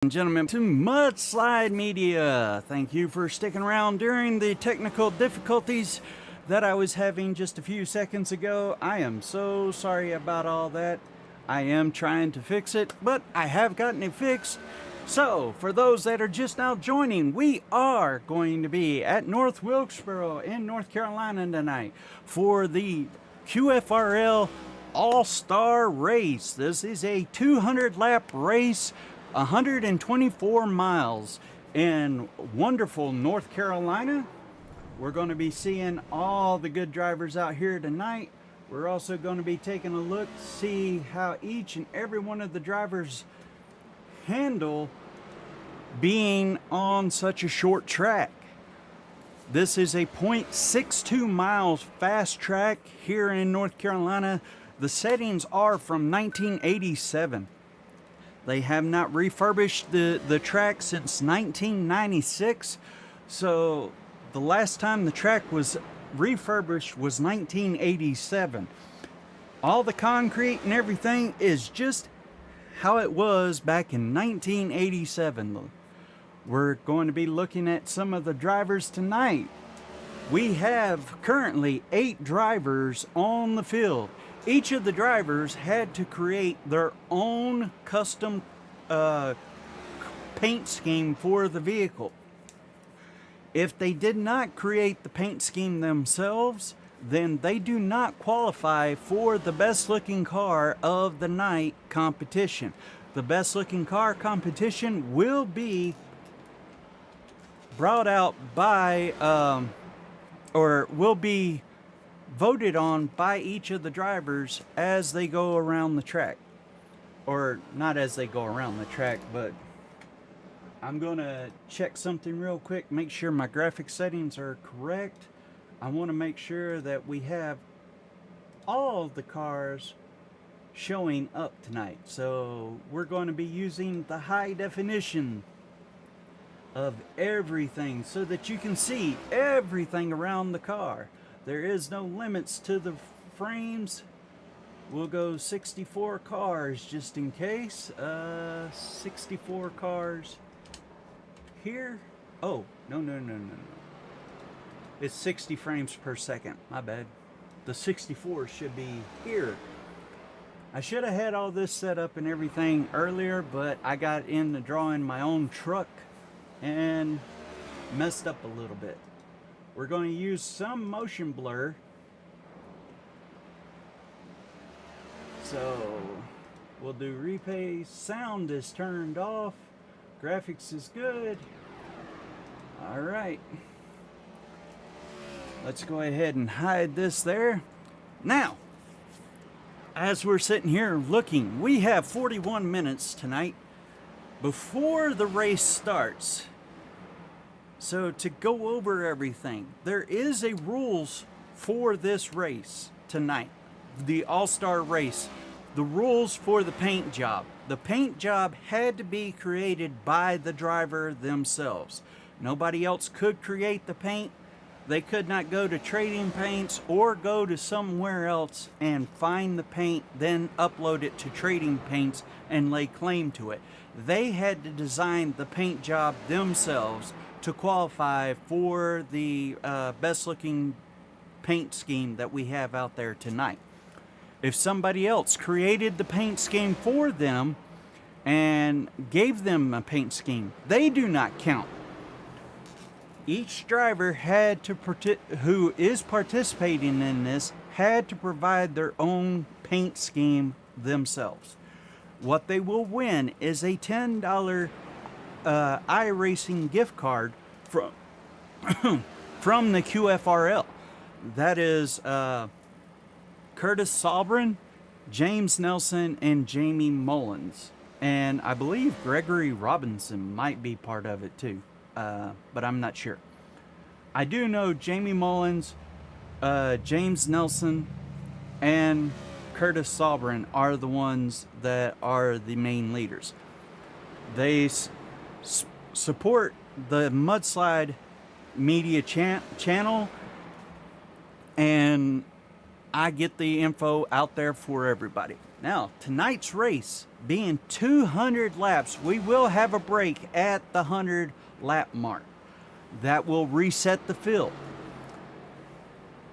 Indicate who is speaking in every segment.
Speaker 1: And gentlemen, to Mudslide Media, thank you for sticking around during the technical difficulties that I was having just a few seconds ago. I am so sorry about all that. I am trying to fix it, but I have gotten it fixed. So, for those that are just now joining, we are going to be at North Wilkesboro in North Carolina tonight for the QFRL All Star Race. This is a 200-lap race, 124 miles in wonderful North Carolina. We're going to be seeing all the good drivers out here tonight. We're also going to be taking a look to see how each and every one of the drivers handle being on such a short track. This is a 0.62 miles fast track here in North Carolina. The settings are from 1987. They have not refurbished the track since 1996. So the last time the track was refurbished was 1987. All the concrete and everything is just how it was back in 1987. We're going to be looking at some of the drivers tonight. We have currently 8 drivers on the field. Each of the drivers had to create their own custom paint scheme for the vehicle. If they did not create the paint scheme themselves, then they do not qualify for the best looking car of the night competition. The best looking car competition will be brought out by or will be voted on by each of the drivers as they go around the track. Or not as they go around the track, but I'm gonna check something real quick, make sure my graphic settings are correct. I want to make sure that we have all of the cars showing up tonight. So we're going to be using the high definition of everything so that you can see everything around the car. There is no limits to the frames. We'll go 64 cars just in case. 64 cars here. Oh, no. It's 60 frames per second. My bad. The 64 should be here. I should have had all this set up and everything earlier, but I got into drawing my own truck and messed up a little bit. We're going to use some motion blur. So we'll do replay. Sound is turned off. Graphics is good. All right. Let's go ahead and hide this there. Now, as we're sitting here looking, we have 41 minutes tonight before the race starts. So to go over everything, there is a rules for this race tonight, the All-Star Race. The rules for the paint job. The paint job had to be created by the driver themselves. Nobody else could create the paint. They could not go to Trading Paints or go to somewhere else and find the paint, then upload it to Trading Paints and lay claim to it. They had to design the paint job themselves to qualify for the best looking paint scheme that we have out there tonight. If somebody else created the paint scheme for them and gave them a paint scheme, they do not count. Each driver had to who is participating in this had to provide their own paint scheme themselves. What they will win is a $10 iRacing gift card from from the QFRL. That is Curtis Sobrin, James Nelson, and Jamie Mullins. And I believe Gregory Robinson might be part of it too, but I'm not sure. I do know Jamie Mullins, James Nelson, and Curtis Sobrin are the ones that are the main leaders. They support the Mudslide Media channel, and I get the info out there for everybody. Now, tonight's race being 200 laps, we will have a break at the 100 lap mark. That will reset the field.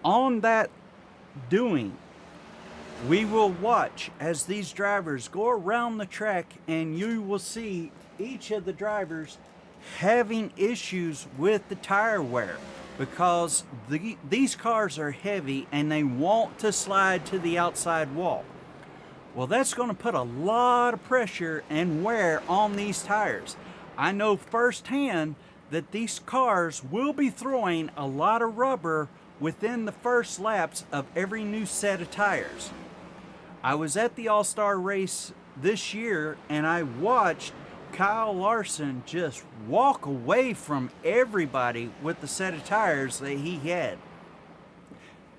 Speaker 1: On that doing, we will watch as these drivers go around the track, and you will see each of the drivers having issues with the tire wear because these cars are heavy and they want to slide to the outside wall. Well, that's going to put a lot of pressure and wear on these tires. I know firsthand that these cars will be throwing a lot of rubber within the first laps of every new set of tires. I was at the All Star Race this year and I watched Kyle Larson just walk away from everybody with the set of tires that he had.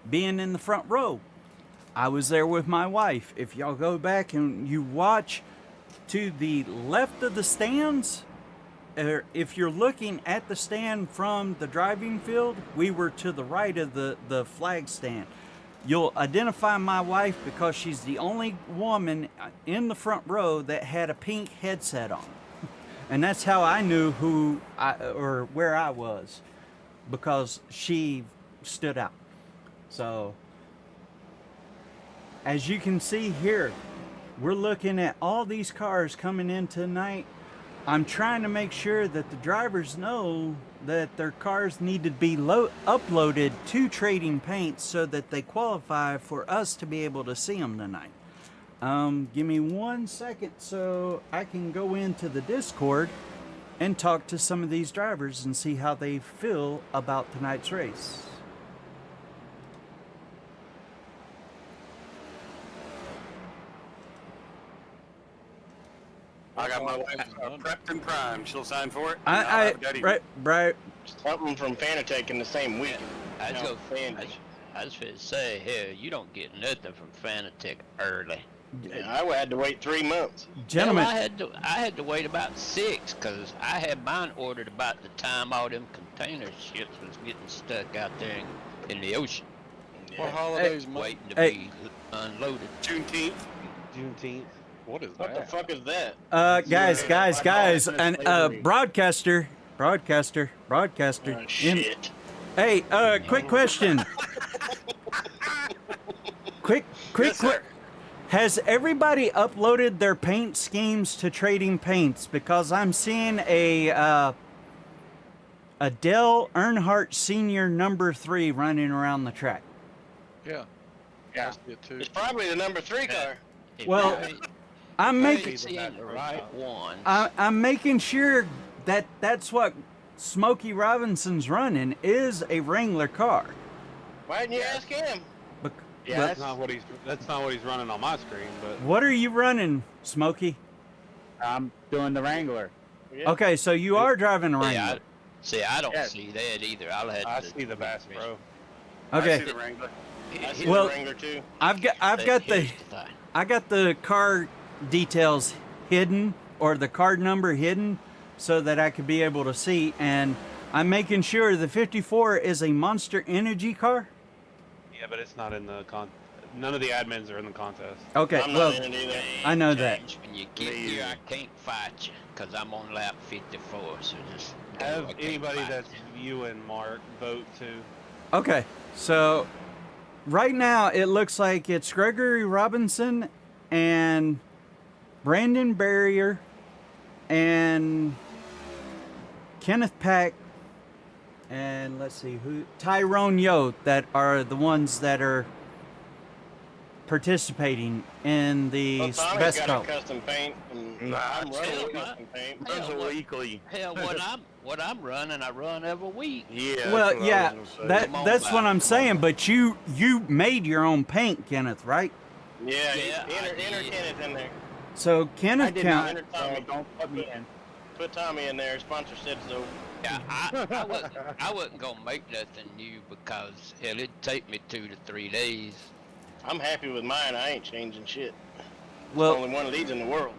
Speaker 1: Being in the front row, I was there with my wife. If y'all go back and you watch to the left of the stands, or if you're looking at the stand from the driving field, we were to the right of the flag stand. You'll identify my wife because she's the only woman in the front row that had a pink headset on. And that's how I knew where I was, because she stood out. So, as you can see here, we're looking at all these cars coming in tonight. I'm trying to make sure that the drivers know that their cars need to be uploaded to Trading Paints so that they qualify for us to be able to see them tonight. Give me 1 second so I can go into the Discord and talk to some of these drivers and see how they feel about tonight's race.
Speaker 2: I got my wife prepped and primed. She'll sign for it.
Speaker 1: Right.
Speaker 3: Something from Fanatec in the same week.
Speaker 4: I was going to say, hell, you don't get nothing from Fanatec early.
Speaker 3: Yeah, I had to wait 3 months.
Speaker 1: Gentlemen,
Speaker 4: hell, I had to wait about 6 because I had mine ordered about the time all them container ships was getting stuck out there in the ocean.
Speaker 2: Yeah. What holidays?
Speaker 4: Waiting to be unloaded.
Speaker 2: Juneteenth.
Speaker 5: What is that?
Speaker 3: What the fuck is that?
Speaker 1: guys, and broadcaster.
Speaker 3: Shit.
Speaker 1: Hey, quick question. quick. Has everybody uploaded their paint schemes to Trading Paints? Because I'm seeing a Dale Earnhardt Senior number 3 running around the track.
Speaker 5: Yeah.
Speaker 3: Yeah. It's probably the number 3 car.
Speaker 1: Well, I'm making
Speaker 4: the right one.
Speaker 1: I'm making sure that that's what Smokey Robinson's running is a Wrangler car.
Speaker 3: Why didn't you ask him?
Speaker 5: Yeah, that's not what he's running on my screen. But
Speaker 1: what are you running, Smokey?
Speaker 6: I'm doing the Wrangler.
Speaker 3: Yeah.
Speaker 1: Okay, so you are driving a Wrangler.
Speaker 4: I don't see that either.
Speaker 5: I see the Bass Pro.
Speaker 1: Okay.
Speaker 2: I see the Wrangler.
Speaker 3: I see
Speaker 1: Well,
Speaker 3: the Wrangler too.
Speaker 1: I got the car details hidden, or the card number hidden, so that I could be able to see, and I'm making sure the 54 is a Monster Energy car.
Speaker 5: Yeah, but it's not in the none of the admins are in the contest.
Speaker 1: Okay,
Speaker 3: I'm
Speaker 1: well,
Speaker 3: not in it either.
Speaker 1: I know that.
Speaker 4: When you get here, I can't fight you because I'm on lap 54. So just
Speaker 5: Have anybody that's you and Mark vote too.
Speaker 1: Okay, so right now it looks like it's Gregory Robinson and Brandon Barrier and Kenneth Pack and let's see who Tyrone Yote that are the ones that are participating in the
Speaker 3: Well, Tommy's
Speaker 1: best
Speaker 3: got
Speaker 1: color.
Speaker 3: a custom paint, and I'm running a custom paint.
Speaker 2: Runs a weekly.
Speaker 4: Hell, what I'm running, I run every week.
Speaker 2: Yeah.
Speaker 1: Well, yeah, that's what I'm saying. But you made your own paint, Kenneth, right?
Speaker 3: Yeah,
Speaker 4: Yeah,
Speaker 3: enter
Speaker 4: I did.
Speaker 3: Kenneth in there.
Speaker 1: So
Speaker 6: I
Speaker 1: Kenneth
Speaker 6: did
Speaker 1: count.
Speaker 6: not,
Speaker 3: Enter
Speaker 6: so
Speaker 3: Tommy.
Speaker 6: don't put me in.
Speaker 3: Put Tommy in there. Sponsor said so.
Speaker 4: Yeah, I wasn't gonna make nothing new because hell, it'd take me 2 to 3 days.
Speaker 3: I'm happy with mine. I ain't changing shit.
Speaker 1: Well,
Speaker 3: Only one of these in the world.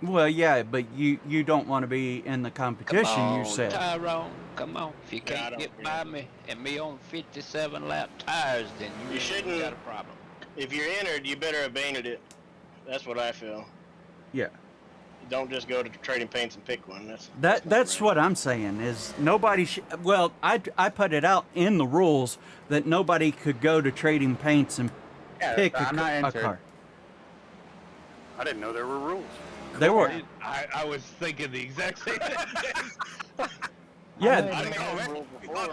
Speaker 1: well, yeah, but you don't want to be in the competition.
Speaker 4: Come on,
Speaker 1: You said.
Speaker 4: Tyrone, come on. If you
Speaker 3: Yeah, I
Speaker 4: can't
Speaker 3: don't
Speaker 4: get by me and me on 57 lap tires, then you
Speaker 3: shouldn't-
Speaker 4: got a problem.
Speaker 3: If you're entered, you better have painted it. That's what I feel.
Speaker 1: Yeah.
Speaker 3: Don't just go to Trading Paints and pick one. That's
Speaker 1: That's
Speaker 3: not right.
Speaker 1: what I'm saying is nobody well, I put it out in the rules that nobody could go to Trading Paints and
Speaker 6: Yeah,
Speaker 1: pick
Speaker 6: I'm not
Speaker 1: a
Speaker 6: entered.
Speaker 1: car.
Speaker 2: I didn't know there were rules.
Speaker 1: They were.
Speaker 5: I was thinking the exact same thing.
Speaker 1: Yeah.
Speaker 3: I made those rules before.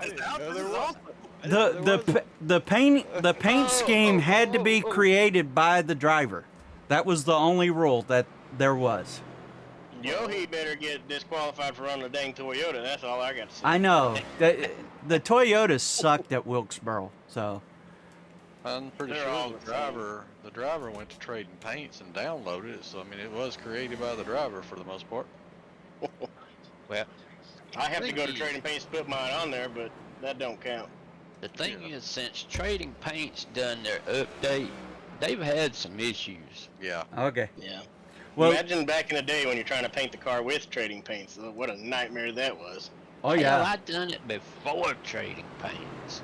Speaker 1: The paint scheme had to be created by the driver. That was the only rule that there was.
Speaker 3: He better get disqualified for running a dang Toyota. That's all I got to say.
Speaker 1: I know. The Toyotas sucked at Wilkesboro, so
Speaker 7: I'm pretty
Speaker 3: They're
Speaker 7: sure
Speaker 3: all
Speaker 7: the
Speaker 3: the same.
Speaker 7: driver went to Trading Paints and downloaded it. So I mean, it was created by the driver for the most part.
Speaker 4: Well,
Speaker 3: I have to go to
Speaker 4: Please.
Speaker 3: Trading Paints to put mine on there, but that don't count.
Speaker 4: the thing is, since Trading Paints done their update, they've had some issues.
Speaker 7: Yeah.
Speaker 1: okay.
Speaker 3: Yeah.
Speaker 1: Well,
Speaker 3: Imagine back in the day when you're trying to paint the car with Trading Paints. What a nightmare that was.
Speaker 1: oh
Speaker 4: Hell,
Speaker 1: yeah.
Speaker 4: I done it before Trading Paints.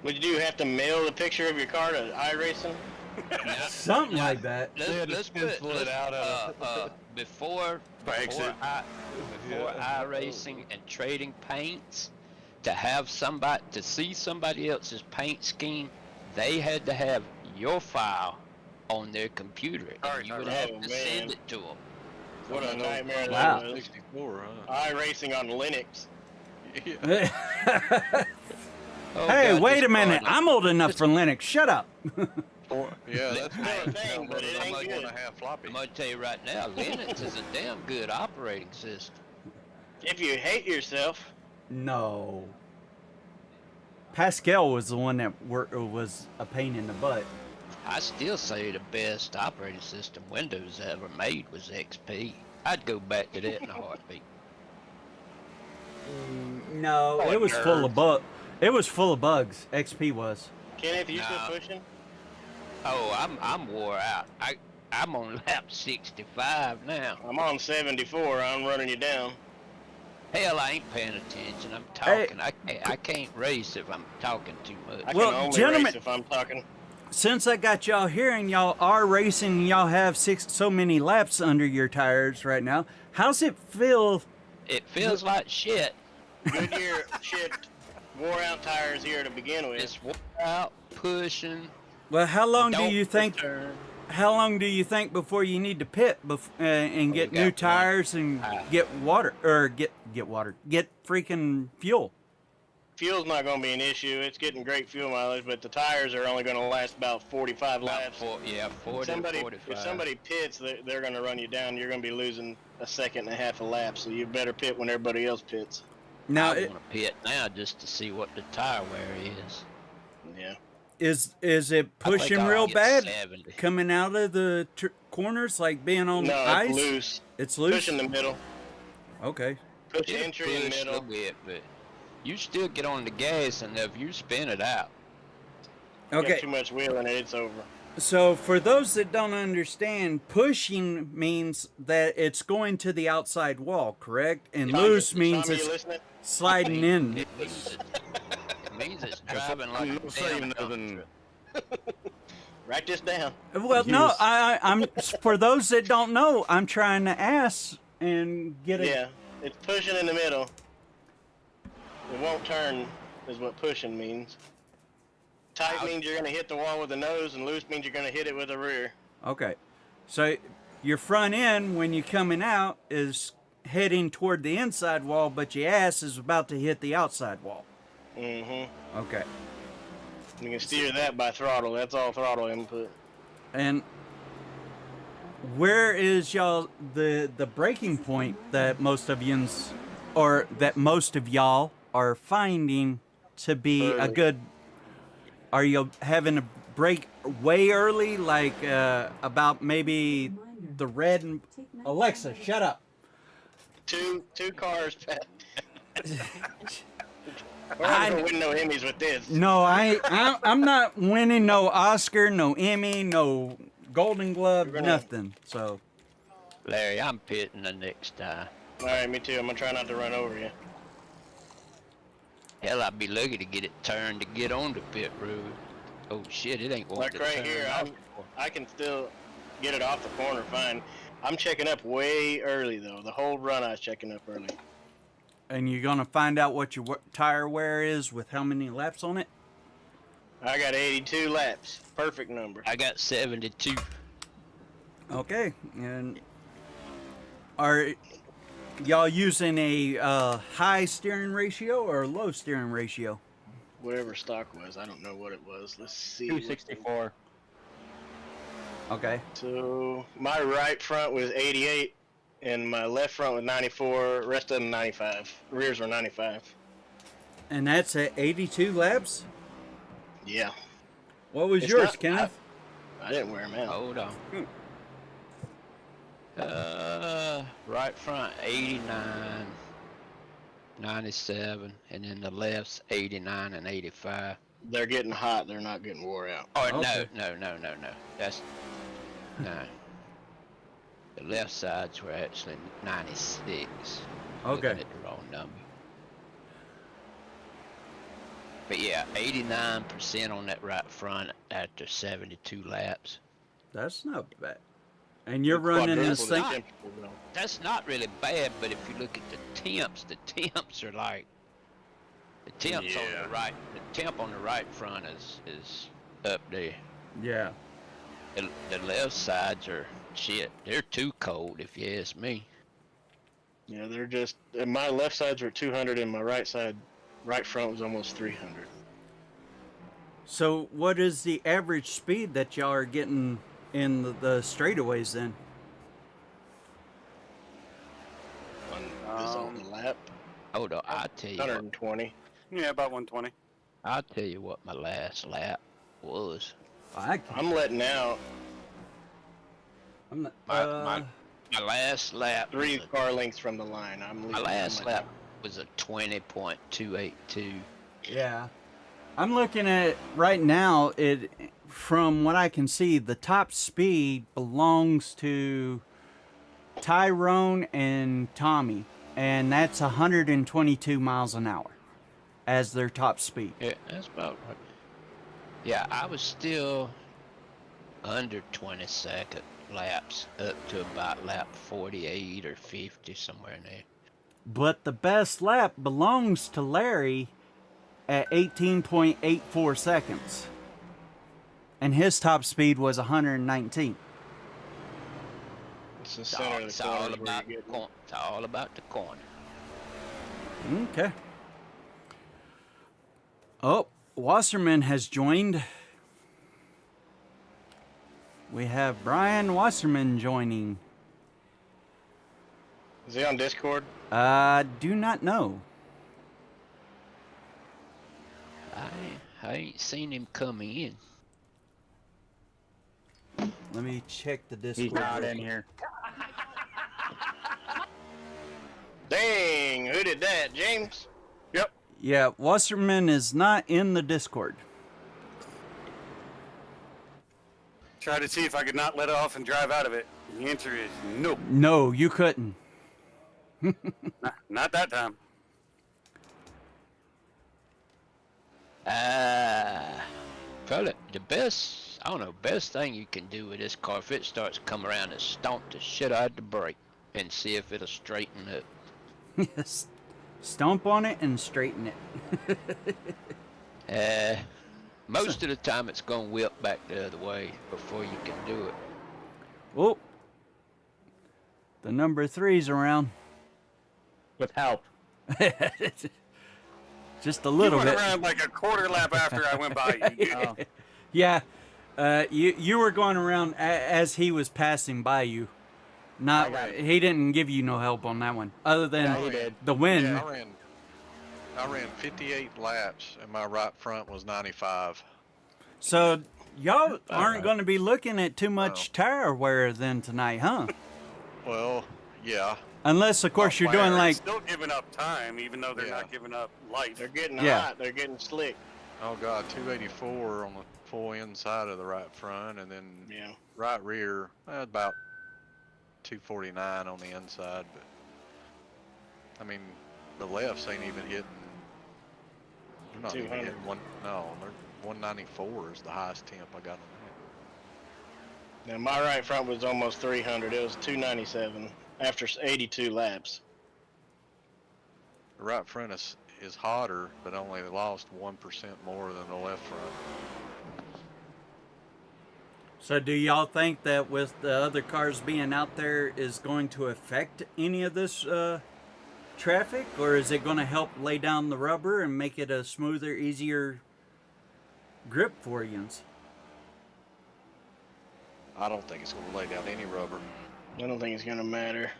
Speaker 3: Would you have to mail the picture of your car to iRacing?
Speaker 1: Something like that.
Speaker 4: Let's
Speaker 5: pencil it out
Speaker 4: before
Speaker 2: exit.
Speaker 4: iRacing and Trading Paints, to have somebody to see somebody else's paint scheme, they had to have your file on their computer, and you would have
Speaker 3: Oh,
Speaker 4: to
Speaker 3: man.
Speaker 4: send it to them.
Speaker 3: What a nightmare
Speaker 1: Wow.
Speaker 3: that was.
Speaker 7: 64, huh?
Speaker 3: iRacing on Linux.
Speaker 7: Yeah.
Speaker 4: Oh,
Speaker 1: Hey,
Speaker 4: God,
Speaker 1: wait
Speaker 4: this
Speaker 1: a minute.
Speaker 4: car-
Speaker 1: I'm old enough for Linux. Shut up.
Speaker 7: Yeah, that's
Speaker 3: Still a thing, but it ain't
Speaker 7: one
Speaker 3: good.
Speaker 7: and a half floppy.
Speaker 4: I'm gonna tell you right now, Linux is a damn good operating system.
Speaker 3: If you hate yourself,
Speaker 1: No. Pascal was the one that was a pain in the butt.
Speaker 4: I still say the best operating system Windows ever made was XP. I'd go back to that in a heartbeat.
Speaker 1: No,
Speaker 3: Oh,
Speaker 1: it was
Speaker 3: nerd.
Speaker 1: full of It was full of bugs. XP was.
Speaker 3: Kenneth, you
Speaker 4: No.
Speaker 3: still pushing?
Speaker 4: Oh, I'm wore out. I'm on lap 65 now.
Speaker 3: I'm on 74. I'm running you down.
Speaker 4: Hell, I ain't paying attention. I'm
Speaker 1: Hey.
Speaker 4: talking. I can't race if I'm talking too much.
Speaker 3: I
Speaker 1: Well,
Speaker 3: can only
Speaker 1: gentlemen-
Speaker 3: race if I'm talking.
Speaker 1: Since I got y'all here and y'all are racing, and y'all have so many laps under your tires right now. How's it feel?
Speaker 4: It feels like shit.
Speaker 3: Goodyear shit wore out tires here to begin with.
Speaker 4: It's wore out, pushing.
Speaker 1: Well, how long do
Speaker 4: don't
Speaker 1: you think?
Speaker 4: return.
Speaker 1: How long do you think before you need to pit and get
Speaker 4: we got
Speaker 1: new
Speaker 4: one.
Speaker 1: tires and get water or get water, get freaking fuel?
Speaker 3: Fuel's not going to be an issue. It's getting great fuel mileage, but the tires are only going to last about 45
Speaker 4: About
Speaker 3: laps.
Speaker 4: 40 to 45.
Speaker 3: If somebody pits, they're going to run you down. You're going to be losing a second and a half a lap, so you better pit when everybody else pits.
Speaker 1: Now,
Speaker 4: I want to pit now just to see what the tire wear is.
Speaker 3: Yeah.
Speaker 1: is it
Speaker 4: I think
Speaker 1: pushing
Speaker 4: I'll
Speaker 1: real
Speaker 4: get
Speaker 1: bad
Speaker 4: 70.
Speaker 1: coming out of the corners, like being on
Speaker 3: No,
Speaker 1: ice?
Speaker 3: it's loose.
Speaker 1: It's loose.
Speaker 3: Push in the middle.
Speaker 1: Okay.
Speaker 3: Push
Speaker 4: It'll
Speaker 3: entry in the
Speaker 4: push a
Speaker 3: middle.
Speaker 4: little bit, but you still get on the gas, and if you spin it out,
Speaker 3: Got
Speaker 1: Okay.
Speaker 3: too much wheel in it, it's over.
Speaker 1: So for those that don't understand, pushing means that it's going to the outside wall, correct? And
Speaker 3: Tommy,
Speaker 1: loose means
Speaker 3: Tommy,
Speaker 1: it's
Speaker 3: you listening?
Speaker 1: sliding in.
Speaker 4: it means it's driving like a damn dump truck.
Speaker 3: Write this down.
Speaker 1: Well, no, I'm for those that don't know, I'm trying to ask and get it.
Speaker 3: Yeah, it's pushing in the middle. It won't turn, is what pushing means. Tight means you're going to hit the wall with the nose, and loose means you're going to hit it with the rear.
Speaker 1: Okay. So your front end, when you're coming out, is heading toward the inside wall, but your ass is about to hit the outside wall.
Speaker 3: Mm-hmm.
Speaker 1: Okay.
Speaker 3: You can steer that by throttle. That's all throttle input.
Speaker 1: And where is y'all the breaking point that most of y'all are finding to be a
Speaker 3: Early.
Speaker 1: good? Are you having a break way early, like about maybe the red and Alexa? Shut up.
Speaker 3: Two cars past. We're
Speaker 1: I-
Speaker 3: not going to win no Emmys with this.
Speaker 1: No, I'm not winning no Oscar, no Emmy, no Golden Glove,
Speaker 3: You're gonna-
Speaker 1: nothing. So
Speaker 4: Larry, I'm pitting the next time.
Speaker 3: All right, me too. I'm going to try not to run over you.
Speaker 4: Hell, I'd be lucky to get it turned to get on the pit road. Oh shit, it ain't going
Speaker 3: Like
Speaker 4: to
Speaker 3: right
Speaker 4: turn
Speaker 3: here,
Speaker 4: off.
Speaker 3: I can still get it off the corner fine. I'm checking up way early though. The whole run I was checking up early.
Speaker 1: And you're gonna find out what your tire wear is with how many laps on it?
Speaker 3: I got 82 laps. Perfect number.
Speaker 4: I got 72.
Speaker 1: Okay, and are y'all using a high steering ratio or low steering ratio?
Speaker 3: Whatever stock was, I don't know what it was. Let's see.
Speaker 6: 264.
Speaker 1: Okay.
Speaker 3: So my right front was 88, and my left front was 94. Rest of them 95. Rears were 95.
Speaker 1: And that's at 82 laps?
Speaker 3: Yeah.
Speaker 1: What was
Speaker 3: It's
Speaker 1: yours,
Speaker 3: not-
Speaker 1: Kenneth?
Speaker 3: I didn't wear them out.
Speaker 4: Hold on. Right front 89, 97, and then the left's 89 and 85.
Speaker 3: They're getting hot. They're not getting wore out.
Speaker 4: Oh,
Speaker 1: Okay.
Speaker 4: no. That's, no. The left sides were actually 96. Looking
Speaker 1: Okay.
Speaker 4: at the wrong number. But yeah, 89% on that right front after 72 laps.
Speaker 1: That's not bad. And you're running the
Speaker 3: Quadruple
Speaker 1: same.
Speaker 3: temperature, though.
Speaker 4: That's not really bad, but if you look at the temps are like, the temps on
Speaker 2: Yeah.
Speaker 4: the right, the temp on the right front is up there.
Speaker 1: Yeah.
Speaker 4: The left sides are shit. They're too cold if you ask me.
Speaker 3: Yeah, they're just. And my left sides were 200, and my right front was almost 300.
Speaker 1: So, what is the average speed that y'all are getting in the straightaways then?
Speaker 3: On the lap,
Speaker 4: Hold on, I'll tell you what.
Speaker 3: 120.
Speaker 2: Yeah, about 120.
Speaker 4: I'll tell you what my last lap was.
Speaker 3: I'm letting out
Speaker 1: I'm not,
Speaker 4: My last lap.
Speaker 3: 3
Speaker 4: was
Speaker 3: car lengths from the line. I'm
Speaker 4: my
Speaker 3: leaving.
Speaker 4: last lap was a 20.282.
Speaker 1: yeah. I'm looking at right now. From what I can see, the top speed belongs to Tyrone and Tommy, and that's 122 miles an hour as their top speed.
Speaker 4: Yeah, that's about right. Yeah, I was still under 20-second laps up to about lap 48 or 50, somewhere in there.
Speaker 1: But the best lap belongs to Larry at 18.84 seconds. And his top speed was 119.
Speaker 3: It's the
Speaker 4: It's
Speaker 3: center
Speaker 4: all,
Speaker 3: of
Speaker 4: it's
Speaker 3: the
Speaker 4: all
Speaker 3: corner where
Speaker 4: about
Speaker 3: you
Speaker 4: the
Speaker 3: get.
Speaker 4: corner. It's all about the corner.
Speaker 1: Okay. Oh, Wasserman has joined. We have Brian Wasserman joining.
Speaker 3: Is he on Discord?
Speaker 1: Do not know.
Speaker 4: I ain't seen him come in.
Speaker 1: Let me check the Discord.
Speaker 6: He's not in here.
Speaker 3: Dang, who did that? James?
Speaker 1: Yeah, Wasserman is not in the Discord.
Speaker 2: Try to see if I could not let off and drive out of it. The answer is no.
Speaker 1: No, you couldn't.
Speaker 2: Not that time.
Speaker 4: Probably the best, I don't know, best thing you can do with this car if it starts to come around is stomp the shit out of the brake and see if it'll straighten up.
Speaker 1: Yes. Stomp on it and straighten it.
Speaker 4: Most of the time it's gonna whip back the other way before you can do it.
Speaker 1: Oh. The number 3's around.
Speaker 6: With help.
Speaker 1: Just a little
Speaker 2: You went
Speaker 1: bit.
Speaker 2: around like a quarter lap after I went by you. dude.
Speaker 6: Oh,
Speaker 1: Yeah. You were going around as he was passing by you. Not he didn't give you no help on that one, other than
Speaker 6: Yeah, he did.
Speaker 1: the wind.
Speaker 7: Yeah, I ran 58 laps, and my right front was 95.
Speaker 1: So y'all aren't going to be looking at too much tire wear then tonight, huh?
Speaker 7: Well, yeah.
Speaker 1: Unless, of course, you're doing
Speaker 2: They're
Speaker 1: like
Speaker 2: still giving up time, even though they're
Speaker 7: Yeah.
Speaker 2: not giving up life.
Speaker 3: They're getting
Speaker 1: Yeah.
Speaker 3: hot. They're getting slick.
Speaker 7: Oh God, 284 on the full inside of the right front, and then
Speaker 3: Yeah.
Speaker 7: right rear about 249 on the inside. But I mean, the lefts ain't even hitting. They're not even
Speaker 3: 200.
Speaker 7: hitting one. No, they're 194 is the highest temp I got on
Speaker 3: Now my right front was almost 300. It was 297 after 82 laps.
Speaker 7: The right front is hotter, but only lost 1% more than the left front.
Speaker 1: So do y'all think that with the other cars being out there is going to affect any of this traffic, or is it going to help lay down the rubber and make it a smoother, easier grip for you?
Speaker 7: I don't think it's going to lay down any rubber.
Speaker 3: I don't think it's gonna matter.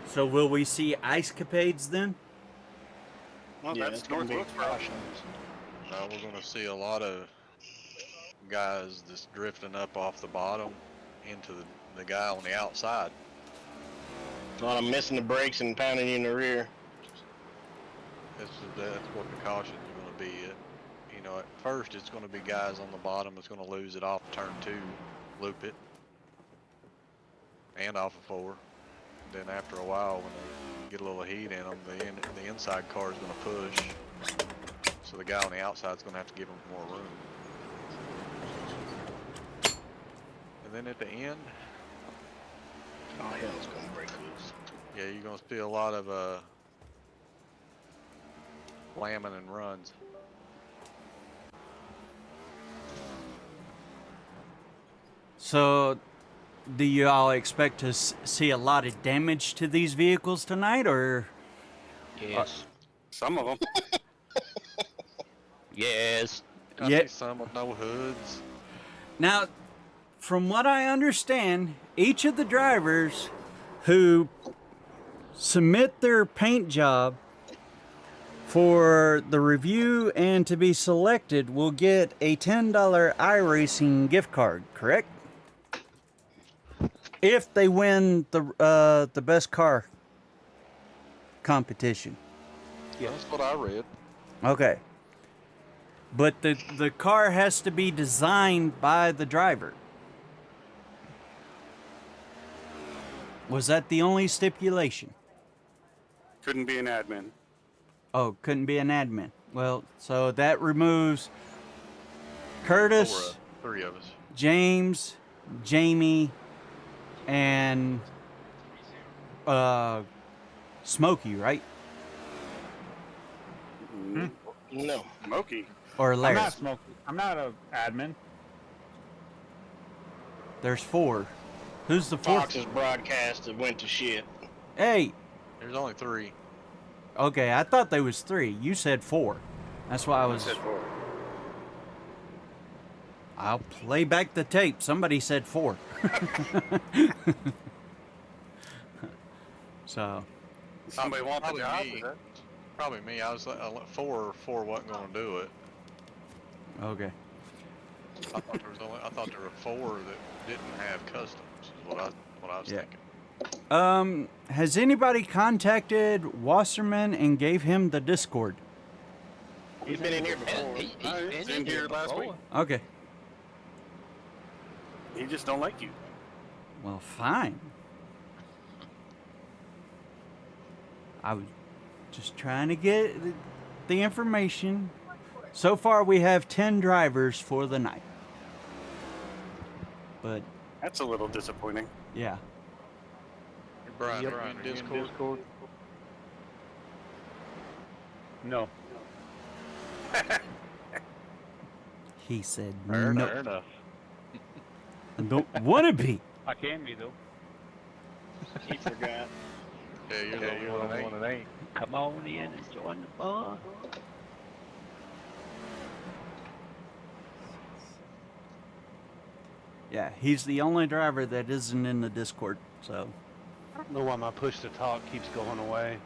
Speaker 1: So will we see ice capades then?
Speaker 2: Well,
Speaker 3: Yeah,
Speaker 2: that's
Speaker 3: it's gonna
Speaker 2: North
Speaker 3: be
Speaker 2: Wilkesboro.
Speaker 3: cautions.
Speaker 7: We're going to see a lot of guys that's drifting up off the bottom into the guy on the outside.
Speaker 3: A lot of missing the brakes and pounding you in the rear.
Speaker 7: That's what the caution is going to be. You know, at first it's going to be guys on the bottom that's going to lose it off turn 2, loop it, and off of 4. Then after a while, when they get a little heat in them, the inside car is going to push. So the guy on the outside is going to have to give them more room. And then at the end,
Speaker 3: Oh hell, it's gonna break loose.
Speaker 7: yeah, you're going to see a lot of slamming and runs.
Speaker 1: So do you all expect to see a lot of damage to these vehicles tonight, or?
Speaker 4: Yes.
Speaker 2: Some of them.
Speaker 4: Yes.
Speaker 7: I
Speaker 1: Yeah.
Speaker 7: see some with no hoods.
Speaker 1: Now, from what I understand, each of the drivers who submit their paint job for the review and to be selected will get a $10 iRacing gift card, correct? If they win the best car competition.
Speaker 7: Yeah, that's what I read.
Speaker 1: Okay. But the car has to be designed by the driver. Was that the only stipulation?
Speaker 2: Couldn't be an admin.
Speaker 1: Oh, couldn't be an admin. Well, so that removes Curtis,
Speaker 7: 3 of us.
Speaker 1: James, Jamie, and Smokey, right?
Speaker 3: No.
Speaker 2: Smokey.
Speaker 1: Or
Speaker 6: I'm
Speaker 1: Larry.
Speaker 6: not smoking. I'm not a admin.
Speaker 1: There's 4. Who's the 4th?
Speaker 3: Fox's broadcast that went to shit.
Speaker 1: Hey,
Speaker 7: There's only 3.
Speaker 1: okay, I thought there was 3. You said 4. That's why I was.
Speaker 2: Said 4.
Speaker 1: I'll play back the tape. Somebody said 4. So,
Speaker 2: Somebody want the
Speaker 7: Probably
Speaker 2: job?
Speaker 7: me.
Speaker 2: Is that-
Speaker 7: Probably me. I was 4 wasn't going to do it.
Speaker 1: okay.
Speaker 7: I thought there were 4 that didn't have customs. Is what I was
Speaker 1: Yeah.
Speaker 7: thinking.
Speaker 1: Has anybody contacted Wasserman and gave him the Discord?
Speaker 3: He's been in here before.
Speaker 4: He's
Speaker 2: He's
Speaker 4: been
Speaker 2: in here last
Speaker 4: before.
Speaker 2: week.
Speaker 1: Okay.
Speaker 2: He just don't like you.
Speaker 1: Well, fine. I was just trying to get the information. So far, we have 10 drivers for the night. But,
Speaker 2: That's a little disappointing.
Speaker 1: yeah.
Speaker 7: Brian,
Speaker 6: Yep,
Speaker 7: Brian,
Speaker 6: in
Speaker 7: Discord.
Speaker 6: Discord. No.
Speaker 1: He said
Speaker 7: Fair
Speaker 1: no.
Speaker 6: enough.
Speaker 1: I don't want to be.
Speaker 6: I can be though.
Speaker 3: He forgot.
Speaker 7: Yeah, you're the only one that ain't.
Speaker 4: Come on in and join the fun.
Speaker 1: Yeah, he's the only driver that isn't in the Discord. So,
Speaker 6: I don't know why my push to talk keeps going away.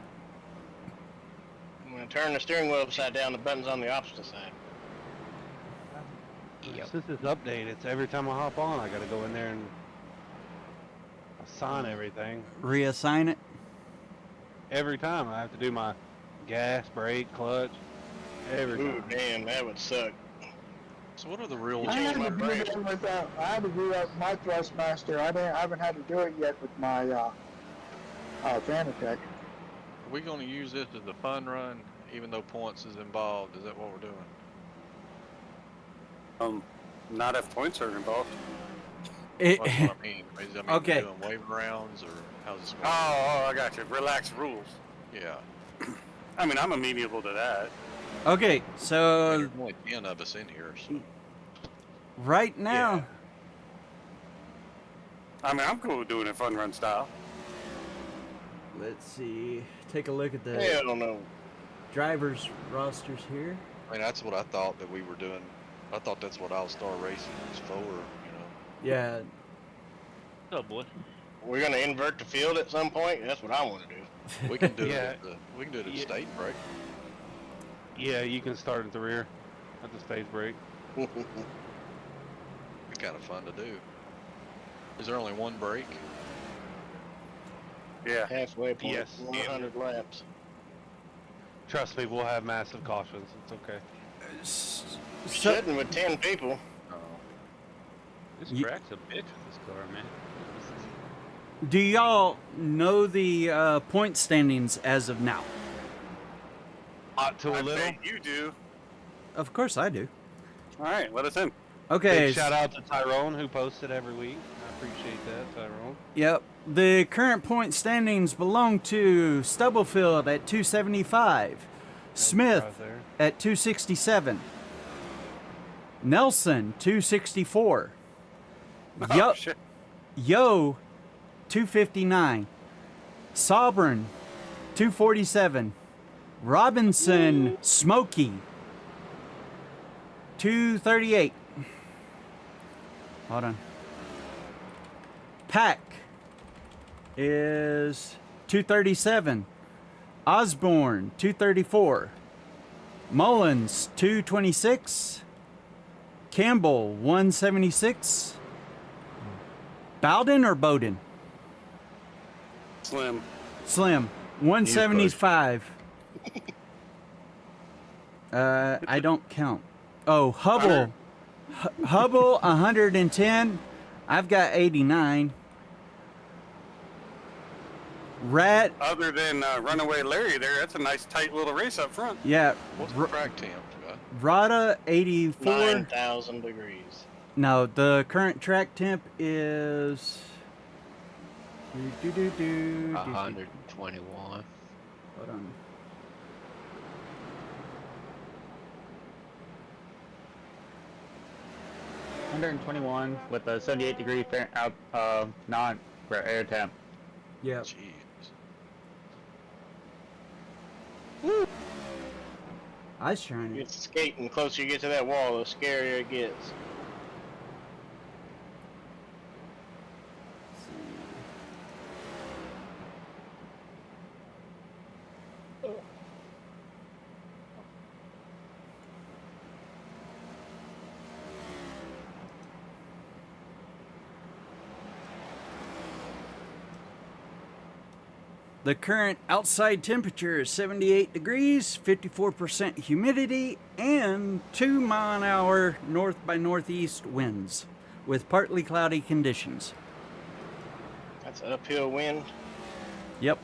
Speaker 3: When I turn the steering wheel upside down, the button's on the opposite side.
Speaker 4: Yep.
Speaker 6: Since this update, it's every time I hop on, I gotta go in there and assign everything.
Speaker 1: reassign it.
Speaker 6: Every time I have to do my gas, brake, clutch. Every
Speaker 3: Ooh,
Speaker 6: time.
Speaker 3: damn, that would suck.
Speaker 7: So what are the rules?
Speaker 8: I had
Speaker 3: my
Speaker 8: to do
Speaker 3: brake.
Speaker 8: that with I had to do that with my Thrustmaster. I haven't had to do it yet with my Fanatec.
Speaker 7: Are we going to use this as a fun run, even though points is involved? Is that what we're doing?
Speaker 2: not if points are involved.
Speaker 7: That's what I mean.
Speaker 1: Okay.
Speaker 7: Doing wave rounds or how's this going?
Speaker 2: Oh, I got you. Relaxed rules.
Speaker 7: Yeah.
Speaker 2: I mean, I'm amenable to that.
Speaker 1: Okay, so
Speaker 7: There's only 10 of us in here, so.
Speaker 1: right now,
Speaker 2: I mean, I'm cool with doing it fun run style.
Speaker 1: let's see. Take a look at the
Speaker 3: Hell no.
Speaker 1: drivers' rosters here.
Speaker 7: I mean, that's what I thought that we were doing. I thought that's what All Star Racing was for, you know.
Speaker 1: Yeah,
Speaker 5: Oh boy.
Speaker 3: We're gonna invert the field at some point. That's what I want to do.
Speaker 7: We can do
Speaker 5: Yeah.
Speaker 7: it. We can do it at state break.
Speaker 6: Yeah, you can start at the rear at the stage break.
Speaker 7: Be kind of fun to do. Is there only one break?
Speaker 2: Yeah.
Speaker 3: Halfway point.
Speaker 6: Yes.
Speaker 3: 100 laps.
Speaker 6: Trust me, we'll have massive cautions. It's okay.
Speaker 1: so,
Speaker 3: Shouldn't with 10 people.
Speaker 7: Oh.
Speaker 5: This
Speaker 1: Ye-
Speaker 5: track's a bitch with this car, man.
Speaker 1: do y'all know the point standings as of now?
Speaker 6: To a
Speaker 2: I
Speaker 6: little.
Speaker 2: bet you do.
Speaker 1: Of course I do.
Speaker 2: All right, let us in.
Speaker 1: Okay.
Speaker 6: Big shout out to Tyrone who posted every week. I appreciate that, Tyrone.
Speaker 1: Yep. The current point standings belong to Stubblefield at 275, Smith
Speaker 6: Right there.
Speaker 1: at 267, Nelson 264,
Speaker 2: Oh, shit.
Speaker 1: Yo 259, Sovereign 247, Robinson Smokey 238. Hold on. Pack is 237. Osborne 234. Mullins 226. Campbell 176. Bowden or Bowden?
Speaker 2: Slim.
Speaker 1: Slim 175. I don't count. Oh, Hubble. Hubble 110. I've got 89. Rat,
Speaker 2: Other than Runaway Larry there, that's a nice tight little race up front.
Speaker 1: yeah.
Speaker 7: What's the track temp, guy?
Speaker 1: Rada 84.
Speaker 3: 9,000 degrees.
Speaker 1: No, the current track temp is
Speaker 4: 121.
Speaker 1: Hold on.
Speaker 9: $121 with a 78-degree non-air temp.
Speaker 1: Yeah.
Speaker 7: Jeez.
Speaker 1: I was trying to.
Speaker 3: It's skating. Closer you get to that wall, the scarier it gets.
Speaker 1: The current outside temperature is 78 degrees, 54% humidity, and 2-mile-an-hour north by northeast winds with partly cloudy conditions.
Speaker 3: That's an uphill wind.
Speaker 1: Yep.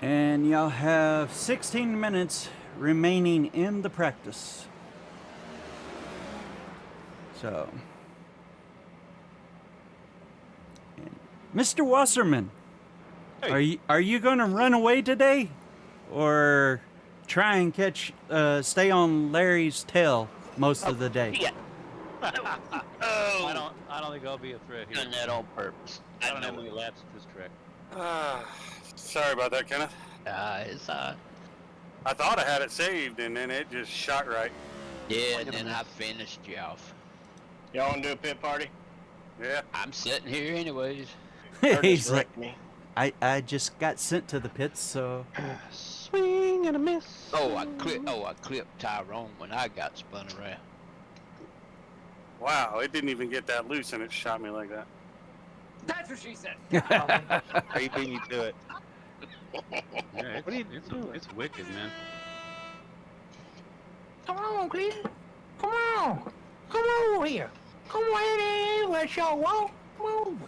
Speaker 1: And y'all have 16 minutes remaining in the practice. So, Mr. Wasserman, are you going to run away today, or try and stay on Larry's tail most of the day?
Speaker 4: Yeah.
Speaker 5: I don't think I'll be a threat here.
Speaker 4: Done that on purpose.
Speaker 5: I don't have any laps at this track.
Speaker 2: Sorry about that, Kenneth.
Speaker 4: It's
Speaker 2: I thought I had it saved, and then it just shot right.
Speaker 4: yeah, and then I finished you off.
Speaker 3: Y'all want to do a pit party?
Speaker 2: Yeah.
Speaker 4: I'm sitting here anyways.
Speaker 1: He's like,
Speaker 3: wrecked me.
Speaker 1: I just got sent to the pits, so
Speaker 6: Swing and a miss.
Speaker 4: Oh, I clipped Tyrone when I got spun around.
Speaker 2: Wow, it didn't even get that loose, and it shot me like that.
Speaker 9: That's what she said.
Speaker 6: He beat you to it.
Speaker 5: Yeah, it's wicked, man.
Speaker 8: Come on, Cleveland. Come on. Come over here.
Speaker 10: Come on in, let's y'all walk. Move.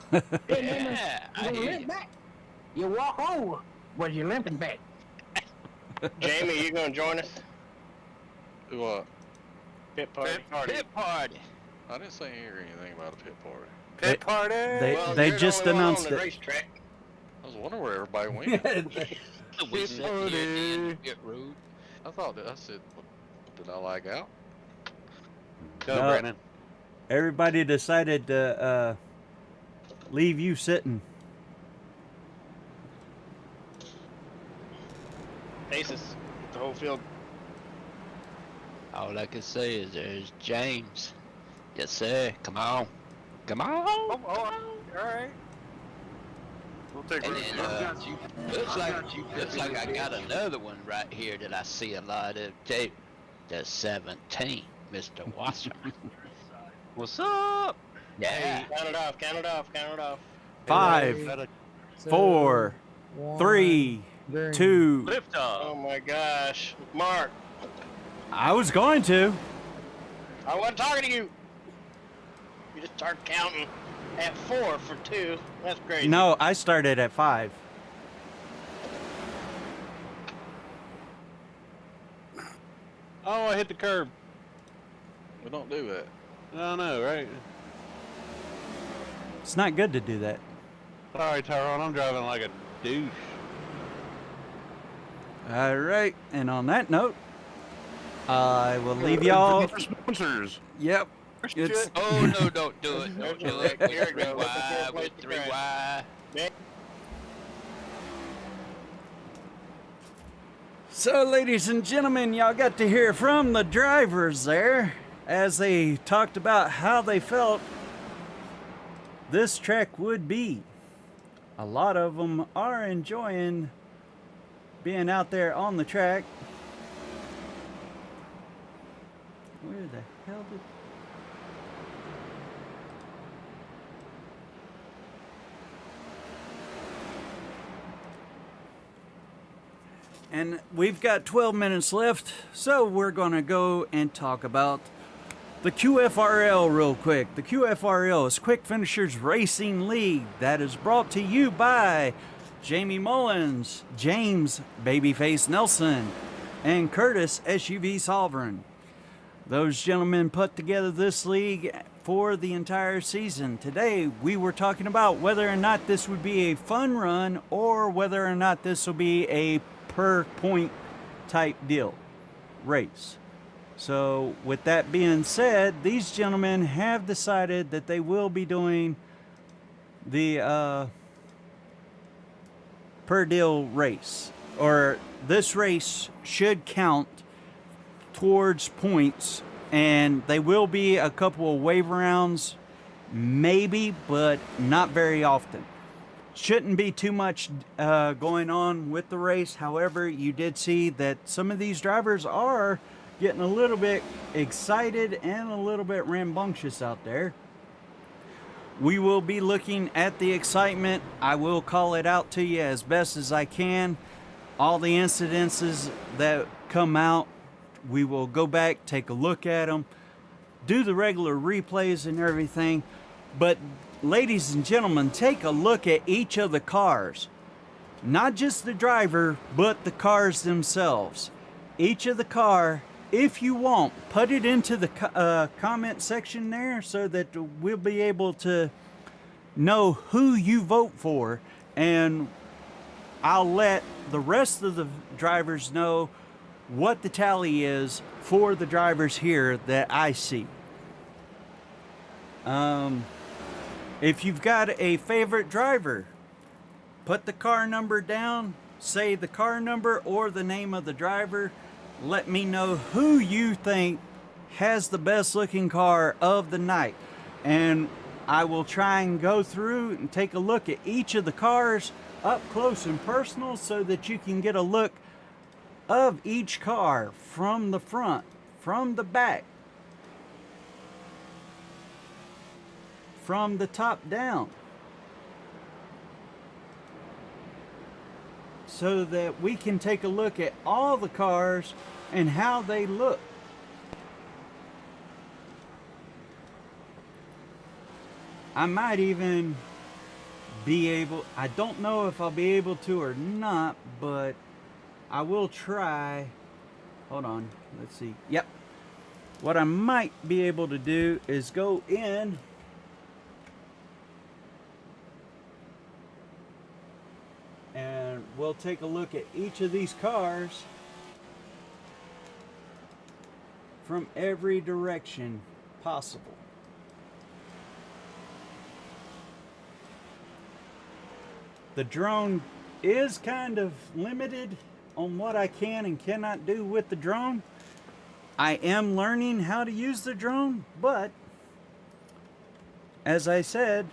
Speaker 4: Yeah, I
Speaker 10: You
Speaker 4: hear
Speaker 10: limp
Speaker 4: you.
Speaker 10: back. You walk over, but you're limping back.
Speaker 3: Jamie, you gonna join us?
Speaker 7: What?
Speaker 3: Pit party.
Speaker 2: Pit party.
Speaker 4: Pit party.
Speaker 7: I didn't say hear anything about a pit party.
Speaker 2: Pit party.
Speaker 3: Well,
Speaker 1: They
Speaker 3: you're the
Speaker 1: just
Speaker 3: only one
Speaker 1: announced
Speaker 3: on the
Speaker 1: it.
Speaker 3: racetrack.
Speaker 7: I was wondering where everybody went.
Speaker 4: We
Speaker 5: Pit
Speaker 4: sit here at the end
Speaker 5: party.
Speaker 4: of pit road.
Speaker 7: I thought that I said, did I lag out?
Speaker 5: Go,
Speaker 1: No.
Speaker 5: Brandon.
Speaker 1: Everybody decided to leave you sitting.
Speaker 3: Aces. The whole field.
Speaker 4: All I can say is there's James. Yes, sir. Come on. Come on.
Speaker 2: Oh, all right. We'll take
Speaker 4: And
Speaker 2: Bruce.
Speaker 4: then, looks like I got another one right here that I see a lot of too. The 17, Mr. Wasserman.
Speaker 5: What's up?
Speaker 4: Yeah.
Speaker 3: Count it off, count it off, count it off.
Speaker 1: 5, 4, 3, 2.
Speaker 5: Lift
Speaker 3: Oh
Speaker 5: off.
Speaker 3: my gosh. Mark,
Speaker 1: I was going to.
Speaker 3: I wasn't talking to you. You just start counting at 4 for 2. That's crazy.
Speaker 1: No, I started at 5.
Speaker 5: Oh, I hit the curb.
Speaker 7: We don't do that.
Speaker 5: I don't know, right?
Speaker 1: It's not good to do that.
Speaker 5: Sorry, Tyrone. I'm driving like a douche.
Speaker 1: All right, and on that note, I will leave y'all.
Speaker 5: Sponsors.
Speaker 1: Yep. It's,
Speaker 4: Oh, no, don't do it. Don't do it. With
Speaker 3: Here it
Speaker 4: three
Speaker 3: goes.
Speaker 4: Y, with three Y.
Speaker 1: So, ladies and gentlemen, y'all got to hear from the drivers there as they talked about how they felt this track would be. A lot of them are enjoying being out there on the track. Where the hell did... And we've got 12 minutes left, so we're going to go and talk about the QFRL real quick. The QFRL is Quick Finishers Racing League that is brought to you by Jamie Mullins, James Babyface Nelson, and Curtis SUV Sovereign. Those gentlemen put together this league for the entire season. Today we were talking about whether or not this would be a fun run or whether or not this will be a per point type deal race. So with that being said, these gentlemen have decided that they will be doing the per deal race, or this race should count towards points, and they will be a couple of wave rounds maybe, but not very often. Shouldn't be too much going on with the race. However, you did see that some of these drivers are getting a little bit excited and a little bit rambunctious out there. We will be looking at the excitement. I will call it out to you as best as I can. All the incidences that come out, we will go back, take a look at them, do the regular replays and everything. But ladies and gentlemen, take a look at each of the cars. Not just the driver, but the cars themselves. Each of the car, if you want, put it into the comment section there so that we'll be able to know who you vote for. And I'll let the rest of the drivers know what the tally is for the drivers here that I see. If you've got a favorite driver, put the car number down, say the car number or the name of the driver. Let me know who you think has the best looking car of the night. And I will try and go through and take a look at each of the cars up close and personal so that you can get a look of each car from the front, from the back, from the top down, so that we can take a look at all the cars and how they look. I might even be able, I don't know if I'll be able to or not, but I will try. Hold on, let's see. Yep. What I might be able to do is go in and we'll take a look at each of these cars from every direction possible. The drone is kind of limited on what I can and cannot do with the drone. I am learning how to use the drone, but as I said,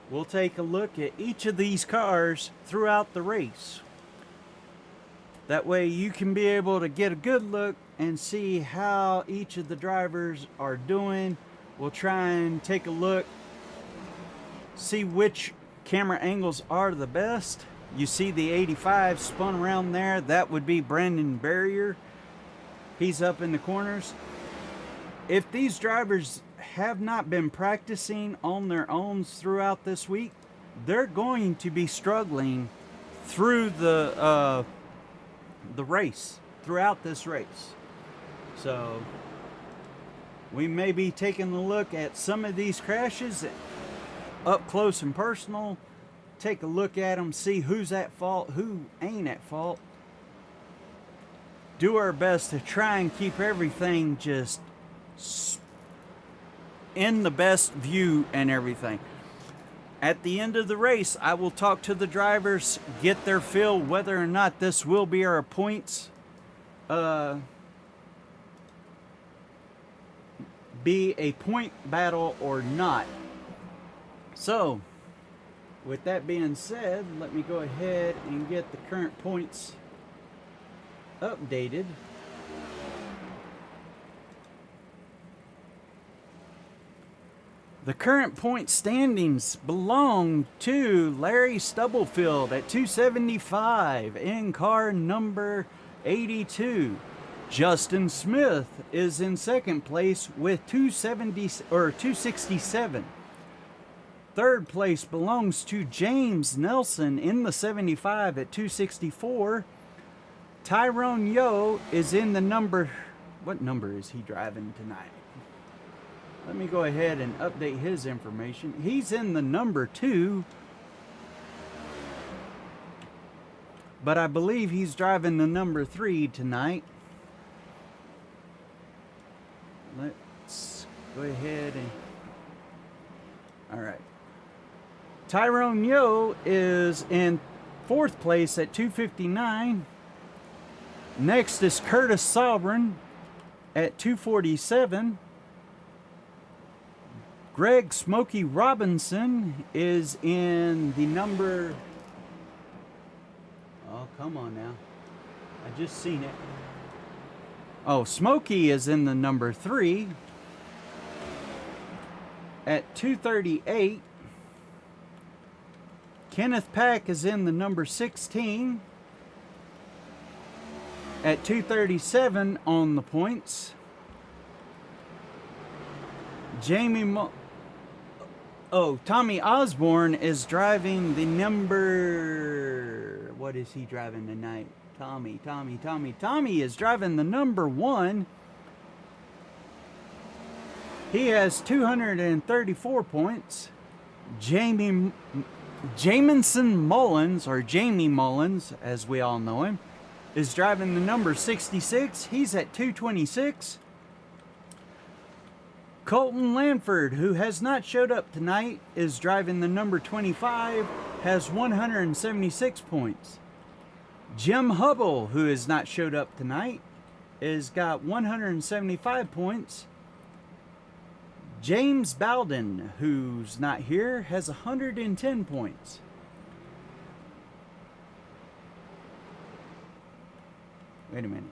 Speaker 1: we'll take a look at each of these cars throughout the race. That way you can be able to get a good look and see how each of the drivers are doing. We'll try and take a look, see which camera angles are the best. You see the 85 spun around there, that would be Brandon Barrier. He's up in the corners. If these drivers have not been practicing on their own throughout this week, they're going to be struggling through the race, throughout this race. So we may be taking a look at some of these crashes up close and personal, take a look at them, see who's at fault, who ain't at fault. Do our best to try and keep everything just in the best view and everything. At the end of the race, I will talk to the drivers, get their feel whether or not this will be our points be a point battle or not. So with that being said, let me go ahead and get the current points updated. The current point standings belong to Larry Stubblefield at 275 in car number 82. Justin Smith is in second place with 267. Third place belongs to James Nelson in the 75 at 264. Tyrone Yo is in the number, what number is he driving tonight? Let me go ahead and update his information. He's in the number 2, but I believe he's driving the number 3 tonight. Let's go ahead and, all right. Tyrone Yo is in 4th place at 259. Next is Curtis Sovereign at 247. Greg Smokey Robinson is in the number, oh, come on now. I just seen it. Oh, Smokey is in the number 3 at 238. Kenneth Pack is in the number 16 at 237 on the points. Tommy Osborne is driving the number, what is he driving tonight? Tommy is driving the number 1. He has 234 points. Jamison Mullins, or Jamie Mullins, as we all know him, is driving the number 66. He's at 226. Colton Lanford, who has not showed up tonight, is driving the number 25, has 176 points. Jim Hubble, who has not showed up tonight, is got 175 points. James Bowden, who's not here, has 110 points. Wait a minute.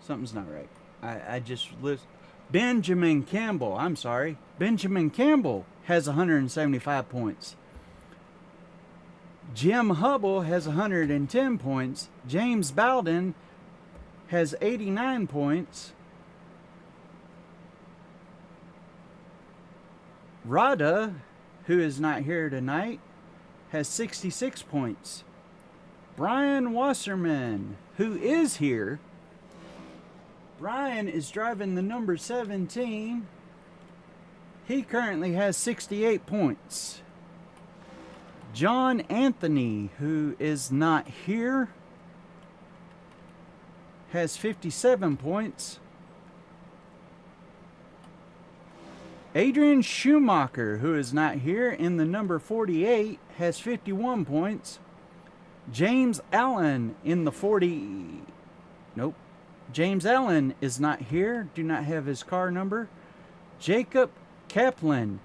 Speaker 1: Something's not right. I just list Benjamin Campbell. I'm sorry. Benjamin Campbell has 175 points. Jim Hubble has 110 points. James Bowden has 89 points. Rada, who is not here tonight, has 66 points. Brian Wasserman, who is here, Brian is driving the number 17. He currently has 68 points. John Anthony, who is not here, has 57 points. Adrian Schumacher, who is not here, in the number 48, has 51 points. James Allen in the 40... Nope. James Allen is not here. Do not have his car number. Jacob Kaplan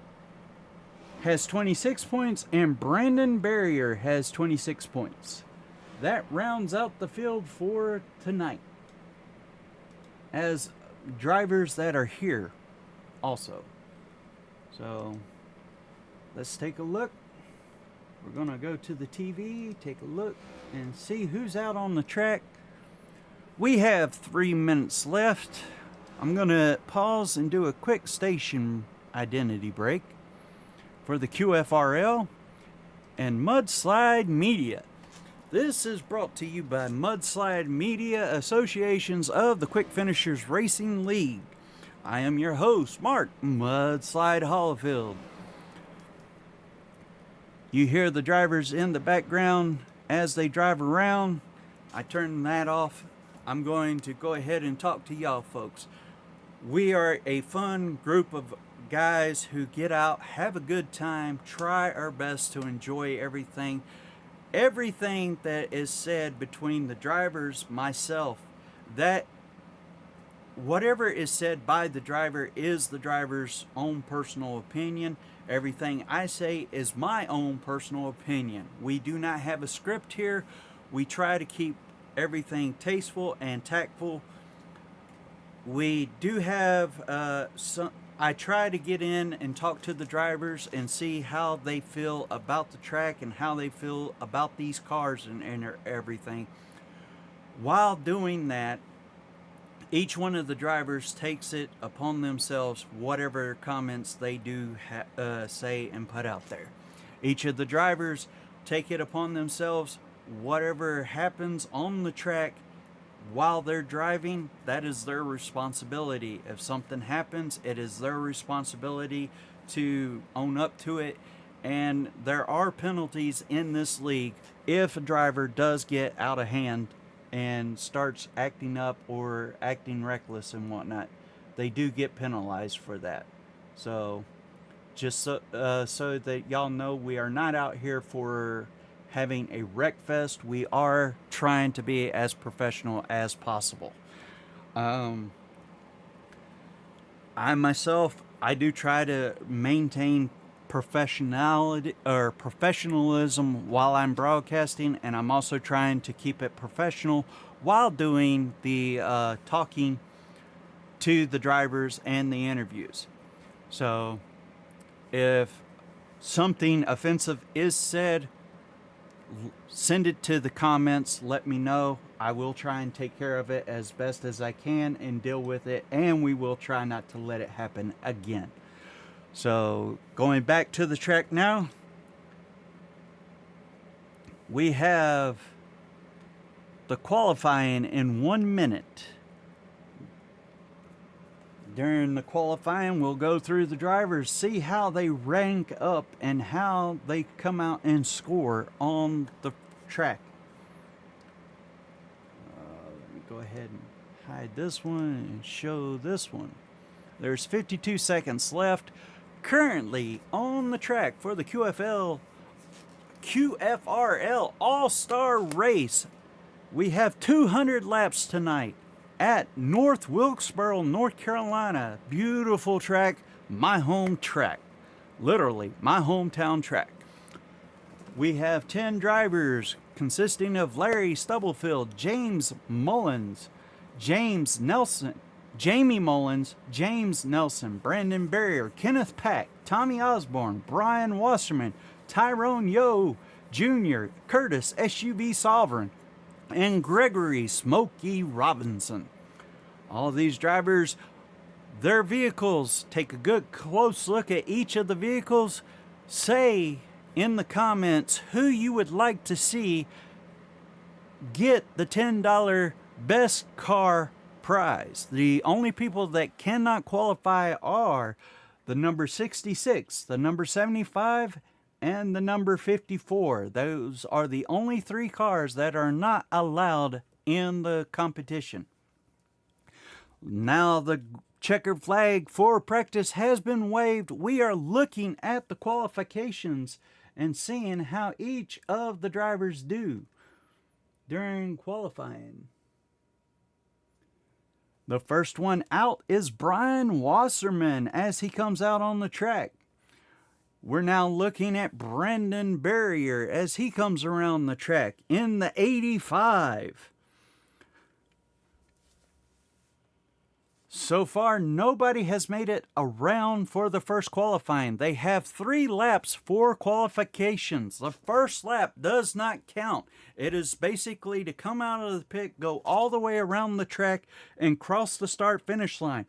Speaker 1: has 26 points, and Brandon Barrier has 26 points. That rounds out the field for tonight, as drivers that are here also. So let's take a look. We're going to go to the TV, take a look, and see who's out on the track. We have 3 minutes left. I'm going to pause and do a quick station identity break for the QFRL and Mudslide Media. This is brought to you by Mudslide Media Associations of the Quick Finishers Racing League. I am your host, Mark Mudslide Hollifield. You hear the drivers in the background as they drive around. I turn that off. I'm going to go ahead and talk to y'all folks. We are a fun group of guys who get out, have a good time, try our best to enjoy everything. Everything that is said between the drivers, myself, that whatever is said by the driver is the driver's own personal opinion. Everything I say is my own personal opinion. We do not have a script here. We try to keep everything tasteful and tactful. We do have I try to get in and talk to the drivers and see how they feel about the track and how they feel about these cars and everything. While doing that, each one of the drivers takes it upon themselves, whatever comments they do say and put out there. Each of the drivers take it upon themselves, whatever happens on the track while they're driving, that is their responsibility. If something happens, it is their responsibility to own up to it. And there are penalties in this league if a driver does get out of hand and starts acting up or acting reckless and whatnot. They do get penalized for that. So just so that y'all know, we are not out here for having a wreck fest. We are trying to be as professional as possible. I myself, I do try to maintain professionalism while I'm broadcasting, and I'm also trying to keep it professional while doing the talking to the drivers and the interviews. So if something offensive is said, send it to the comments, let me know. I will try and take care of it as best as I can and deal with it, and we will try not to let it happen again. So going back to the track now, we have the qualifying in 1 minute. During the qualifying, we'll go through the drivers, see how they rank up and how they come out and score on the track. Let me go ahead and hide this one and show this one. There's 52 seconds left. Currently on the track for the QFRL All Star Race, we have 200 laps tonight at North Wilkesboro, North Carolina. Beautiful track, my home track. Literally, my hometown track. We have 10 drivers consisting of Larry Stubblefield, James Mullins, James Nelson, Jamie Mullins, James Nelson, Brandon Barrier, Kenneth Pack, Tommy Osborne, Brian Wasserman, Tyrone Yo Jr., Curtis SUV Sovereign, and Gregory Smokey Robinson. All these drivers their vehicles. Take a good close look at each of the vehicles. Say in the comments who you would like to see get the $10 best car prize. The only people that cannot qualify are the number 66, the number 75, and the number 54. Those are the only 3 cars that are not allowed in the competition. Now the checkered flag for practice has been waved. We are looking at the qualifications and seeing how each of the drivers do during qualifying. The first one out is Brian Wasserman as he comes out on the track. We're now looking at Brendan Barrier as he comes around the track in the 85. So far, nobody has made it around for the first qualifying. They have 3 laps for qualifications. The first lap does not count. It is basically to come out of the pit, go all the way around the track, and cross the start-finish line.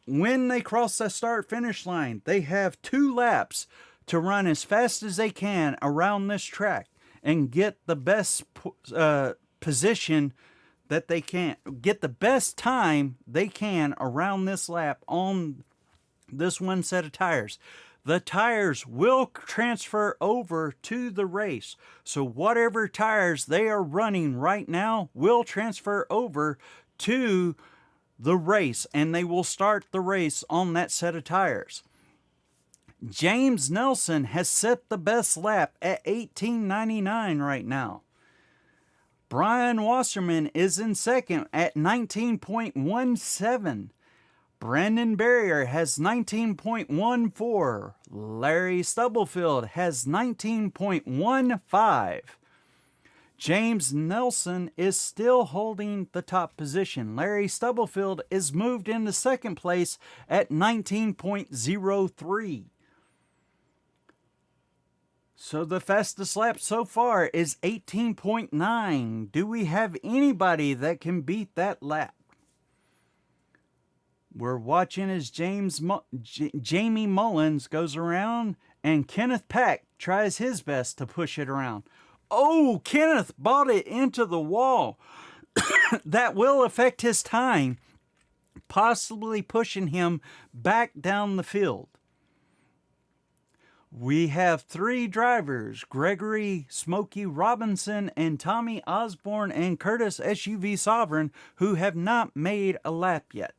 Speaker 1: When they cross the start-finish line, they have 2 laps to run as fast as they can around this track and get the best position that they can, get the best time they can around this lap on this one set of tires. The tires will transfer over to the race. So whatever tires they are running right now will transfer over to the race, and they will start the race on that set of tires. James Nelson has set the best lap at 18:99 right now. Brian Wasserman is in second at 19.17. Brandon Barrier has 19.14. Larry Stubblefield has 19.15. James Nelson is still holding the top position. Larry Stubblefield is moved into second place at 19.03. So the fastest lap so far is 18.9. Do we have anybody that can beat that lap? We're watching as Jamie Mullins goes around and Kenneth Pack tries his best to push it around. Oh, Kenneth bought it into the wall. That will affect his time, possibly pushing him back down the field. We have 3 drivers, Gregory Smokey Robinson and Tommy Osborne and Curtis SUV Sovereign, who have not made a lap yet.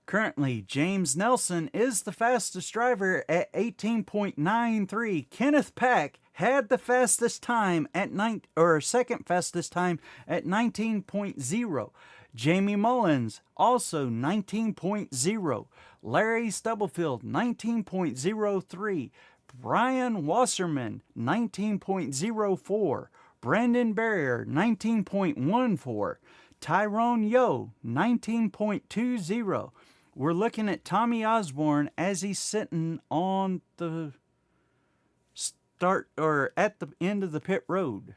Speaker 1: Currently, James Nelson is the fastest driver at 18.93. Kenneth Pack had the fastest time at second fastest time at 19.0. Jamie Mullins also 19.0. Larry Stubblefield 19.03. Brian Wasserman 19.04. Brandon Barrier 19.14. Tyrone Yo 19.20. We're looking at Tommy Osborne as he's sitting on the start or at the end of the pit road.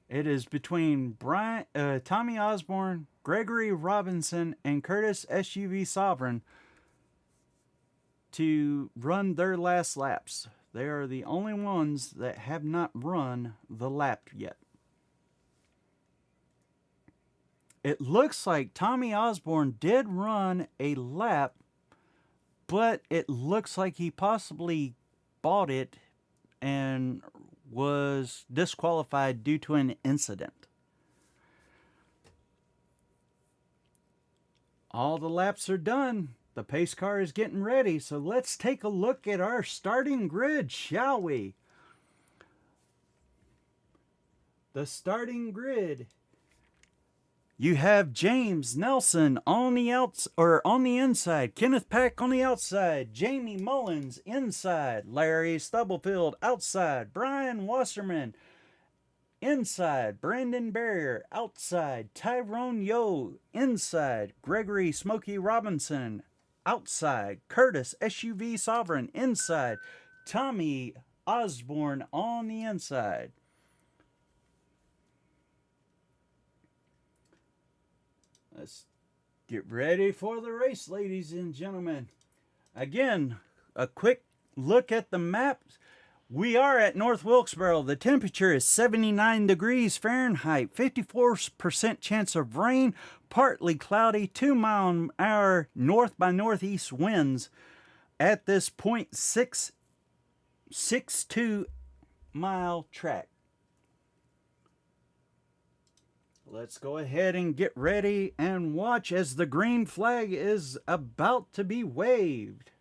Speaker 1: It is between Tommy Osborne, Gregory Robinson, and Curtis SUV Sovereign to run their last laps. They are the only ones that have not run the lap yet. It looks like Tommy Osborne did run a lap, but it looks like he possibly bought it and was disqualified due to an incident. All the laps are done. The pace car is getting ready, so let's take a look at our starting grid, shall we? The starting grid. You have James Nelson on the inside, Kenneth Pack on the outside, Jamie Mullins inside, Larry Stubblefield outside, Brian Wasserman inside, Brandon Barrier outside, Tyrone Yo inside, Gregory Smokey Robinson outside, Curtis SUV Sovereign inside, Tommy Osborne on the inside. Let's get ready for the race, ladies and gentlemen. Again, a quick look at the map. We are at North Wilkesboro. The temperature is 79 degrees Fahrenheit, 54% chance of rain, partly cloudy, 2-mile-an-hour north by northeast winds at this 0.662 mile track. Let's go ahead and get ready and watch as the green flag is about to be waved.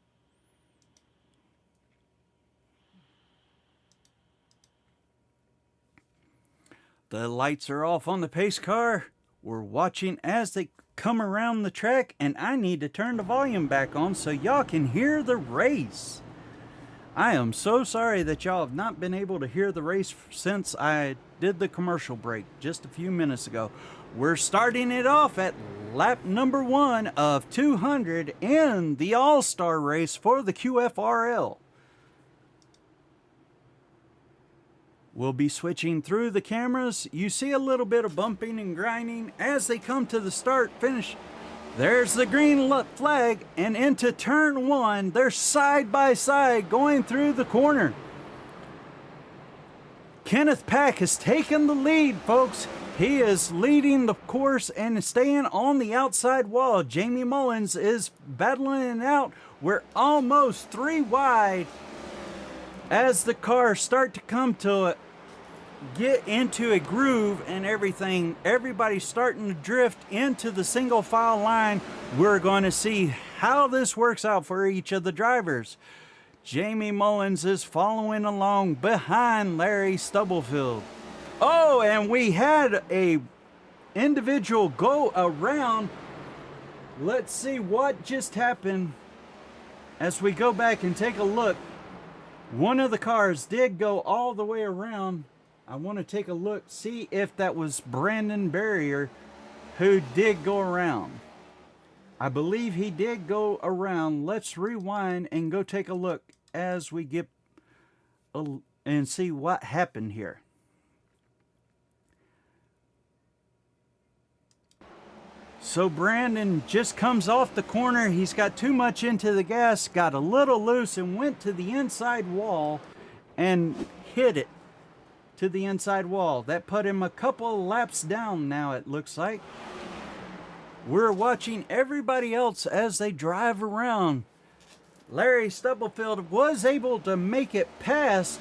Speaker 1: The lights are off on the pace car. We're watching as they come around the track, and I need to turn the volume back on so y'all can hear the race. I am so sorry that y'all have not been able to hear the race since I did the commercial break just a few minutes ago. We're starting it off at lap number 1 of 200 in the All Star Race for the QFRL. We'll be switching through the cameras. You see a little bit of bumping and grinding as they come to the start finish. There's the green flag, and into turn 1, they're side by side going through the corner. Kenneth Pack has taken the lead, folks. He is leading the course and staying on the outside wall. Jamie Mullins is battling it out. We're almost 3 wide as the cars start to come to get into a groove and everything. Everybody's starting to drift into the single file line. We're going to see how this works out for each of the drivers. Jamie Mullins is following along behind Larry Stubblefield. Oh, and we had a individual go around. Let's see what just happened as we go back and take a look. One of the cars did go all the way around. I want to take a look, see if that was Brandon Barrier who did go around. I believe he did go around. Let's rewind and go take a look as we get and see what happened here. So Brandon just comes off the corner. He's got too much into the gas, got a little loose, and went to the inside wall and hit it to the inside wall. That put him a couple laps down now, it looks like. We're watching everybody else as they drive around. Larry Stubblefield was able to make it past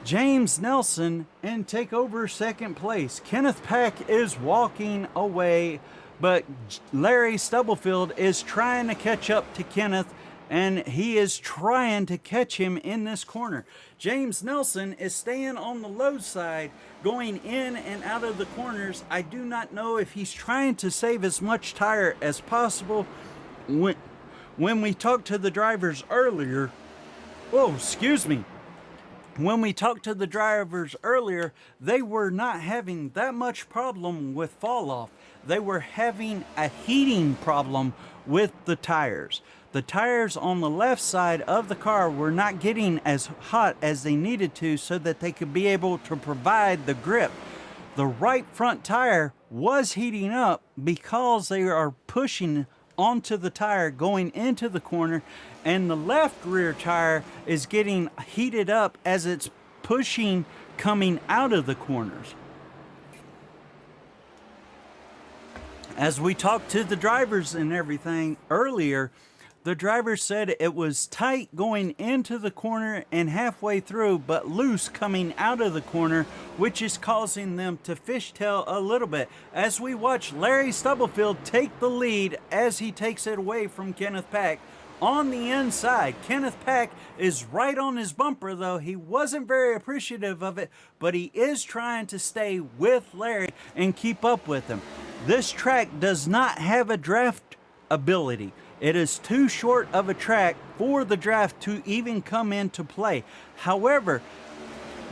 Speaker 1: James Nelson and take over second place. Kenneth Pack is walking away, but Larry Stubblefield is trying to catch up to Kenneth, and he is trying to catch him in this corner. James Nelson is staying on the low side, going in and out of the corners. I do not know if he's trying to save as much tire as possible. When we talked to the drivers earlier, when we talked to the drivers earlier, they were not having that much problem with fall off. They were having a heating problem with the tires. The tires on the left side of the car were not getting as hot as they needed to so that they could be able to provide the grip. The right front tire was heating up because they are pushing onto the tire going into the corner, and the left rear tire is getting heated up as it's pushing coming out of the corners. As we talked to the drivers and everything earlier, the driver said it was tight going into the corner and halfway through, but loose coming out of the corner, which is causing them to fishtail a little bit. As we watch Larry Stubblefield take the lead as he takes it away from Kenneth Pack on the inside. Kenneth Pack is right on his bumper, though. He wasn't very appreciative of it, but he is trying to stay with Larry and keep up with him. This track does not have a draft ability. It is too short of a track for the draft to even come into play. However,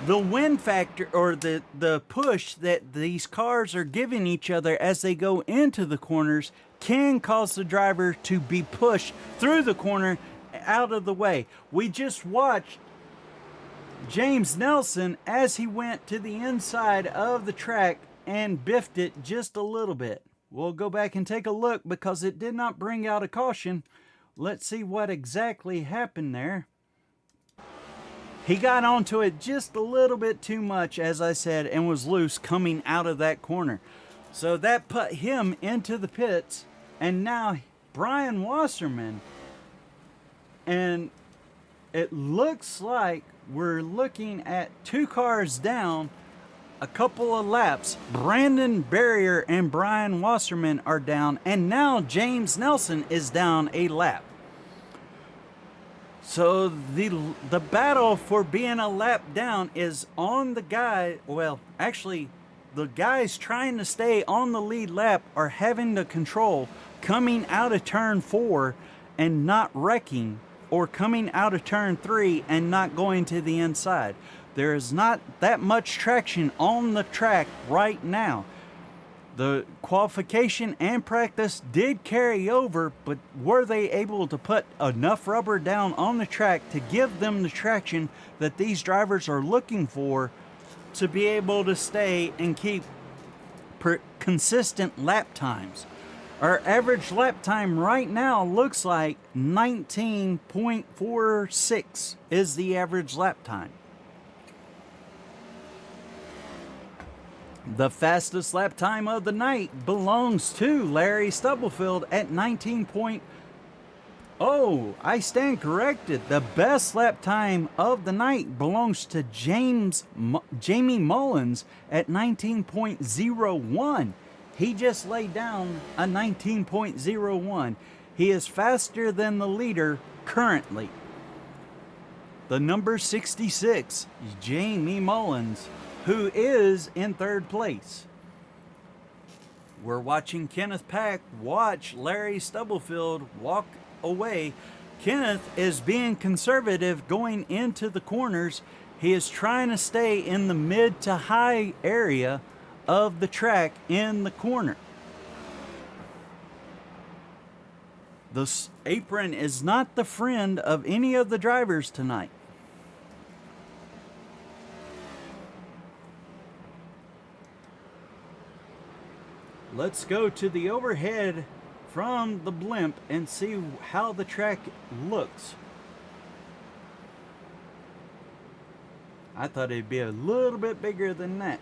Speaker 1: the wind factor, or the push that these cars are giving each other as they go into the corners, can cause the driver to be pushed through the corner out of the way. We just watched James Nelson as he went to the inside of the track and biffed it just a little bit. We'll go back and take a look because it did not bring out a caution. Let's see what exactly happened there. He got onto it just a little bit too much, as I said, and was loose coming out of that corner. So that put him into the pits, and now Brian Wasserman, and it looks like we're looking at 2 cars down, a couple of laps. Brandon Barrier and Brian Wasserman are down, and now James Nelson is down a lap. So the battle for being a lap down is on the guy. Well, actually, the guys trying to stay on the lead lap are having to control coming out of turn 4 and not wrecking, or coming out of turn 3 and not going to the inside. There is not that much traction on the track right now. The qualification and practice did carry over, but were they able to put enough rubber down on the track to give them the traction that these drivers are looking for to be able to stay and keep consistent lap times? Our average lap time right now looks like 19.46 is the average lap time. The fastest lap time of the night belongs to Larry Stubblefield at 19. Oh, I stand corrected. The best lap time of the night belongs to Jamie Mullins at 19.01. He just laid down a 19.01. He is faster than the leader currently. The number 66, Jamie Mullins, who is in 3rd place. We're watching Kenneth Pack watch Larry Stubblefield walk away. Kenneth is being conservative going into the corners. He is trying to stay in the mid to high area of the track in the corner. The apron is not the friend of any of the drivers tonight. Let's go to the overhead from the blimp and see how the track looks. I thought it'd be a little bit bigger than that.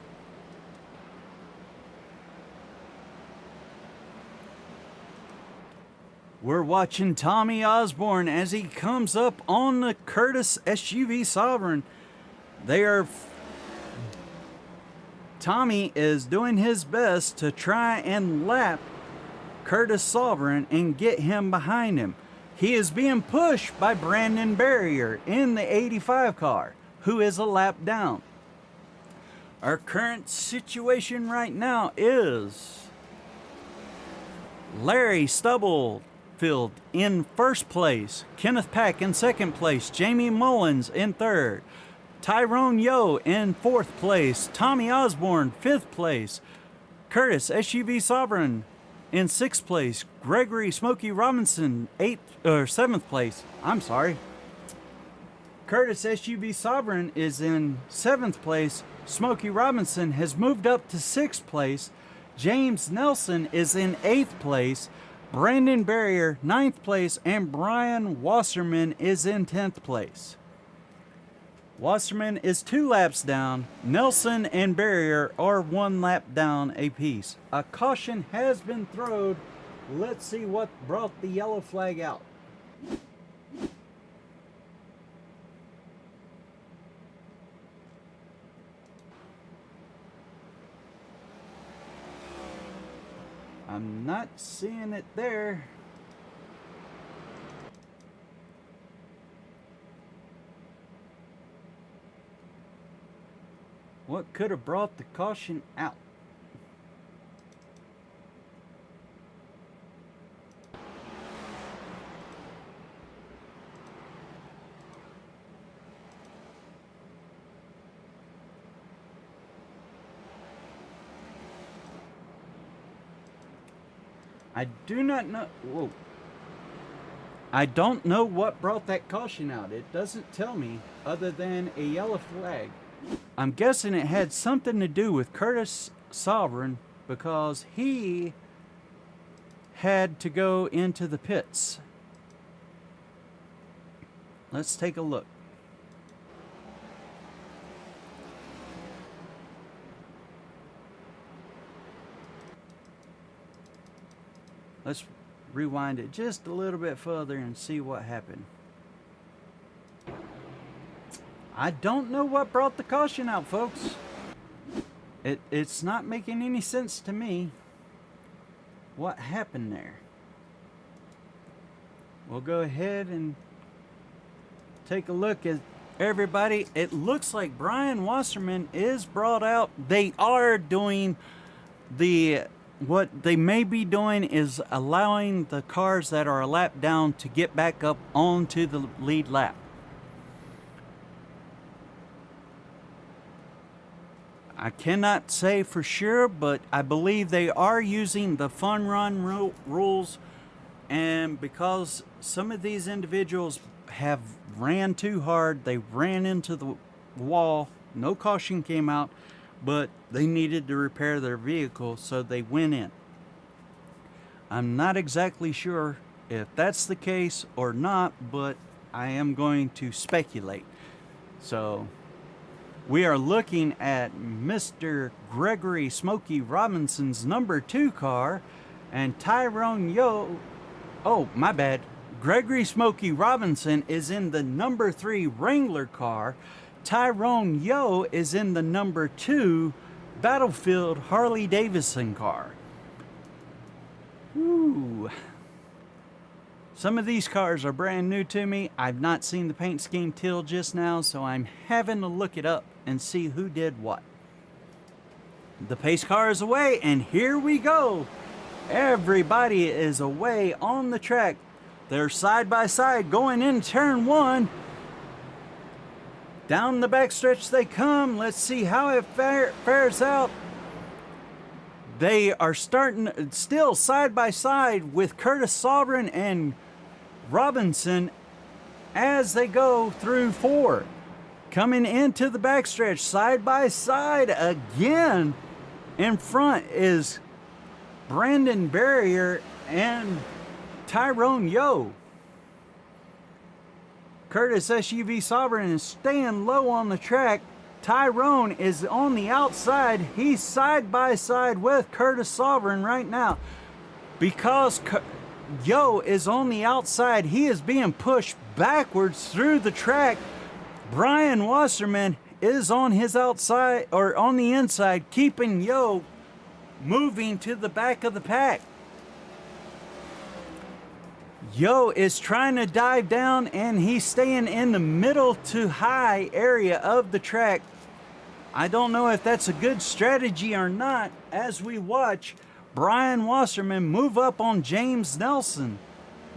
Speaker 1: We're watching Tommy Osborne as he comes up on the Curtis SUV Sovereign. Tommy is doing his best to try and lap Curtis Sovereign and get him behind him. He is being pushed by Brandon Barrier in the 85 car, who is a lap down. Our current situation right now is Larry Stubblefield in 1st place, Kenneth Pack in 2nd place, Jamie Mullins in 3rd, Tyrone Yo in 4th place, Tommy Osborne 5th place, Curtis SUV Sovereign in 6th place, Gregory Smokey Robinson 7th place. I'm sorry. Curtis SUV Sovereign is in 7th place. Smokey Robinson has moved up to 6th place. James Nelson is in 8th place. Brandon Barrier 9th place, and Brian Wasserman is in 10th place. Wasserman is 2 laps down. Nelson and Barrier are 1 lap down apiece. A caution has been thrown. Let's see what brought the yellow flag out. I'm not seeing it there. What could have brought the caution out? I do not know. Whoa. I don't know what brought that caution out. It doesn't tell me other than a yellow flag. I'm guessing it had something to do with Curtis Sovereign because he had to go into the pits. Let's take a look. Let's rewind it just a little bit further and see what happened. I don't know what brought the caution out, folks. It's not making any sense to me what happened there. We'll go ahead and take a look at everybody. It looks like Brian Wasserman is brought out. They are doing what they may be doing is allowing the cars that are a lap down to get back up onto the lead lap. I cannot say for sure, but I believe they are using the fun run rules, and because some of these individuals have ran too hard, they ran into the wall, no caution came out, but they needed to repair their vehicle, so they went in. I'm not exactly sure if that's the case or not, but I am going to speculate. So we are looking at Mr. Gregory Smokey Robinson's number 2 car, and Tyrone Yo, oh, my bad. Gregory Smokey Robinson is in the number 3 Wrangler car. Tyrone Yo is in the number 2 Battlefield Harley Davidson car. Ooh. Some of these cars are brand new to me. I've not seen the paint scheme till just now, so I'm having to look it up and see who did what. The pace car is away, and here we go. Everybody is away on the track. They're side by side going into turn 1. Down the backstretch they come. Let's see how it fares out. They are starting still side by side with Curtis Sovereign and Robinson as they go through 4. Coming into the backstretch side by side again. In front is Brandon Barrier and Tyrone Yo. Curtis SUV Sovereign is staying low on the track. Tyrone is on the outside. He's side by side with Curtis Sovereign right now. Because Yo is on the outside, he is being pushed backwards through the track. Brian Wasserman is on his outside, or on the inside, keeping Yo moving to the back of the pack. Yo is trying to dive down, and he's staying in the middle to high area of the track. I don't know if that's a good strategy or not as we watch Brian Wasserman move up on James Nelson.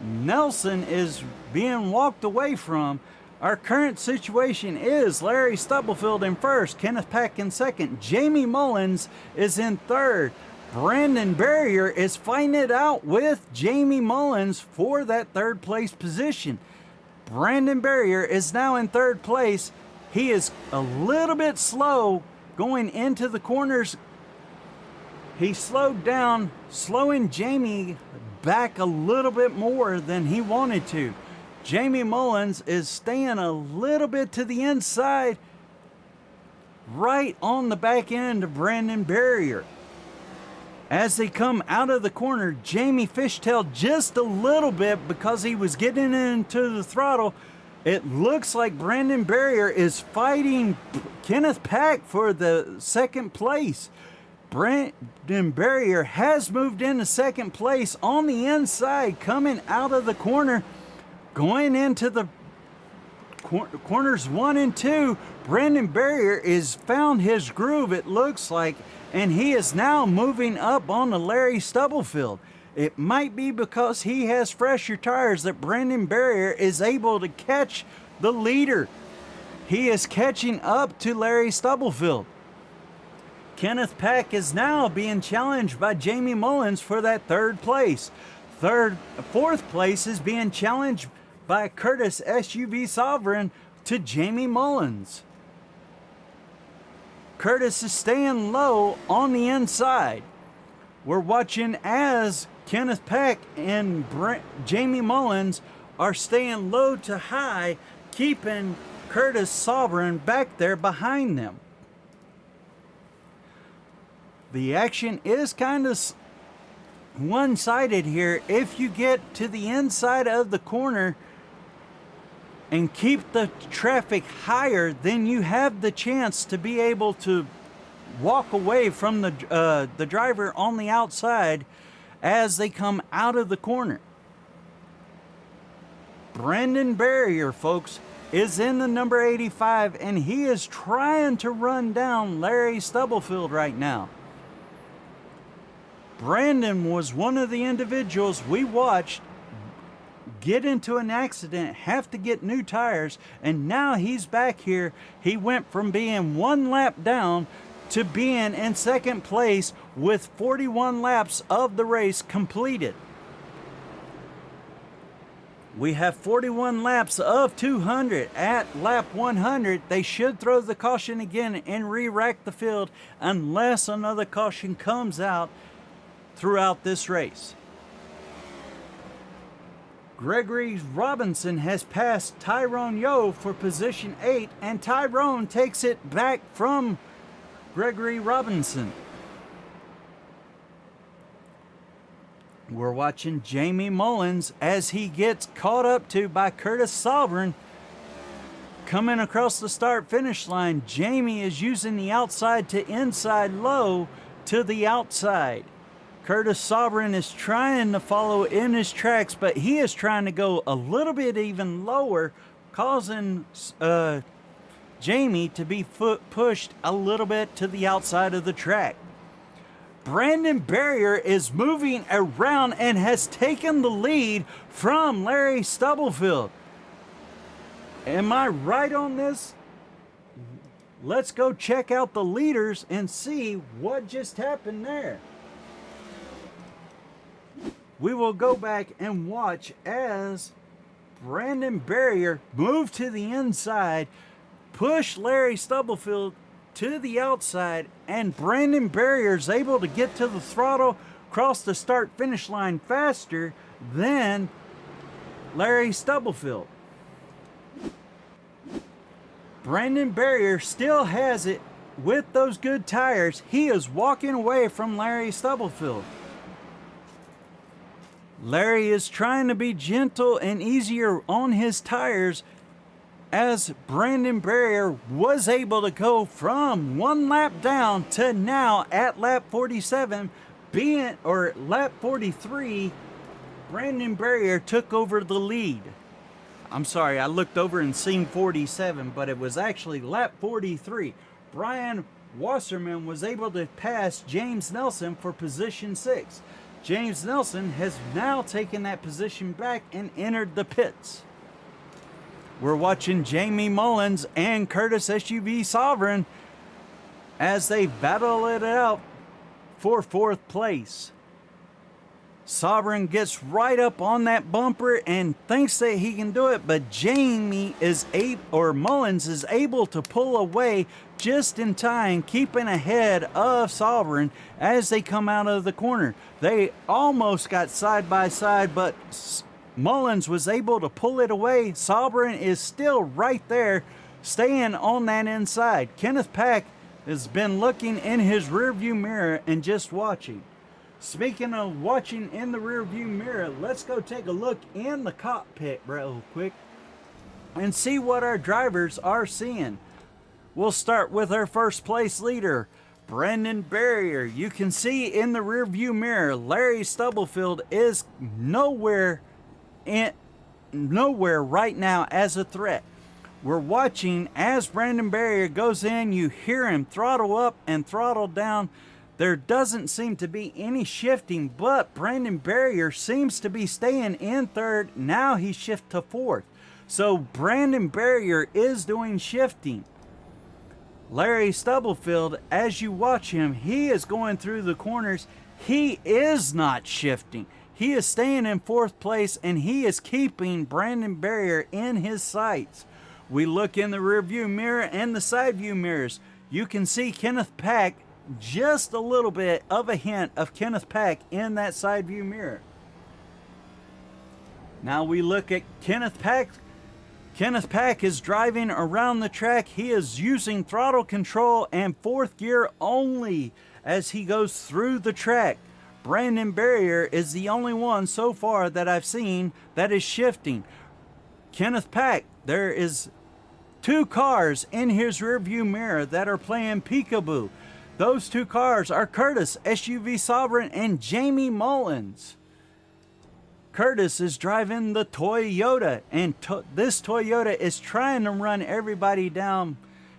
Speaker 1: Nelson is being walked away from. Our current situation is Larry Stubblefield in first, Kenneth Pack in second, Jamie Mullins is in third. Brandon Barrier is fighting it out with Jamie Mullins for that 3rd place position. Brandon Barrier is now in 3rd place. He is a little bit slow going into the corners. He slowed down, slowing Jamie back a little bit more than he wanted to. Jamie Mullins is staying a little bit to the inside, right on the back end of Brandon Barrier. As they come out of the corner, Jamie fishtailed just a little bit because he was getting into the throttle. It looks like Brandon Barrier is fighting Kenneth Pack for the 2nd place. Brandon Barrier has moved into 2nd place on the inside, coming out of the corner, going into the corners 1 and 2. Brandon Barrier is found his groove, it looks like, and he is now moving up on the Larry Stubblefield. It might be because he has fresher tires that Brandon Barrier is able to catch the leader. He is catching up to Larry Stubblefield. Kenneth Pack is now being challenged by Jamie Mullins for that 3rd place. 4th place is being challenged by Curtis SUV Sovereign to Jamie Mullins. Curtis is staying low on the inside. We're watching as Kenneth Peck and Jamie Mullins are staying low to high, keeping Curtis Sovereign back there behind them. The action is kind of one-sided here. If you get to the inside of the corner and keep the traffic higher, then you have the chance to be able to walk away from the driver on the outside as they come out of the corner. Brandon Barrier, folks, is in the number 85, and he is trying to run down Larry Stubblefield right now. Brandon was one of the individuals we watched get into an accident, have to get new tires, and now he's back here. He went from being one lap down to being in second place with 41 laps of the race completed. We have 41 laps of 200. At lap 100, they should throw the caution again and re-rack the field unless another caution comes out throughout this race. Gregory Robinson has passed Tyrone Yo for position 8, and Tyrone takes it back from Gregory Robinson. We're watching Jamie Mullins as he gets caught up to by Curtis Sovereign coming across the start-finish line. Jamie is using the outside to inside low to the outside. Curtis Sovereign is trying to follow in his tracks, but he is trying to go a little bit even lower, causing Jamie to be pushed a little bit to the outside of the track. Brandon Barrier is moving around and has taken the lead from Larry Stubblefield. Am I right on this? Let's go check out the leaders and see what just happened there. We will go back and watch as Brandon Barrier moved to the inside, pushed Larry Stubblefield to the outside, and Brandon Barrier is able to get to the throttle, cross the start-finish line faster than Larry Stubblefield. Brandon Barrier still has it with those good tires. He is walking away from Larry Stubblefield. Larry is trying to be gentle and easier on his tires as Brandon Barrier was able to go from one lap down to now at lap 47 lap 43, Brandon Barrier took over the lead. I'm sorry, I looked over and seen 47, but it was actually lap 43. Brian Wasserman was able to pass James Nelson for position 6. James Nelson has now taken that position back and entered the pits. We're watching Jamie Mullins and Curtis SUV Sovereign as they battle it out for 4th place. Sovereign gets right up on that bumper and thinks that he can do it, but Mullins is able to pull away just in time, keeping ahead of Sovereign as they come out of the corner. They almost got side by side, but Mullins was able to pull it away. Sovereign is still right there, staying on that inside. Kenneth Peck has been looking in his rearview mirror and just watching. Speaking of watching in the rearview mirror, let's go take a look in the cockpit real quick and see what our drivers are seeing. We'll start with our first place leader, Brandon Barrier. You can see in the rearview mirror, Larry Stubblefield is nowhere right now as a threat. We're watching as Brandon Barrier goes in. You hear him throttle up and throttle down. There doesn't seem to be any shifting, but Brandon Barrier seems to be staying in 3rd. Now he shifts to 4th. So Brandon Barrier is doing shifting. Larry Stubblefield, as you watch him, he is going through the corners. He is not shifting. He is staying in 4th place, and he is keeping Brandon Barrier in his sights. We look in the rear view mirror and the side view mirrors. You can see Kenneth Peck just a little bit of a hint of Kenneth Pack in that side view mirror. Now we look at Kenneth Pack. Kenneth Pack is driving around the track. He is using throttle control and fourth gear only as he goes through the track. Brandon Barrier is the only one so far that I've seen that is shifting. Kenneth Pack, there is 2 cars in his rearview mirror that are playing peekaboo. Those 2 cars are Curtis, SUV Sovereign, and Jamie Mullins. Curtis is driving the Toyota, and this Toyota is trying to run everybody down.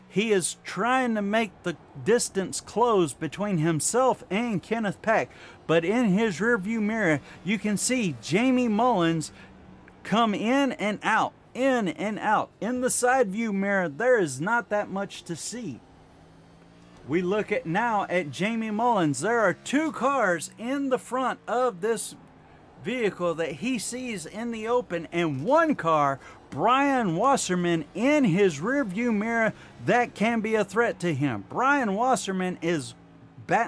Speaker 1: He is trying to make the distance close between himself and Kenneth Pack. But in his rearview mirror, you can see Jamie Mullins come in and out, in and out. In the side view mirror, there is not that much to see. We look at now at Jamie Mullins. There are 2 cars in the front of this vehicle that he sees in the open, and 1 car, Brian Wasserman, in his rearview mirror that can be a threat to him. Brian Wasserman is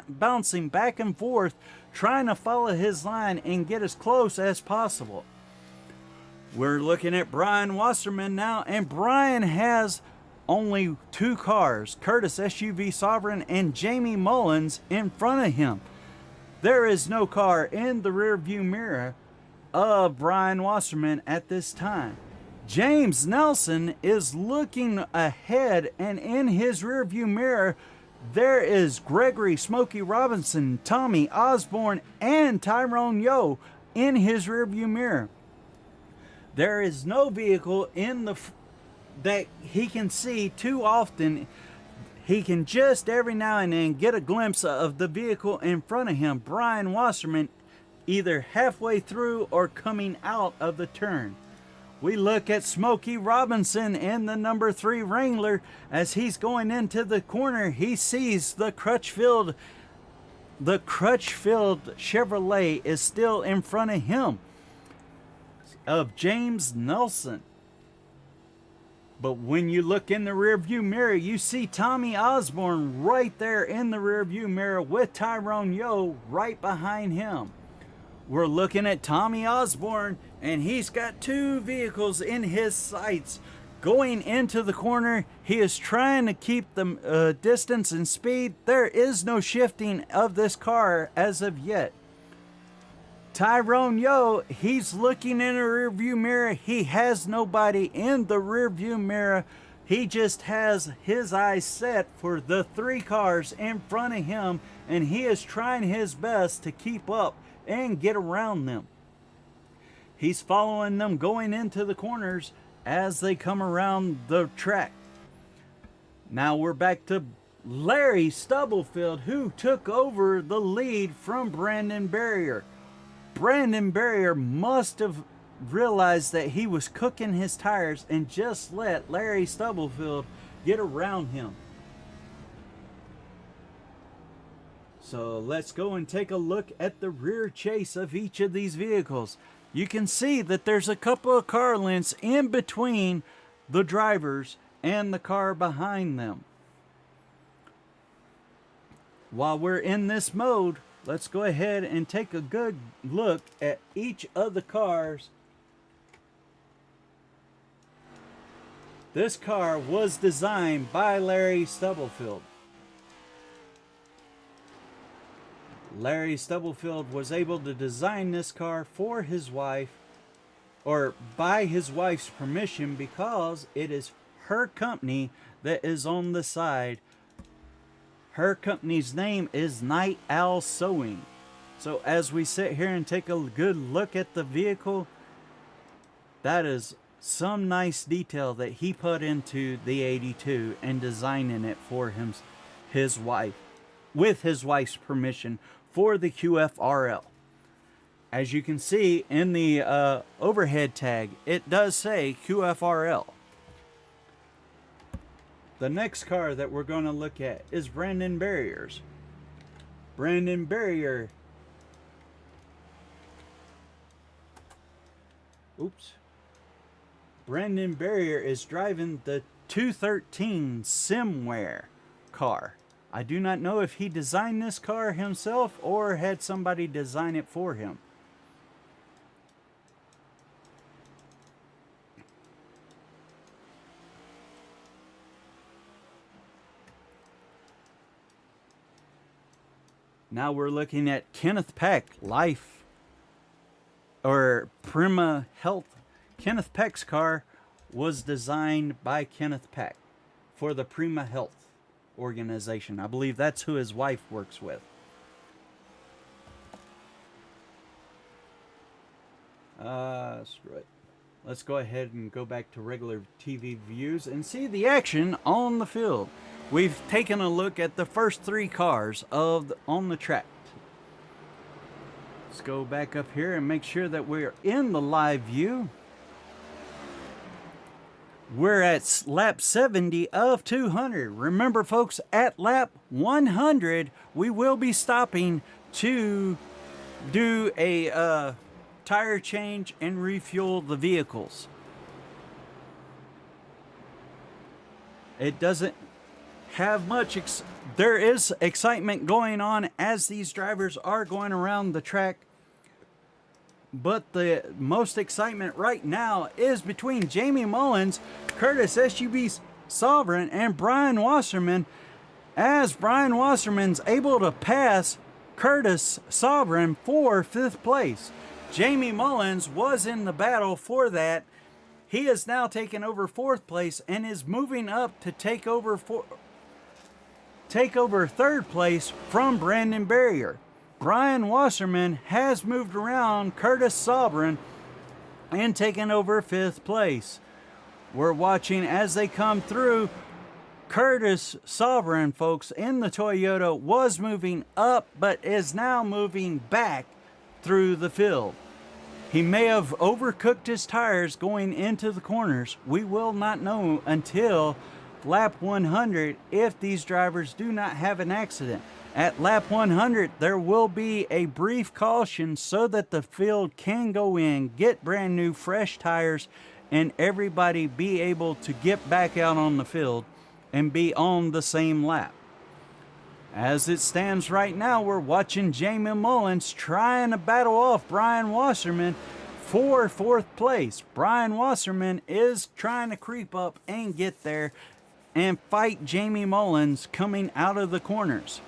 Speaker 1: bouncing back and forth, trying to follow his line and get as close as possible. We're looking at Brian Wasserman now, and Brian has only 2 cars, Curtis SUV Sovereign and Jamie Mullins, in front of him. There is no car in the rear view mirror of Brian Wasserman at this time. James Nelson is looking ahead, and in his rear view mirror, there is Gregory Smokey Robinson, Tommy Osborne, and Tyrone Yo in his rear view mirror. There is no vehicle in the that he can see too often. He can just every now and then get a glimpse of the vehicle in front of him, Brian Wasserman, either halfway through or coming out of the turn. We look at Smokey Robinson in the number 3 Wrangler. As he's going into the corner, he sees the Crutchfield. The Crutchfield Chevrolet is still in front of him, of James Nelson. But when you look in the rearview mirror, you see Tommy Osborne right there in the rearview mirror with Tyrone Yo right behind him. We're looking at Tommy Osborne, and he's got 2 vehicles in his sights. Going into the corner, he is trying to keep the distance and speed. There is no shifting of this car as of yet. Tyrone Yo, he's looking in a rearview mirror. He has nobody in the rearview mirror. He just has his eyes set for the 3 cars in front of him, and he is trying his best to keep up and get around them. He's following them going into the corners as they come around the track. Now we're back to Larry Stubblefield, who took over the lead from Brandon Barrier. Brandon Barrier must have realized that he was cooking his tires and just let Larry Stubblefield get around him. So let's go and take a look at the rear chase of each of these vehicles. You can see that there's a couple of car lengths in between the drivers and the car behind them. While we're in this mode, let's go ahead and take a good look at each of the cars. This car was designed by Larry Stubblefield. Larry Stubblefield was able to design this car for his wife, or by his wife's permission, because it is her company that is on the side. Her company's name is Night Owl Sewing. So as we sit here and take a good look at the vehicle, that is some nice detail that he put into the 82 and designing it for his wife, with his wife's permission, for the QFRL. As you can see in the overhead tag, it does say QFRL. The next car that we're going to look at is Brandon Barrier's. Brandon Barrier. Brandon Barrier is driving the 213 Simware car. I do not know if he designed this car himself or had somebody design it for him. Now we're looking at Kenneth Peck Life or Prima Health. Kenneth Peck's car was designed by Kenneth Peck for the Prima Health organization. I believe that's who his wife works with. Screw it. Let's go ahead and go back to regular TV views and see the action on the field. We've taken a look at the first 3 cars on the track. Let's go back up here and make sure that we're in the live view. We're at lap 70 of 200. Remember, folks, at lap 100, we will be stopping to do a tire change and refuel the vehicles. It doesn't have much. There is excitement going on as these drivers are going around the track. But the most excitement right now is between Jamie Mullins, Curtis SUV Sovereign, and Brian Wasserman, as Brian Wasserman's able to pass Curtis Sovereign for 5th place. Jamie Mullins was in the battle for that. He has now taken over 4th place and is moving up to take over 3rd place from Brandon Barrier. Brian Wasserman has moved around Curtis Sovereign and taken over 5th place. We're watching as they come through. Curtis Sovereign, folks, in the Toyota was moving up but is now moving back through the field. He may have overcooked his tires going into the corners. We will not know until lap 100 if these drivers do not have an accident. At lap 100, there will be a brief caution so that the field can go in, get brand new fresh tires, and everybody be able to get back out on the field and be on the same lap. As it stands right now, we're watching Jamie Mullins trying to battle off Brian Wasserman for 4th place. Brian Wasserman is trying to creep up and get there and fight Jamie Mullins coming out of the corners.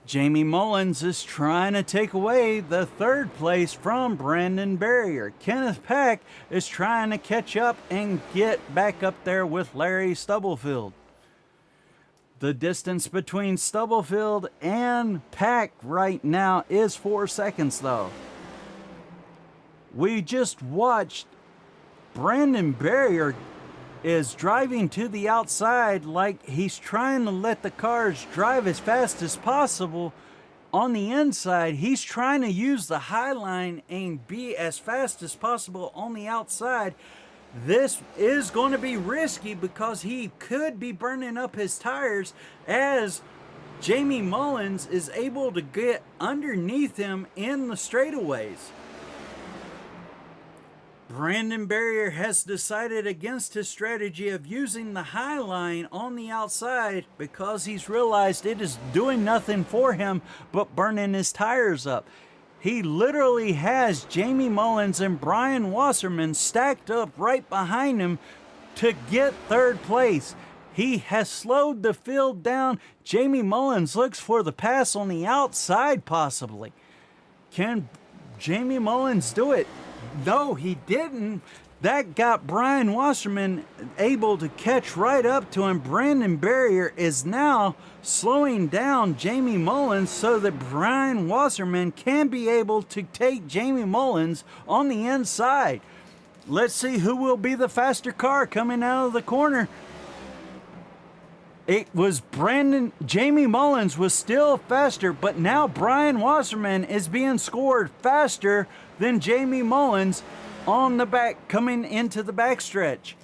Speaker 1: Jamie Mullins is trying to take away the 3rd place from Brandon Barrier. Kenneth Peck is trying to catch up and get back up there with Larry Stubblefield. The distance between Stubblefield and Peck right now is 4 seconds, though. We just watched Brandon Barrier is driving to the outside like he's trying to let the cars drive as fast as possible. On the inside, he's trying to use the high line and be as fast as possible on the outside. This is going to be risky because he could be burning up his tires as Jamie Mullins is able to get underneath him in the straightaways. Brandon Barrier has decided against his strategy of using the high line on the outside because he's realized it is doing nothing for him but burning his tires up. He literally has Jamie Mullins and Brian Wasserman stacked up right behind him to get 3rd place. He has slowed the field down. Jamie Mullins looks for the pass on the outside possibly. Can Jamie Mullins do it? No, he didn't. That got Brian Wasserman able to catch right up to him. Brandon Barrier is now slowing down Jamie Mullins so that Brian Wasserman can be able to take Jamie Mullins on the inside. Let's see who will be the faster car coming out of the corner. It was Jamie Mullins was still faster, but now Brian Wasserman is being scored faster than Jamie Mullins on the back, coming into the backstretch.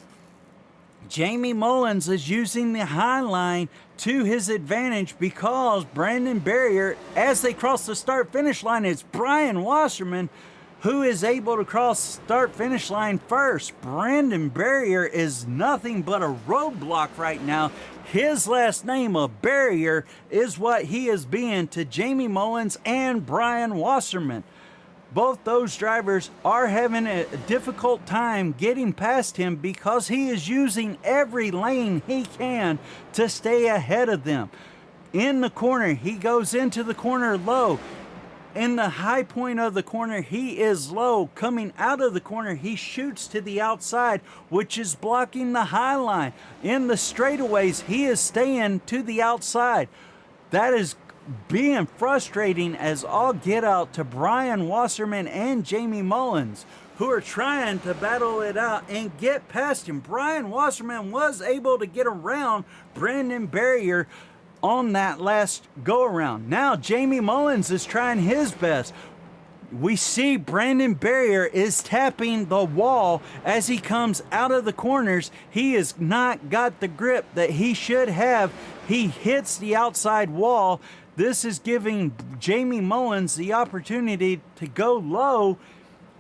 Speaker 1: Jamie Mullins is using the high line to his advantage because Brandon Barrier, as they cross the start-finish line, it's Brian Wasserman who is able to cross start finish line first. Brandon Barrier is nothing but a roadblock right now. His last name of Barrier is what he is being to Jamie Mullins and Brian Wasserman. Both those drivers are having a difficult time getting past him because he is using every lane he can to stay ahead of them. In the corner, he goes into the corner low. In the high point of the corner, he is low. Coming out of the corner, he shoots to the outside, which is blocking the high line. In the straightaways, he is staying to the outside. That is being frustrating as all get out to Brian Wasserman and Jamie Mullins, who are trying to battle it out and get past him. Brian Wasserman was able to get around Brandon Barrier on that last go around. Now Jamie Mullins is trying his best. We see Brandon Barrier is tapping the wall as he comes out of the corners. He has not got the grip that he should have. He hits the outside wall. This is giving Jamie Mullins the opportunity to go low.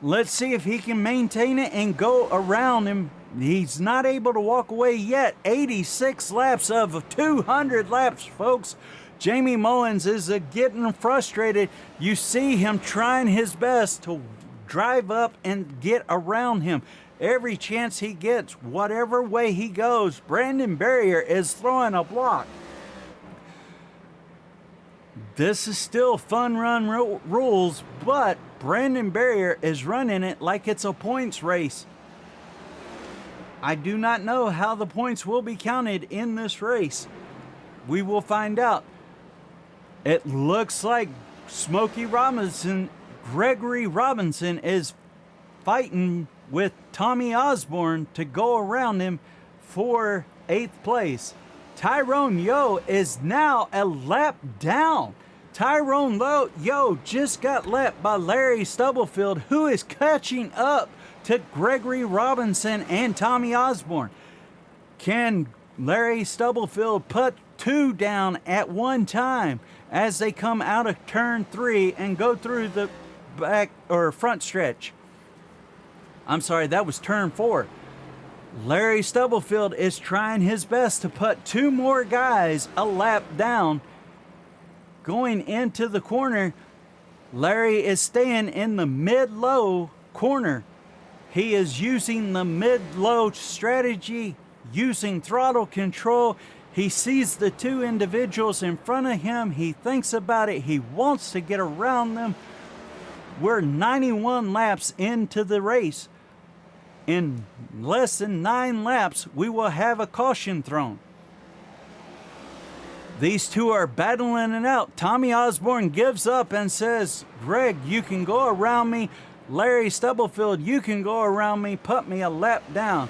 Speaker 1: Let's see if he can maintain it and go around him. He's not able to walk away yet. 86 laps of 200 laps, folks. Jamie Mullins is getting frustrated. You see him trying his best to drive up and get around him. Every chance he gets, whatever way he goes, Brandon Barrier is throwing a block. This is still fun run rules, but Brandon Barrier is running it like it's a points race. I do not know how the points will be counted in this race. We will find out. It looks like Gregory Robinson is fighting with Tommy Osborne to go around him for 8th place. Tyrone Yo is now a lap down. Tyrone Yo just got lapped by Larry Stubblefield, who is catching up to Gregory Robinson and Tommy Osborne. Can Larry Stubblefield put 2 down at one time as they come out of turn 3 and go through the back or front stretch? I'm sorry, that was turn 4. Larry Stubblefield is trying his best to put 2 more guys a lap down. Going into the corner, Larry is staying in the mid-low corner. He is using the mid-low strategy, using throttle control. He sees the 2 individuals in front of him. He thinks about it. He wants to get around them. We're 91 laps into the race. In less than 9 laps, we will have a caution thrown. These 2 are battling it out. Tommy Osborne gives up and says, Greg, you can go around me. Larry Stubblefield, you can go around me. Put me a lap down.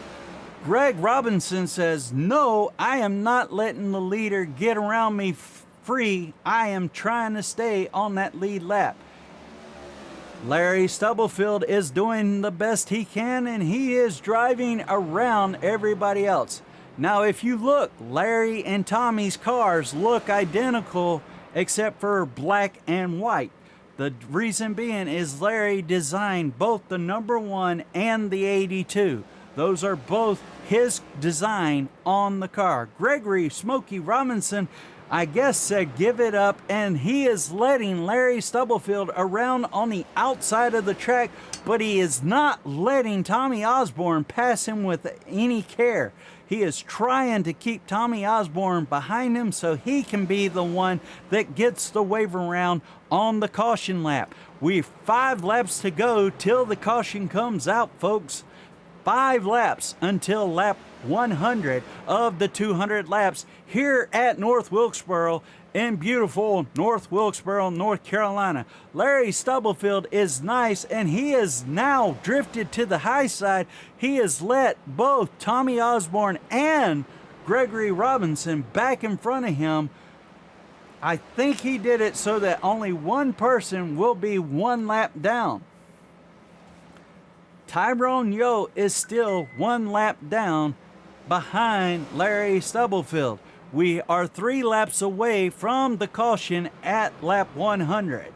Speaker 1: Greg Robinson says, no, I am not letting the leader get around me free. I am trying to stay on that lead lap. Larry Stubblefield is doing the best he can, and he is driving around everybody else. Now, if you look, Larry and Tommy's cars look identical except for black and white. The reason being is Larry designed both the number 1 and the 82. Those are both his design on the car. Gregory Smokey Robinson, I guess, said give it up, and he is letting Larry Stubblefield around on the outside of the track, but he is not letting Tommy Osborne pass him with any care. He is trying to keep Tommy Osborne behind him so he can be the one that gets the wave around on the caution lap. We've 5 laps to go till the caution comes out, folks. 5 laps until lap 100 of the 200 laps here at North Wilkesboro in beautiful North Wilkesboro, North Carolina. Larry Stubblefield is nice, and he is now drifted to the high side. He has let both Tommy Osborne and Gregory Robinson back in front of him. I think he did it so that only one person will be 1 lap down. Tyrone Yo is still 1 lap down behind Larry Stubblefield. We are 3 laps away from the caution at lap 100.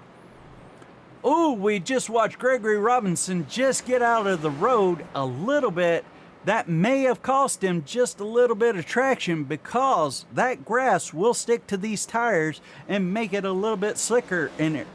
Speaker 1: Oh, we just watched Gregory Robinson just get out of the road a little bit. That may have cost him just a little bit of traction because that grass will stick to these tires and make it a little bit slicker and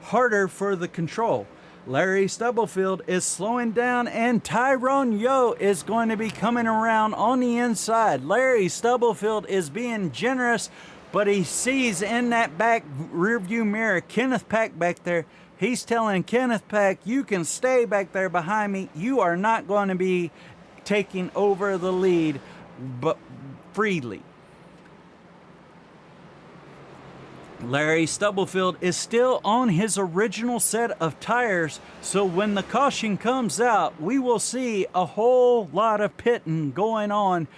Speaker 1: harder for the control. Larry Stubblefield is slowing down and Tyrone Yo is going to be coming around on the inside. Larry Stubblefield is being generous, but he sees in that back rearview mirror Kenneth Pack back there. He's telling Kenneth Pack, you can stay back there behind me. You are not going to be taking over the lead but freely. Larry Stubblefield is still on his original set of tires, so when the caution comes out, we will see a whole lot of pitting going on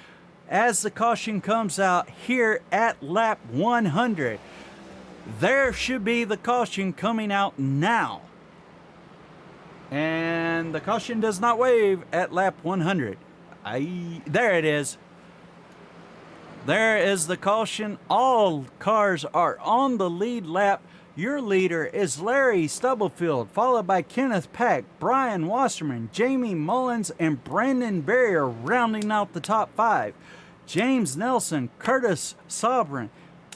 Speaker 1: as the caution comes out here at lap 100. There should be the caution coming out now. And the caution does not wave at lap 100. There it is. There is the caution. All cars are on the lead lap. Your leader is Larry Stubblefield, followed by Kenneth Pack, Brian Wasserman, Jamie Mullins, and Brandon Barrier rounding out the top 5. James Nelson, Curtis Sovereign,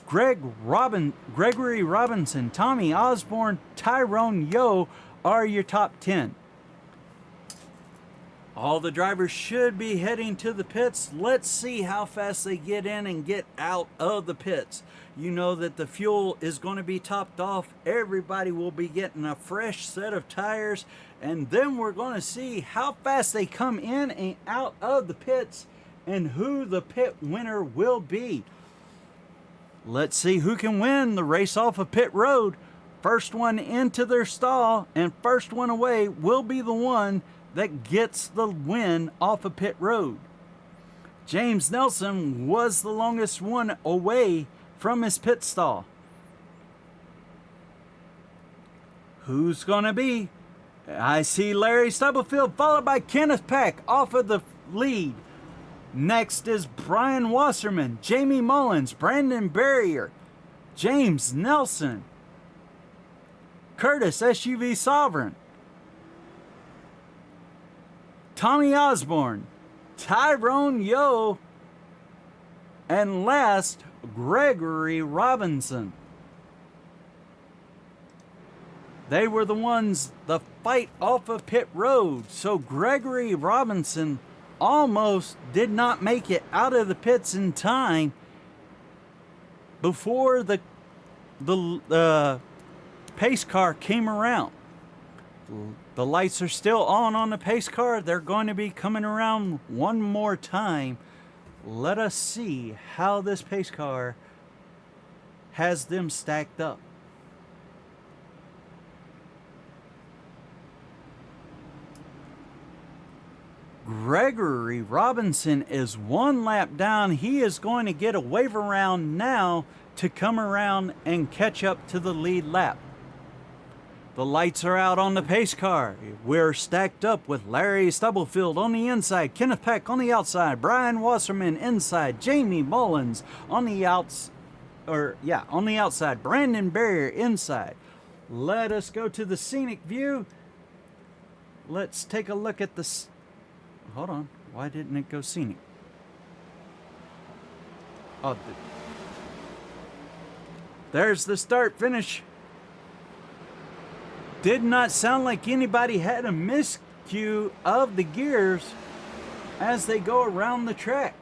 Speaker 1: Gregory Robinson, Tommy Osborne, Tyrone Yo are your top 10. All the drivers should be heading to the pits. Let's see how fast they get in and get out of the pits. You know that the fuel is going to be topped off. Everybody will be getting a fresh set of tires. And then we're going to see how fast they come in and out of the pits and who the pit winner will be. Let's see who can win the race off of pit road. First one into their stall and first one away will be the one that gets the win off of pit road. James Nelson was the longest one away from his pit stall. Who's gonna be? I see Larry Stubblefield followed by Kenneth Pack off of the lead. Next is Brian Wasserman, Jamie Mullins, Brandon Barrier, James Nelson, Curtis SUV Sovereign, Tommy Osborne, Tyrone Yo, and last, Gregory Robinson. They were the ones, the fight off of pit road. So Gregory Robinson almost did not make it out of the pits in time before the pace car came around. The lights are still on the pace car. They're going to be coming around one more time. Let us see how this pace car has them stacked up. Gregory Robinson is one lap down. He is going to get a wave around now to come around and catch up to the lead lap. The lights are out on the pace car. We're stacked up with Larry Stubblefield on the inside, Kenneth Peck on the outside, Brian Wasserman inside, Jamie Mullins on the outside, Brandon Barrier inside. Let us go to the scenic view. Let's take a look at the... Hold on. Why didn't it go scenic? Oh, there's the start finish. Did not sound like anybody had a miscue of the gears as they go around the track.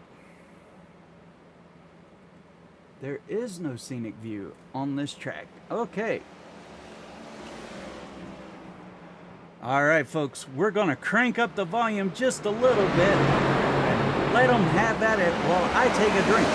Speaker 1: There is no scenic view on this track. Okay. All right, folks, we're going to crank up the volume just a little bit. Let them have that while I take a drink.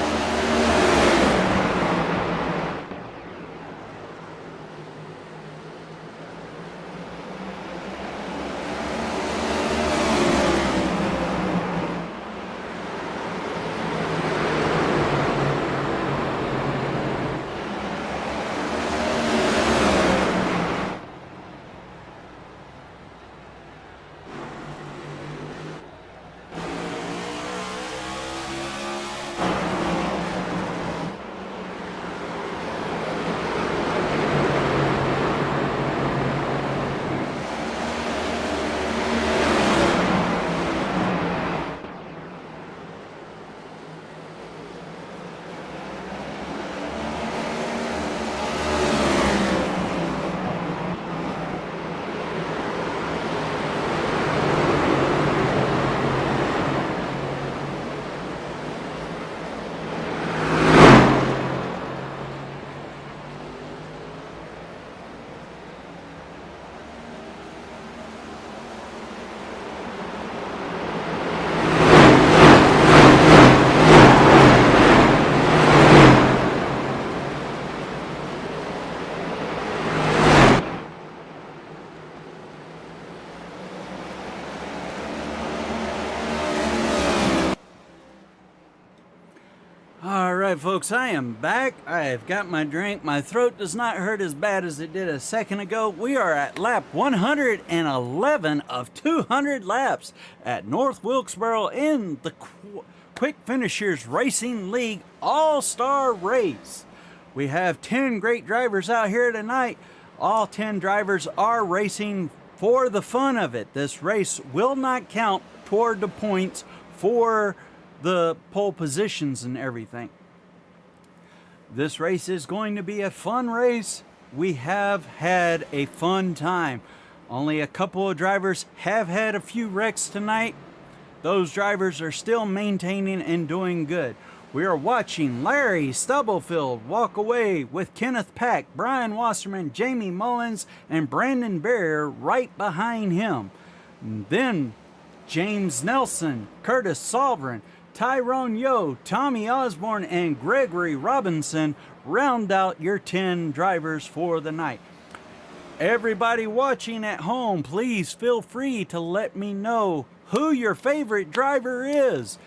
Speaker 1: All right, folks, I am back. I have got my drink. My throat does not hurt as bad as it did a second ago. We are at lap 111 of 200 laps at North Wilkesboro in the Quick Finishers Racing League All Star Race. We have 10 great drivers out here tonight. All 10 drivers are racing for the fun of it. This race will not count toward the points for the pole positions and everything. This race is going to be a fun race. We have had a fun time. Only a couple of drivers have had a few wrecks tonight. Those drivers are still maintaining and doing good. We are watching Larry Stubblefield walk away with Kenneth Pack, Brian Wasserman, Jamie Mullins, and Brandon Barrier right behind him. And then James Nelson, Curtis Sovereign, Tyrone Yo, Tommy Osborne, and Gregory Robinson round out your 10 drivers for the night. Everybody watching at home, please feel free to let me know who your favorite driver is.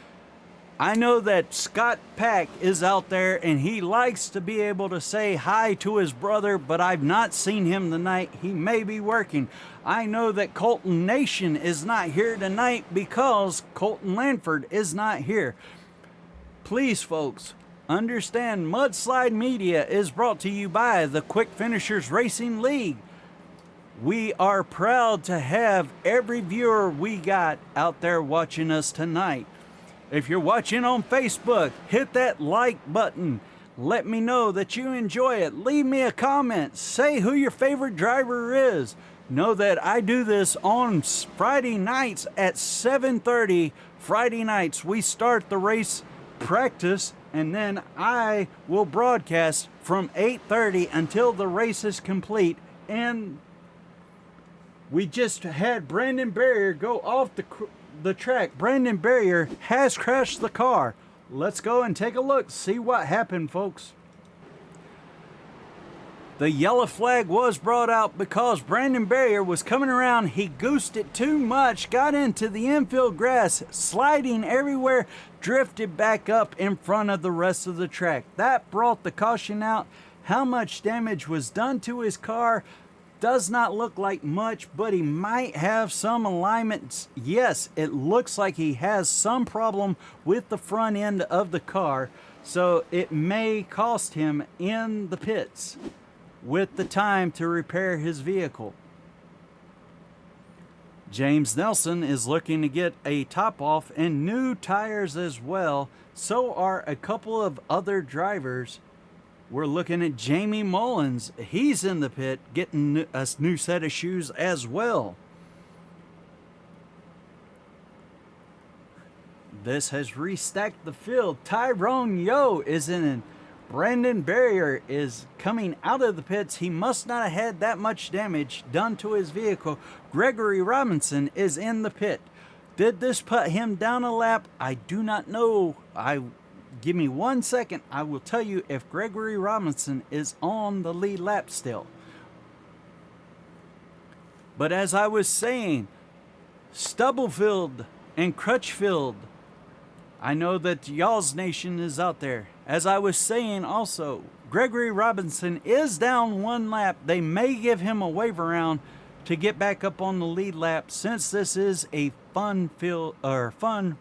Speaker 1: I know that Scott Pack is out there and he likes to be able to say hi to his brother, but I've not seen him tonight. He may be working. I know that Colton Nation is not here tonight because Colton Lanford is not here. Please, folks, understand Mudslide Media is brought to you by the Quick Finishers Racing League. We are proud to have every viewer we got out there watching us tonight. If you're watching on Facebook, hit that like button. Let me know that you enjoy it. Leave me a comment. Say who your favorite driver is. Know that I do this on Friday nights at 7:30. Friday nights, we start the race practice, and then I will broadcast from 8:30 until the race is complete. And we just had Brandon Barrier go off the track. Brandon Barrier has crashed the car. Let's go and take a look, see what happened, folks. The yellow flag was brought out because Brandon Barrier was coming around. He goosed it too much, got into the infield grass, sliding everywhere, drifted back up in front of the rest of the track. That brought the caution out. How much damage was done to his car does not look like much, but he might have some alignments. Yes, it looks like he has some problem with the front end of the car, so it may cost him in the pits with the time to repair his vehicle. James Nelson is looking to get a top off and new tires as well. So are a couple of other drivers. We're looking at Jamie Mullins. He's in the pit getting a new set of shoes as well. This has restacked the field. Tyrone Yo is in. Brandon Barrier is coming out of the pits. He must not have had that much damage done to his vehicle. Gregory Robinson is in the pit. Did this put him down a lap? I do not know. Give me 1 second. I will tell you if Gregory Robinson is on the lead lap still. But as I was saying, Stubblefield and Crutchfield, I know that y'all's nation is out there. As I was saying also, Gregory Robinson is down 1 lap. They may give him a wave around to get back up on the lead lap since this is a fun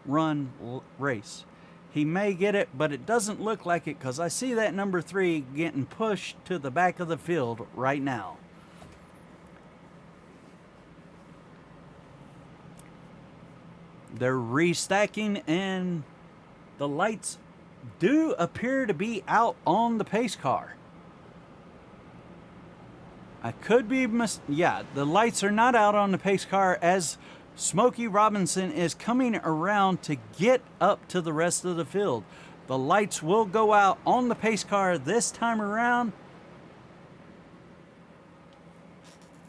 Speaker 1: run race. He may get it, but it doesn't look like it because I see that number 3 getting pushed to the back of the field right now. They're restacking and the lights do appear to be out on the pace car. I could be yeah, the lights are not out on the pace car as Smokey Robinson is coming around to get up to the rest of the field. The lights will go out on the pace car this time around.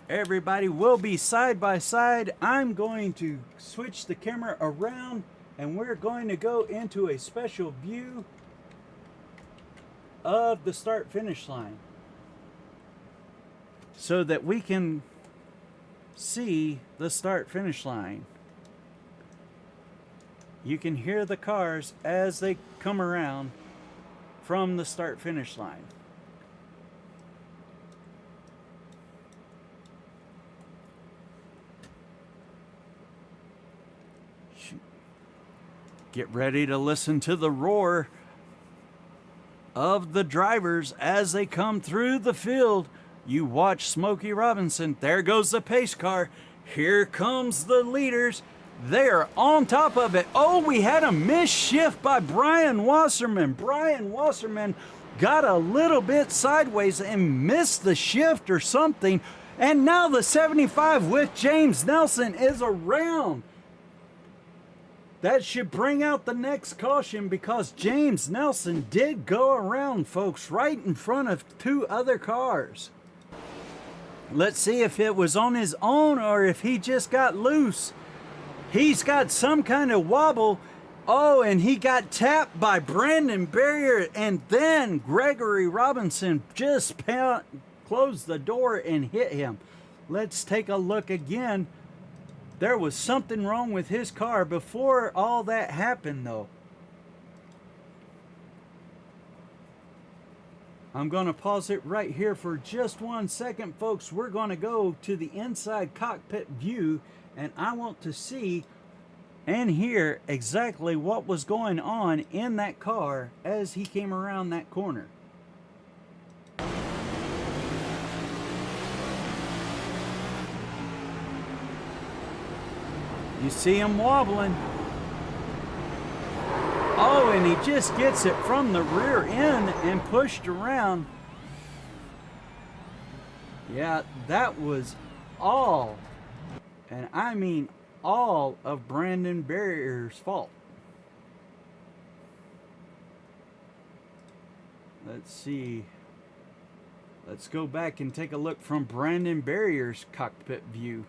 Speaker 1: Everybody will be side by side. I'm going to switch the camera around and we're going to go into a special view of the start-finish line so that we can see the start-finish line. You can hear the cars as they come around. from the start-finish line. Get ready to listen to the roar of the drivers as they come through the field. You watch Smokey Robinson. There goes the pace car. Here comes the leaders. They're on top of it. Oh, we had a missed shift by Brian Wasserman. Brian Wasserman got a little bit sideways and missed the shift or something. And now the 75 with James Nelson is around. That should bring out the next caution because James Nelson did go around, folks, right in front of two other cars. Let's see if it was on his own or if he just got loose. He's got some kind of wobble. Oh, and he got tapped by Brandon Barrier, and then Gregory Robinson just closed the door and hit him. Let's take a look again. There was something wrong with his car before all that happened, though. I'm going to pause it right here for just 1 second, folks. We're going to go to the inside cockpit view, and I want to see and hear exactly what was going on in that car as he came around that corner. You see him wobbling. Oh, and he just gets it from the rear end and pushed around. Yeah, that was all, and I mean all, of Brandon Barrier's fault. Let's see. Let's go back and take a look from Brandon Barrier's cockpit view.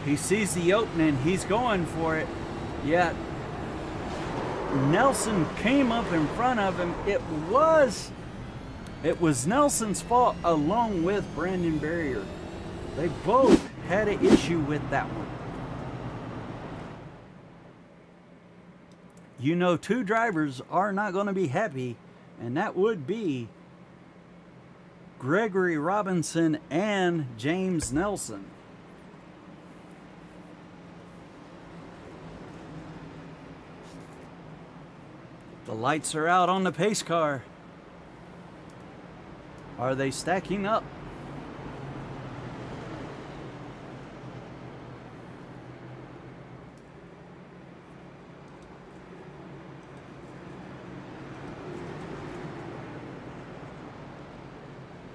Speaker 1: He sees the opening, he's going for it, yet Nelson came up in front of him. It was Nelson's fault along with Brandon Barrier. They both had an issue with that one. You know, two drivers are not going to be happy, and that would be Gregory Robinson and James Nelson. The lights are out on the pace car. Are they stacking up?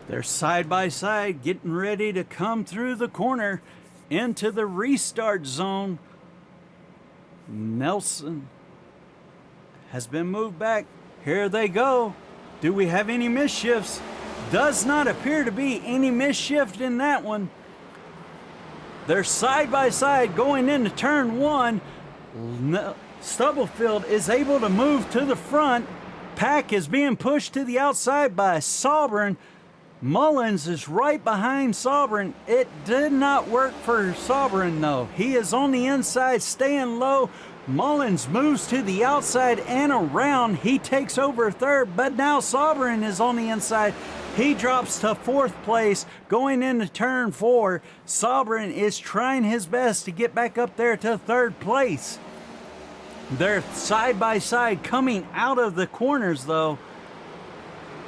Speaker 1: They're side by side, getting ready to come through the corner into the restart zone. Nelson has been moved back. Here they go. Do we have any misshifts? Does not appear to be any misshift in that one. They're side by side going into turn one. Stubblefield is able to move to the front. Pack is being pushed to the outside by Sobran. Mullins is right behind Sobran. It did not work for Sobran though. He is on the inside staying low. Mullins moves to the outside and around. He takes over third, but now Sobran is on the inside. He drops to fourth place going into turn four. Sobran is trying his best to get back up there to third place. They're side by side coming out of the corners though.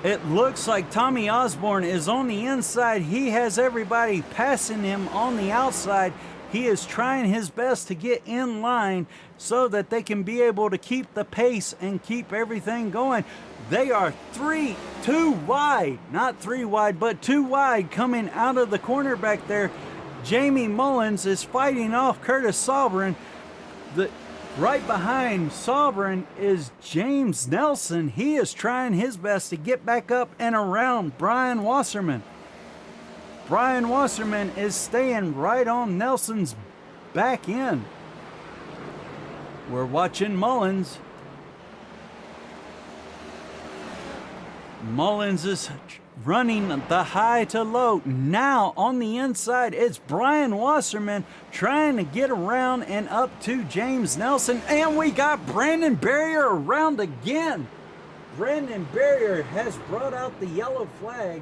Speaker 1: It looks like Tommy Osborne is on the inside. He has everybody passing him on the outside. He is trying his best to get in line so that they can be able to keep the pace and keep everything going. They are two wide, not three wide, but two wide coming out of the corner back there. Jamie Mullins is fighting off Curtis Sobran. Right behind Sobran is James Nelson. He is trying his best to get back up and around Brian Wasserman. Brian Wasserman is staying right on Nelson's back end. We're watching Mullins. Mullins is running the high to low. Now on the inside, it's Brian Wasserman trying to get around and up to James Nelson. And we got Brandon Barrier around again. Brandon Barrier has brought out the yellow flag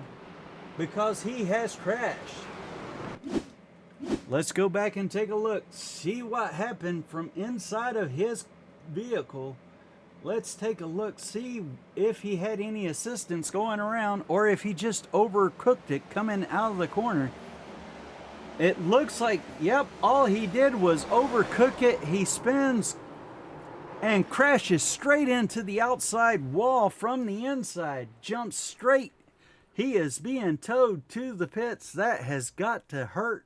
Speaker 1: because he has crashed. Let's go back and take a look. See what happened from inside of his vehicle. Let's take a look, see if he had any assistance going around or if he just overcooked it coming out of the corner. It looks like, yep, all he did was overcook it. He spins and crashes straight into the outside wall from the inside. Jumps straight. He is being towed to the pits. That has got to hurt.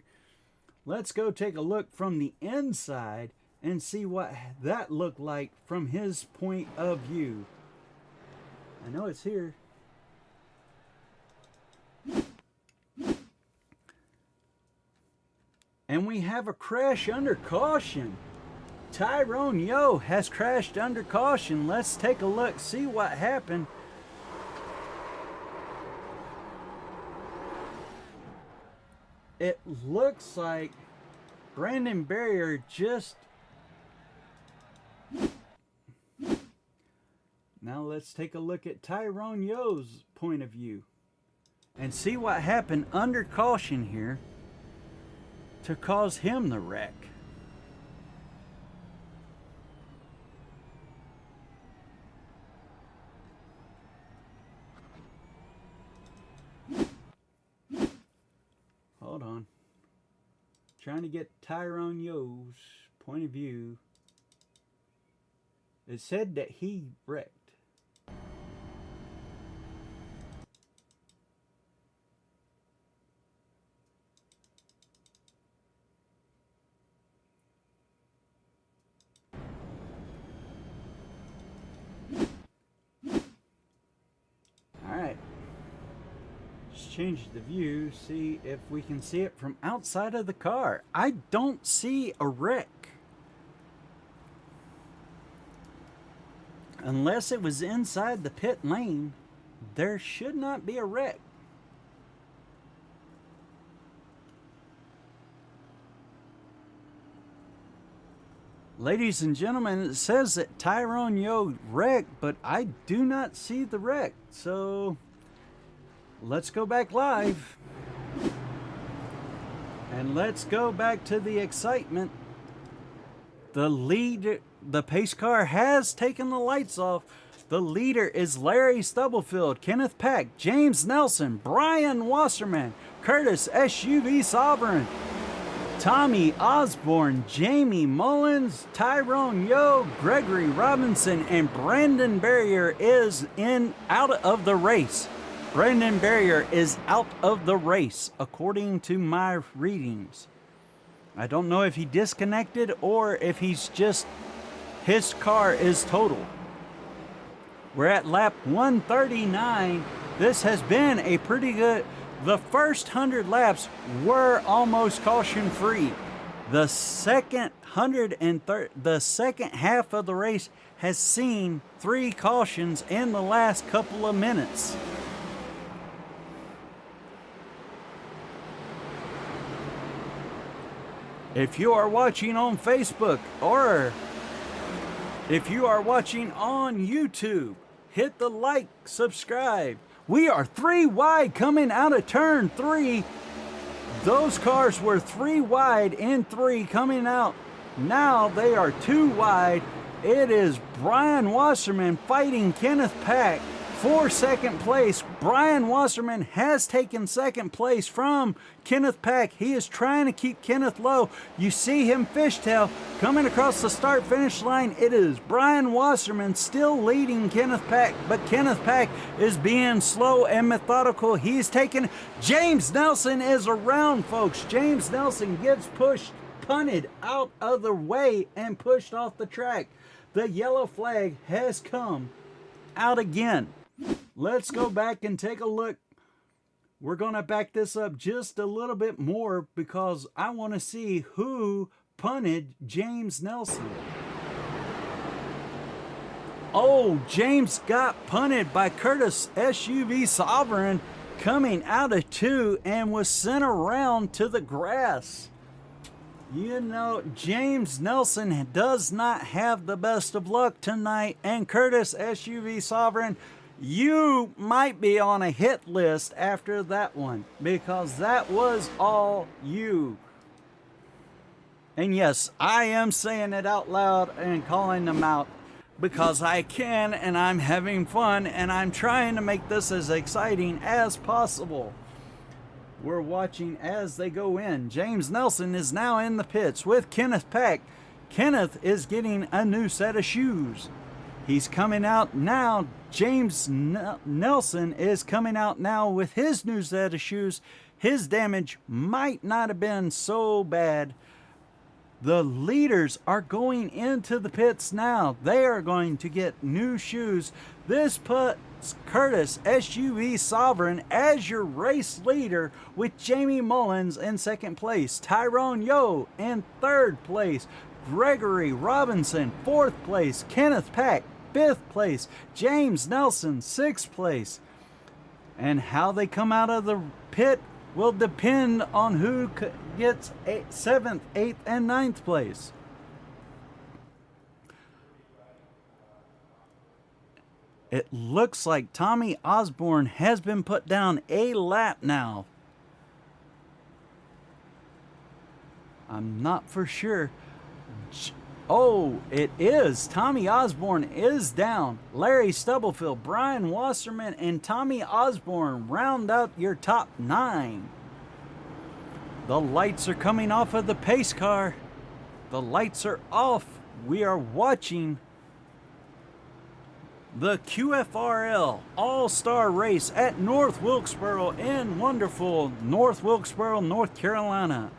Speaker 1: Let's go take a look from the inside and see what that looked like from his point of view. I know it's here. And we have a crash under caution. Tyrone Yo has crashed under caution. Let's take a look, see what happened. It looks like Brandon Barrier just... Now let's take a look at Tyrone Yo's point of view and see what happened under caution here to cause him the wreck. Hold on. Trying to get Tyrone Yo's point of view. It said that he wrecked. Alright. Let's change the view, see if we can see it from outside of the car. I don't see a wreck. Unless it was inside the pit lane, there should not be a wreck. Ladies and gentlemen, it says that Tyrone Yo wrecked, but I do not see the wreck. So let's go back live. And let's go back to the excitement. The pace car has taken the lights off. The leader is Larry Stubblefield, Kenneth Pack, James Nelson, Brian Wasserman, Curtis SUV Sovereign, Tommy Osborne, Jamie Mullins, Tyrone Yo, Gregory Robinson, and Brandon Barrier is out of the race. Brandon Barrier is out of the race, according to my readings. I don't know if he disconnected or if he's just, his car is total. We're at lap 139. This has been a pretty good, the first 100 laps were almost caution free. The second half of the race has seen 3 cautions in the last couple of minutes. If you are watching on Facebook or if you are watching on YouTube, hit the like, subscribe. We are 3 wide coming out of turn 3. Those cars were 3 wide in 3 coming out. Now they are 2 wide. It is Brian Wasserman fighting Kenneth Pack for second place. Brian Wasserman has taken second place from Kenneth Pack. He is trying to keep Kenneth low. You see him fishtail coming across the start finish line. It is Brian Wasserman still leading Kenneth Pack, but Kenneth Pack is being slow and methodical. He's taken, James Nelson is around, folks. James Nelson gets punted out of the way and pushed off the track. The yellow flag has come out again. Let's go back and take a look. We're going to back this up just a little bit more because I want to see who punted James Nelson. Oh, James got punted by Curtis SUV Sovereign coming out of 2 and was sent around to the grass. You know, James Nelson does not have the best of luck tonight, and Curtis SUV Sovereign, you might be on a hit list after that one, because that was all you. And yes, I am saying it out loud and calling them out because I can, and I'm having fun, and I'm trying to make this as exciting as possible. We're watching as they go in. James Nelson is now in the pits with Kenneth Peck. Kenneth is getting a new set of shoes. He's coming out now. James Nelson is coming out now with his new set of shoes. His damage might not have been so bad. The leaders are going into the pits now. They are going to get new shoes. This puts Curtis SUV Sovereign as your race leader with Jamie Mullins in second place, Tyrone Yo in third place, Gregory Robinson fourth place, Kenneth Pack fifth place, James Nelson sixth place. And how they come out of the pit will depend on who gets 7th, 8th, and 9th place. It looks like Tommy Osborne has been put down a lap now. I'm not for sure. Oh, it is. Tommy Osborne is down. Larry Stubblefield, Brian Wasserman, and Tommy Osborne round out your top 9. The lights are coming off of the pace car. The lights are off. We are watching the QFRL All Star Race at North Wilkesboro in wonderful North Wilkesboro, North Carolina.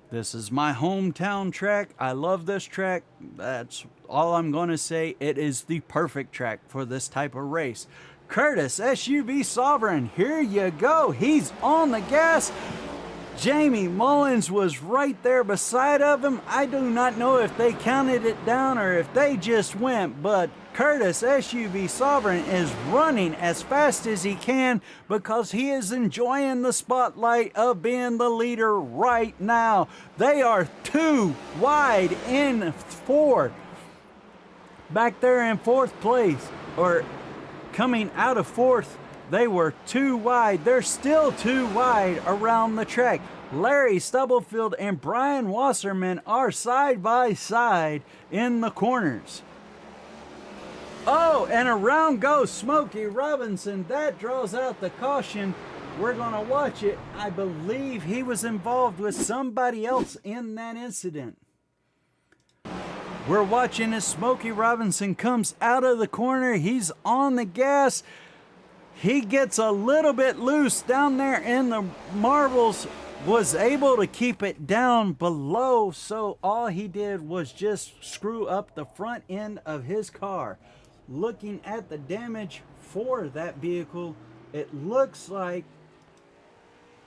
Speaker 1: This is my hometown track. I love this track. That's all I'm going to say. It is the perfect track for this type of race. Curtis SUV Sovereign, here you go. He's on the gas. Jamie Mullins was right there beside of him. I do not know if they counted it down or if they just went, but Curtis SUV Sovereign is running as fast as he can because he is enjoying the spotlight of being the leader right now. They are 2 wide in 4. Back there in 4th place, or coming out of 4th, they were 2 wide. They're still 2 wide around the track. Larry Stubblefield and Brian Wasserman are side by side in the corners. Oh, and around goes Smokey Robinson. That draws out the caution. We're going to watch it. I believe he was involved with somebody else in that incident. We're watching as Smokey Robinson comes out of the corner. He's on the gas. He gets a little bit loose down there in the marbles. Was able to keep it down below. So all he did was just screw up the front end of his car. Looking at the damage for that vehicle, it looks like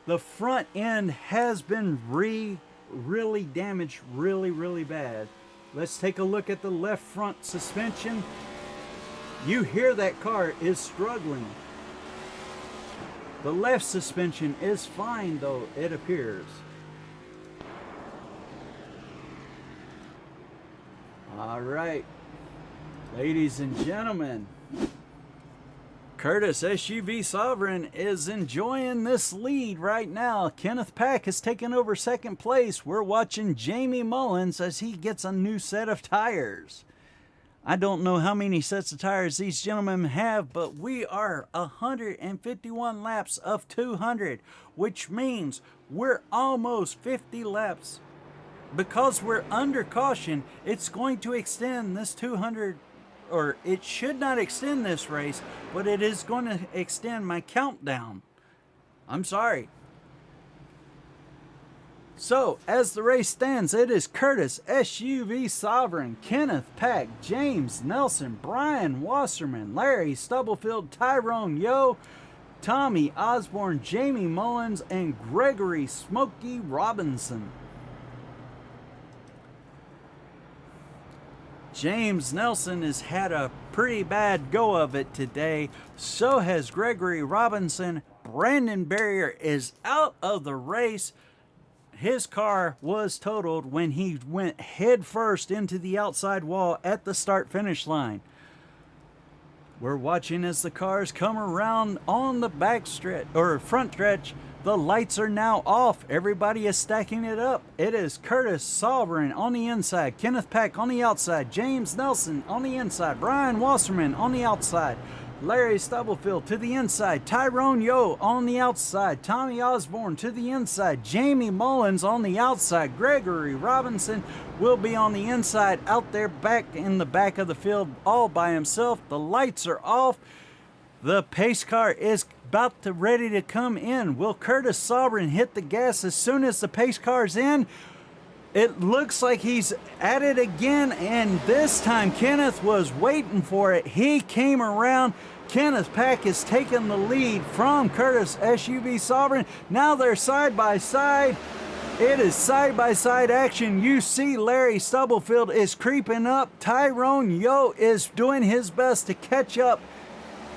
Speaker 1: the front end has been really damaged really bad. Let's take a look at the left front suspension. You hear that car is struggling. The left suspension is fine though, it appears. All right. Ladies and gentlemen, Curtis SUV Sovereign is enjoying this lead right now. Kenneth Pack has taken over second place. We're watching Jamie Mullins as he gets a new set of tires. I don't know how many sets of tires these gentlemen have, but we are 151 laps of 200, which means we're almost 50 laps. Because we're under caution, it's going to extend this 200, or it should not extend this race, but it is going to extend my countdown. I'm sorry. So, as the race stands, it is Curtis SUV Sovereign, Kenneth Pack, James Nelson, Brian Wasserman, Larry Stubblefield, Tyrone Yo, Tommy Osborne, Jamie Mullins, and Gregory Smokey Robinson. James Nelson has had a pretty bad go of it today. So has Gregory Robinson. Brandon Barrier is out of the race. His car was totaled when he went head first into the outside wall at the start-finish line. We're watching as the cars come around on the back stretch or front stretch. The lights are now off. Everybody is stacking it up. It is Curtis Sovereign on the inside, Kenneth Pack on the outside, James Nelson on the inside, Brian Wasserman on the outside, Larry Stubblefield to the inside, Tyrone Yo on the outside, Tommy Osborne to the inside, Jamie Mullins on the outside, Gregory Robinson will be on the inside out there back in the back of the field all by himself. The lights are off. The pace car is about to ready to come in. Will Curtis Sovereign hit the gas as soon as the pace car's in? It looks like he's at it again, and this time Kenneth was waiting for it. He came around. Kenneth Pack is taking the lead from Curtis SUV Sovereign. Now they're side by side. It is side-by-side action. You see Larry Stubblefield is creeping up. Tyrone Yo is doing his best to catch up.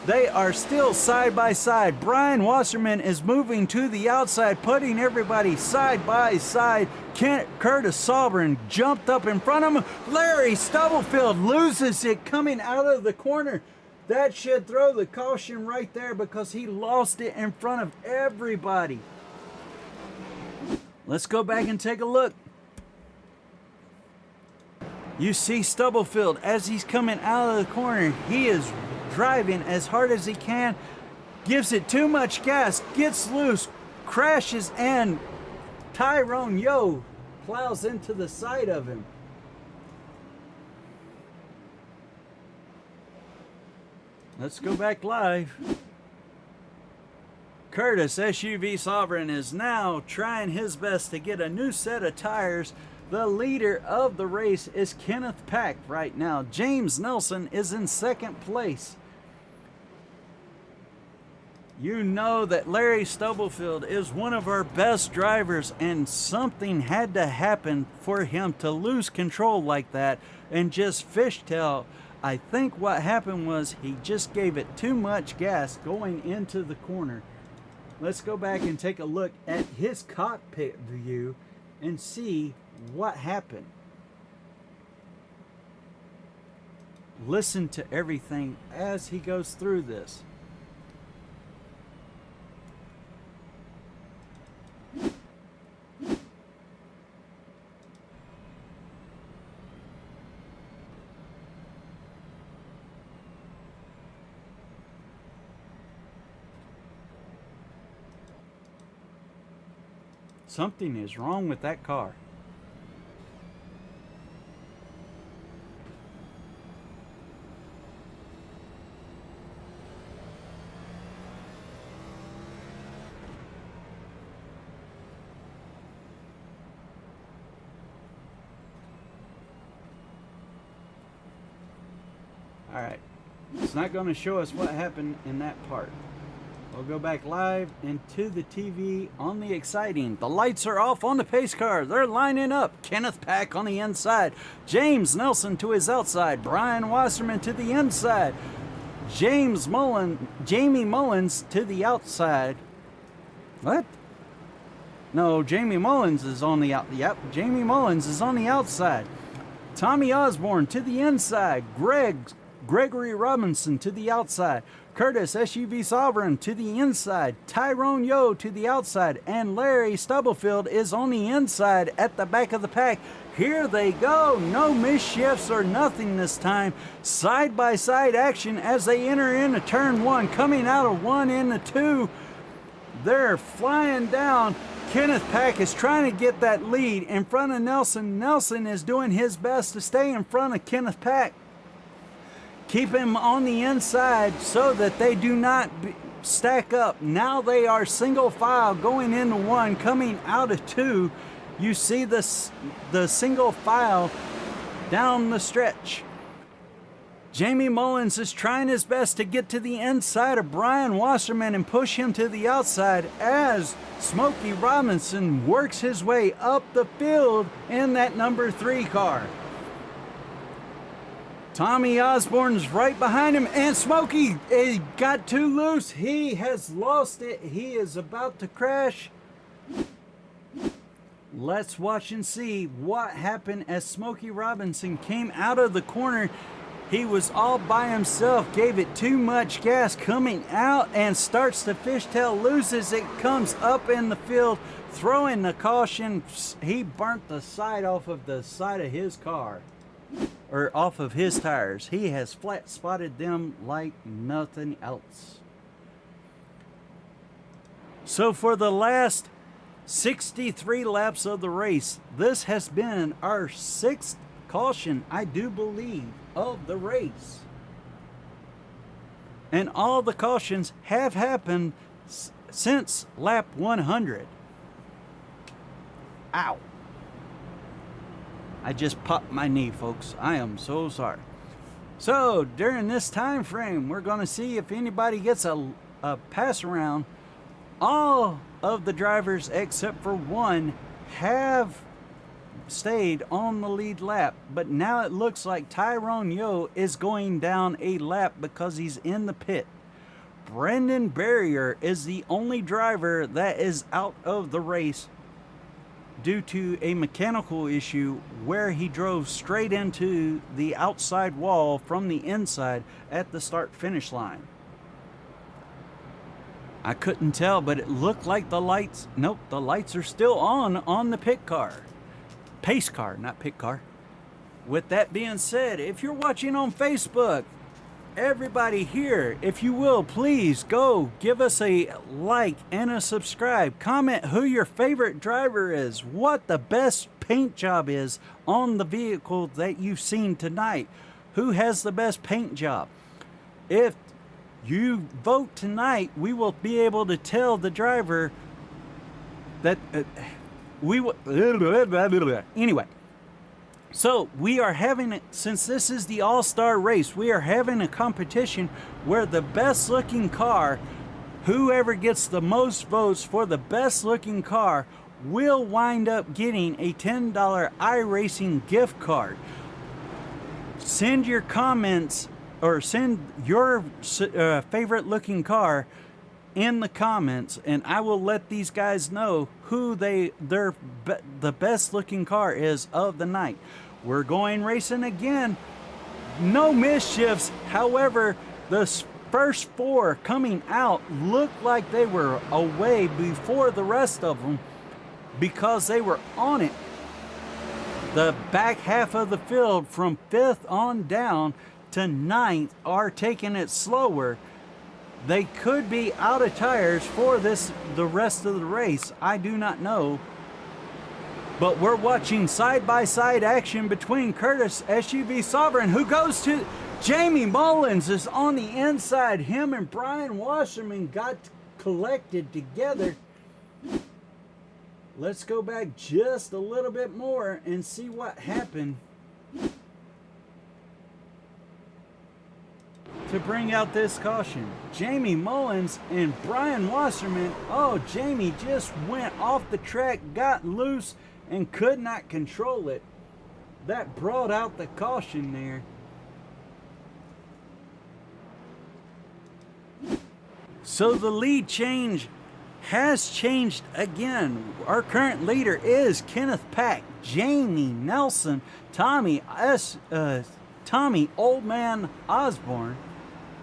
Speaker 1: They are still side by side. Brian Wasserman is moving to the outside, putting everybody side by side. Curtis Sovereign jumped up in front of him. Larry Stubblefield loses it coming out of the corner. That should throw the caution right there because he lost it in front of everybody. Let's go back and take a look. You see Stubblefield as he's coming out of the corner. He is driving as hard as he can, gives it too much gas, gets loose, crashes, and Tyrone Yo plows into the side of him. Let's go back live. Curtis SUV Sovereign is now trying his best to get a new set of tires. The leader of the race is Kenneth Pack right now. James Nelson is in second place. You know that Larry Stubblefield is one of our best drivers, and something had to happen for him to lose control like that and just fishtail. I think what happened was he just gave it too much gas going into the corner. Let's go back and take a look at his cockpit view and see what happened. Listen to everything as he goes through this. Something is wrong with that car. All right, it's not going to show us what happened in that part. We'll go back live into the TV on the exciting. The lights are off on the pace car. They're lining up. Kenneth Pack on the inside. James Nelson to his outside. Brian Wasserman to the inside. Jamie Mullins to the outside. What? No, Jamie Mullins is on the out. Yep, Jamie Mullins is on the outside. Tommy Osborne to the inside. Gregory Robinson to the outside. Curtis SUV Sovereign to the inside. Tyrone Yo to the outside. And Larry Stubblefield is on the inside at the back of the pack. Here they go. No misshifts or nothing this time. Side-by-side action as they enter into turn one. Coming out of one into two. They're flying down. Kenneth Pack is trying to get that lead in front of Nelson. Nelson is doing his best to stay in front of Kenneth Pack. Keep him on the inside so that they do not stack up. Now they are single file going into one, coming out of two. You see the single file down the stretch. Jamie Mullins is trying his best to get to the inside of Brian Wasserman and push him to the outside as Smokey Robinson works his way up the field in that number 3 car. Tommy Osborne's right behind him, and Smokey got too loose. He has lost it. He is about to crash. Let's watch and see what happened as Smokey Robinson came out of the corner. He was all by himself, gave it too much gas coming out, and starts to fishtail, loses it, comes up in the field, throwing the caution. He burnt the side off of the side of his car, or off of his tires. He has flat spotted them like nothing else. So for the last 63 laps of the race, this has been our 6th caution, I do believe, of the race. And all the cautions have happened since lap 100. Ow. I just popped my knee, folks. I am so sorry. So during this time frame, we're going to see if anybody gets a pass around. All of the drivers except for one have stayed on the lead lap, but now it looks like Tyrone Yo is going down a lap because he's in the pit. Brendan Barrier is the only driver that is out of the race due to a mechanical issue where he drove straight into the outside wall from the inside at the start finish line. I couldn't tell, but it looked like the lights, nope, the lights are still on the pit car. Pace car, not pit car. With that being said, if you're watching on Facebook, everybody here, if you will, please go give us a like and a subscribe. Comment who your favorite driver is, what the best paint job is on the vehicle that you've seen tonight. Who has the best paint job? If you vote tonight, we will be able to tell the driver that we will. Anyway, so we are having, since this is the All-Star Race, we are having a competition where the best looking car, whoever gets the most votes for the best looking car, will wind up getting a $10 iRacing gift card. Send your comments, or send your favorite looking car in the comments, and I will let these guys know who the best looking car is of the night. We're going racing again. No mischiefs. However, the first 4 coming out looked like they were away before the rest of them because they were on it. The back half of the field from 5th on down to 9th are taking it slower. They could be out of tires for the rest of the race. I do not know. But we're watching side-by-side action between Curtis SUV Sovereign, who goes to Jamie Mullins, is on the inside. Him and Brian Wasserman got collected together. Let's go back just a little bit more and see what happened to bring out this caution. Jamie Mullins and Brian Wasserman. Oh, Jamie just went off the track, got loose, and could not control it. That brought out the caution there. So the lead change has changed again. Our current leader is Kenneth Pack, Jamie Nelson, Tommy Old Man Osborne,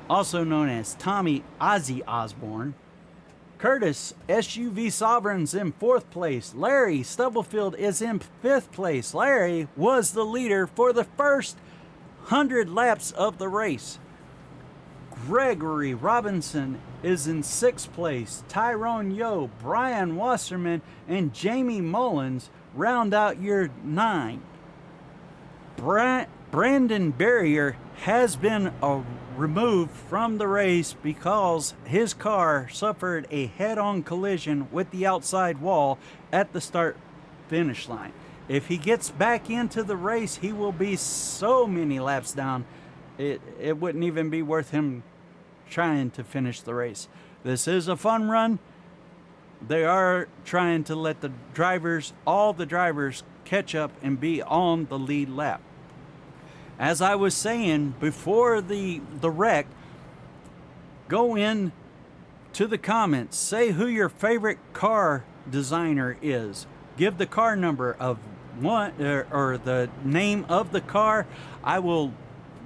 Speaker 1: also known as Tommy Ozzy Osborne. Curtis SUV Sovereign's in 4th place. Larry Stubblefield is in 5th place. Larry was the leader for the first 100 laps of the race. Gregory Robinson is in 6th place. Tyrone Yo, Brian Wasserman, and Jamie Mullins round out your 9. Brandon Barrier has been removed from the race because his car suffered a head-on collision with the outside wall at the start finish line. If he gets back into the race, he will be so many laps down, it wouldn't even be worth him trying to finish the race. This is a fun run. They are trying to let the drivers, all the drivers, catch up and be on the lead lap. as I was saying before the wreck, go in to the comments, say who your favorite car designer is. Give the car number of one or the name of the car. I will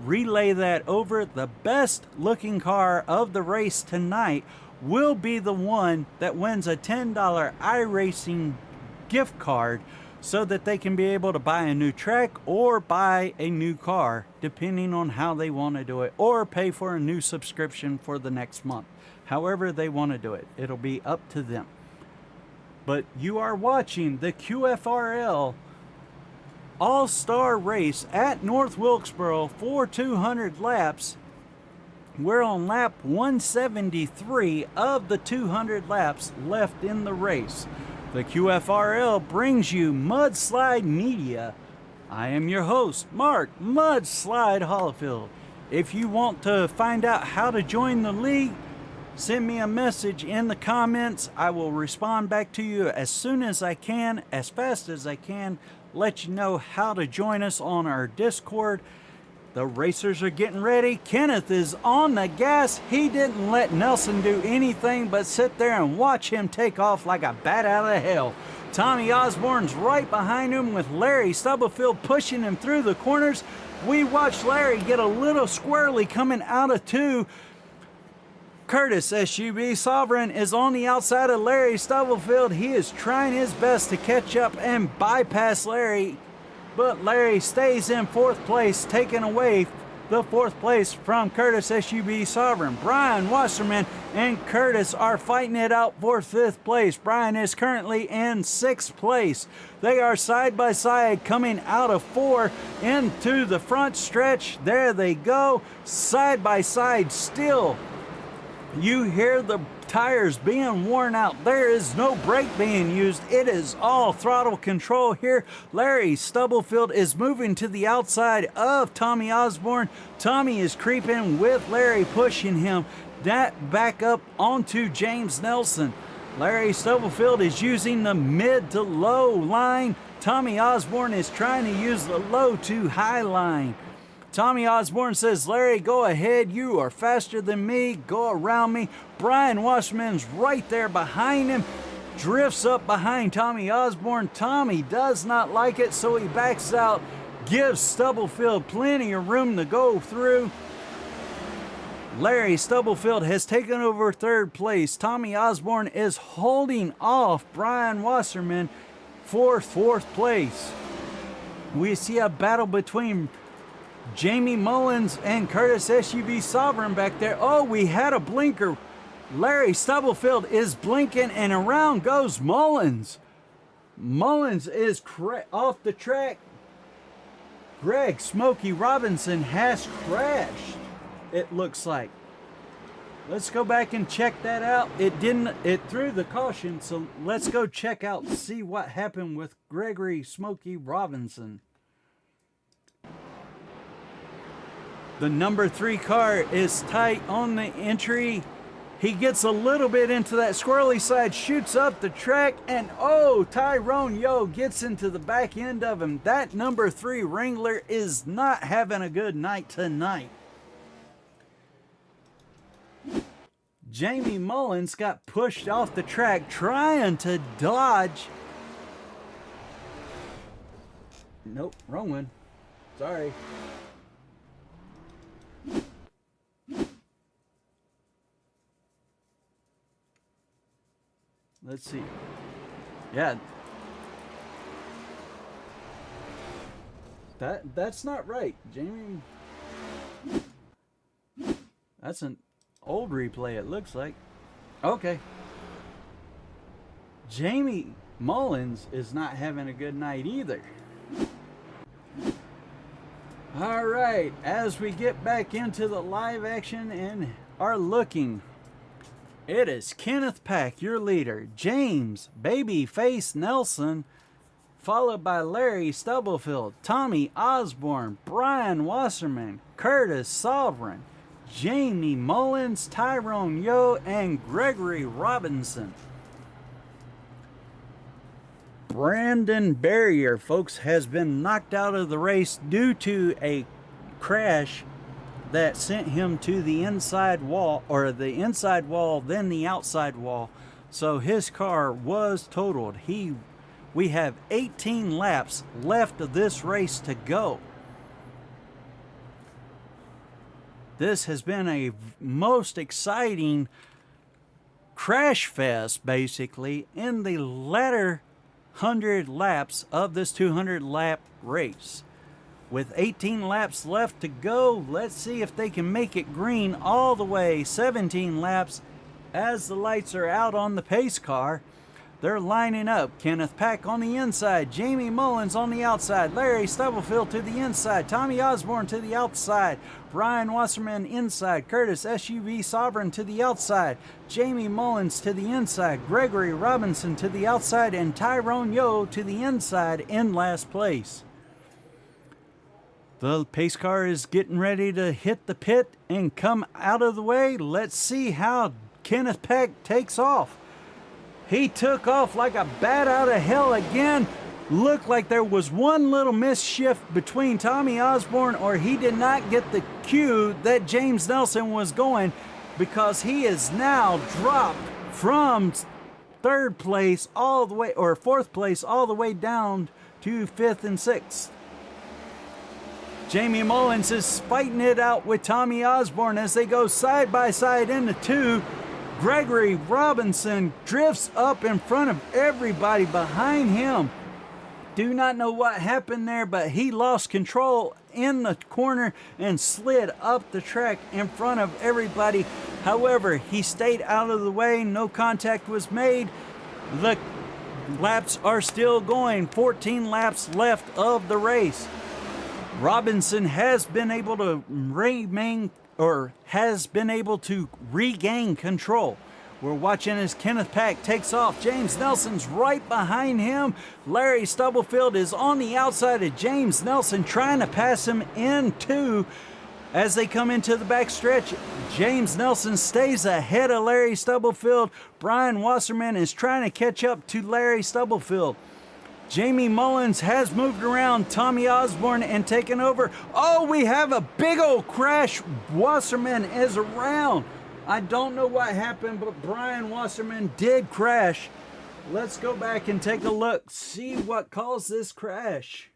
Speaker 1: relay that over. The best looking car of the race tonight will be the one that wins a $10 iRacing gift card, so that they can be able to buy a new track or buy a new car, depending on how they want to do it, or pay for a new subscription for the next month. However they want to do it, it'll be up to them. But you are watching the QFRL All Star Race at North Wilkesboro for 200 laps. We're on lap 173 of the 200 laps left in the race. The QFRL brings you Mudslide Media. I am your host, Mark Mudslide Hollifield. If you want to find out how to join the league, send me a message in the comments. I will respond back to you as soon as I can, as fast as I can, let you know how to join us on our Discord. The racers are getting ready. Kenneth is on the gas. He didn't let Nelson do anything but sit there and watch him take off like a bat out of hell. Tommy Osborne's right behind him with Larry Stubblefield pushing him through the corners. We watched Larry get a little squirrely coming out of 2. Curtis SUV Sovereign is on the outside of Larry Stubblefield. He is trying his best to catch up and bypass Larry, but Larry stays in 4th place, taking away the 4th place from Curtis SUV Sovereign. Brian Wasserman and Curtis are fighting it out for 5th place. Brian is currently in 6th place. They are side by side coming out of 4 into the front stretch. There they go, side by side still. You hear the tires being worn out. There is no brake being used. It is all throttle control here. Larry Stubblefield is moving to the outside of Tommy Osborne. Tommy is creeping with Larry, pushing him that back up onto James Nelson. Larry Stubblefield is using the mid to low line. Tommy Osborne is trying to use the low to high line. Tommy Osborne says, Larry, go ahead. You are faster than me. Go around me. Brian Washman's right there behind him. Drifts up behind Tommy Osborne. Tommy does not like it, so he backs out. Gives Stubblefield plenty of room to go through. Larry Stubblefield has taken over 3rd place. Tommy Osborne is holding off Brian Wasserman for 4th place. We see a battle between Jamie Mullins and Curtis SUV Sovereign back there. Oh, we had a blinker. Larry Stubblefield is blinking, and around goes Mullins. Mullins is off the track. Greg Smokey Robinson has crashed, it looks like. Let's go back and check that out. It threw the caution, so let's go check out, see what happened with Gregory Smokey Robinson. The number 3 car is tight on the entry. He gets a little bit into that squirrely side, shoots up the track, and oh, Tyrone Yo gets into the back end of him. That number 3 Wrangler is not having a good night tonight. Jamie Mullins got pushed off the track trying to dodge. Nope, wrong one. Sorry. Let's see. Yeah. That's not right, Jamie. That's an old replay, it looks like. Okay. Jamie Mullins is not having a good night either. All right, as we get back into the live action and are looking, it is Kenneth Pack, your leader, James Babyface Nelson, followed by Larry Stubblefield, Tommy Osborne, Brian Wasserman, Curtis Sovereign, Jamie Mullins, Tyrone Yo, and Gregory Robinson. Brandon Barrier, folks, has been knocked out of the race due to a crash that sent him to the inside wall, or the inside wall, then the outside wall. So his car was totaled. We have 18 laps left of this race to go. This has been a most exciting crash fest, basically, in the latter 100 laps of this 200 lap race. With 18 laps left to go, let's see if they can make it green all the way. 17 laps as the lights are out on the pace car. They're lining up. Kenneth Pack on the inside, Jamie Mullins on the outside, Larry Stubblefield to the inside, Tommy Osborne to the outside, Brian Wasserman inside, Curtis SUV Sovereign to the outside, Jamie Mullins to the inside, Gregory Robinson to the outside, and Tyrone Yo to the inside in last place. The pace car is getting ready to hit the pit and come out of the way. Let's see how Kenneth Peck takes off. He took off like a bat out of hell again. Looked like there was one little misshift between Tommy Osborne, or he did not get the cue that James Nelson was going, because he is now dropped from third place all the way, or fourth place all the way down to fifth and sixth. Jamie Mullins is fighting it out with Tommy Osborne as they go side by side into two. Gregory Robinson drifts up in front of everybody behind him. Do not know what happened there, but he lost control in the corner and slid up the track in front of everybody. However, he stayed out of the way. No contact was made. The laps are still going. 14 laps left of the race. Robinson has been able to regain control. We're watching as Kenneth Pack takes off. James Nelson's right behind him. Larry Stubblefield is on the outside of James Nelson, trying to pass him into as they come into the back stretch. James Nelson stays ahead of Larry Stubblefield. Brian Wasserman is trying to catch up to Larry Stubblefield. Jamie Mullins has moved around Tommy Osborne and taken over. Oh, we have a big old crash. Wasserman is around. I don't know what happened, but Brian Wasserman did crash. Let's go back and take a look, see what caused this crash.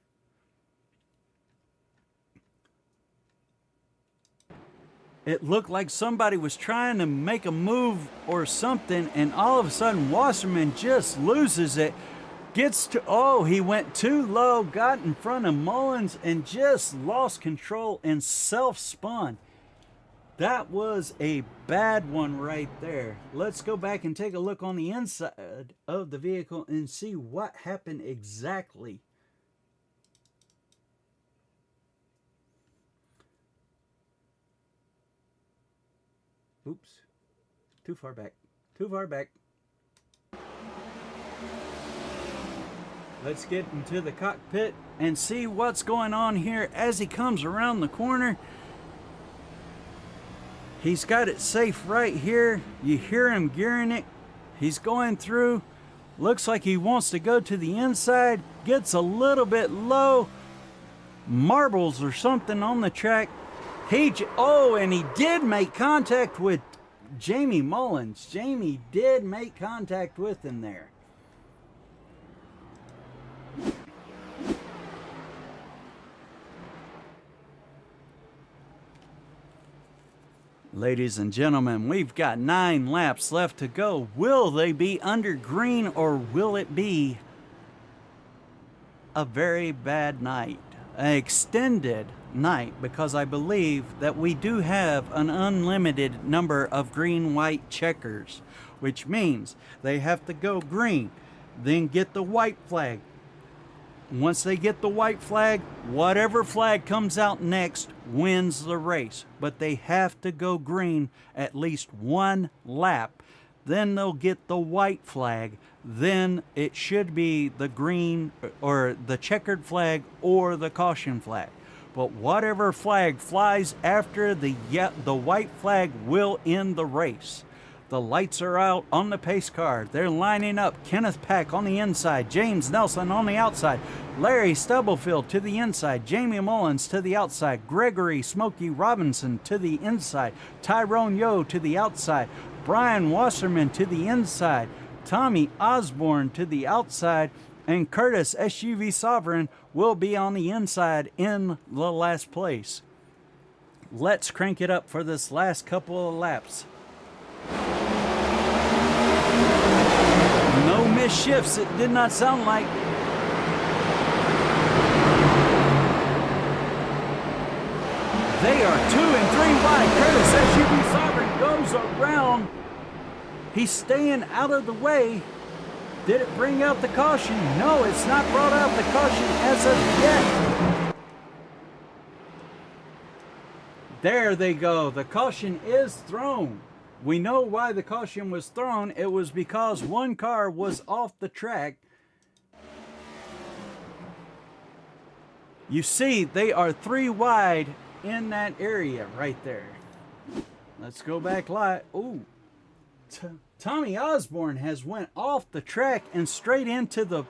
Speaker 1: It looked like somebody was trying to make a move or something, and all of a sudden Wasserman just loses it. He went too low, got in front of Mullins, and just lost control and self-spun. That was a bad one right there. Let's go back and take a look on the inside of the vehicle and see what happened exactly. Oops. Too far back. Too far back. Let's get into the cockpit and see what's going on here as he comes around the corner. He's got it safe right here. You hear him gearing it. He's going through. Looks like he wants to go to the inside. Gets a little bit low. Marbles or something on the track. And he did make contact with Jamie Mullins. Jamie did make contact with him there. Ladies and gentlemen, we've got 9 laps left to go. Will they be under green, or will it be a very bad night? An extended night, because I believe that we do have an unlimited number of green-white checkers, which means they have to go green, then get the white flag. Once they get the white flag, whatever flag comes out next wins the race. But they have to go green at least one lap. Then they'll get the white flag. Then it should be the green or the checkered flag or the caution flag. But whatever flag flies after the white flag will end the race. The lights are out on the pace car. They're lining up. Kenneth Pack on the inside. James Nelson on the outside. Larry Stubblefield to the inside. Jamie Mullins to the outside. Gregory Smokey Robinson to the inside. Tyrone Yo to the outside. Brian Wasserman to the inside. Tommy Osborne to the outside. And Curtis SUV Sovereign will be on the inside in the last place. Let's crank it up for this last couple of laps. No missed shifts, it did not sound like. They are 2 and 3 wide. Curtis SUV Sovereign goes around. He's staying out of the way. Did it bring out the caution? No, it's not brought out the caution as of yet. There they go. The caution is thrown. We know why the caution was thrown. It was because one car was off the track. You see, they are 3 wide in that area right there. Let's go back live. Ooh. Tommy Osborne has went off the track and straight into the...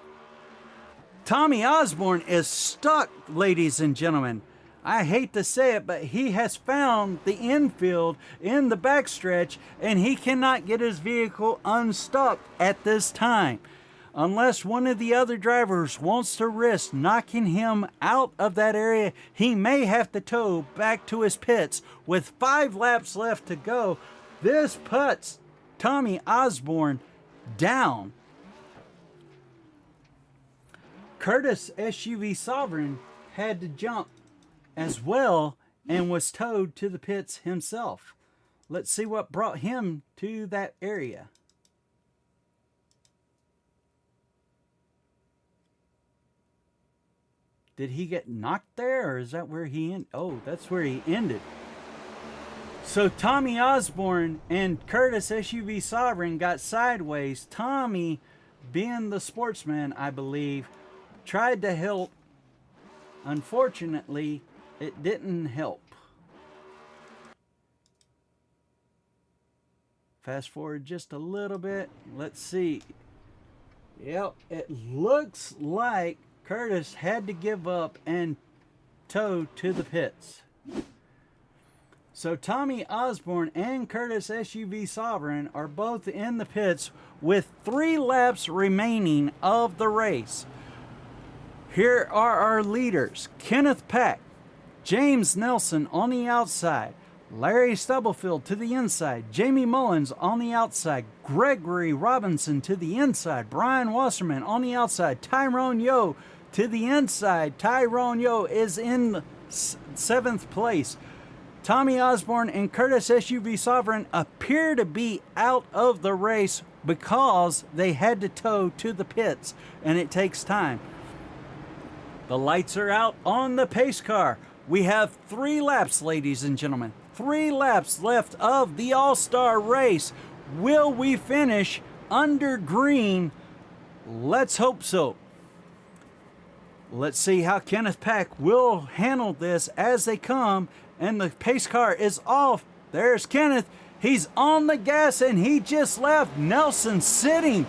Speaker 1: Tommy Osborne is stuck, ladies and gentlemen. I hate to say it, but he has found the infield in the backstretch, and he cannot get his vehicle unstuck at this time. Unless one of the other drivers wants to risk knocking him out of that area, he may have to tow back to his pits. With 5 laps left to go, this puts Tommy Osborne down. Curtis SUV Sovereign had to jump as well and was towed to the pits himself. Let's see what brought him to that area. Did he get knocked there, or is that where he ended? Oh, that's where he ended. So Tommy Osborne and Curtis SUV Sovereign got sideways. Tommy, being the sportsman, I believe, tried to help. Unfortunately, it didn't help. Fast forward just a little bit. Let's see. Yep, it looks like Curtis had to give up and tow to the pits. So Tommy Osborne and Curtis SUV Sovereign are both in the pits with 3 laps remaining of the race. Here are our leaders. Kenneth Pack, James Nelson on the outside, Larry Stubblefield to the inside, Jamie Mullins on the outside, Gregory Robinson to the inside, Brian Wasserman on the outside, Tyrone Yo to the inside. Tyrone Yo is in 7th place. Tommy Osborne and Curtis SUV Sovereign appear to be out of the race because they had to tow to the pits, and it takes time. The lights are out on the pace car. We have 3 laps, ladies and gentlemen. 3 laps left of the All-Star Race. Will we finish under green? Let's hope so. Let's see how Kenneth Pack will handle this as they come, and the pace car is off. There's Kenneth. He's on the gas, and he just left. Nelson sitting.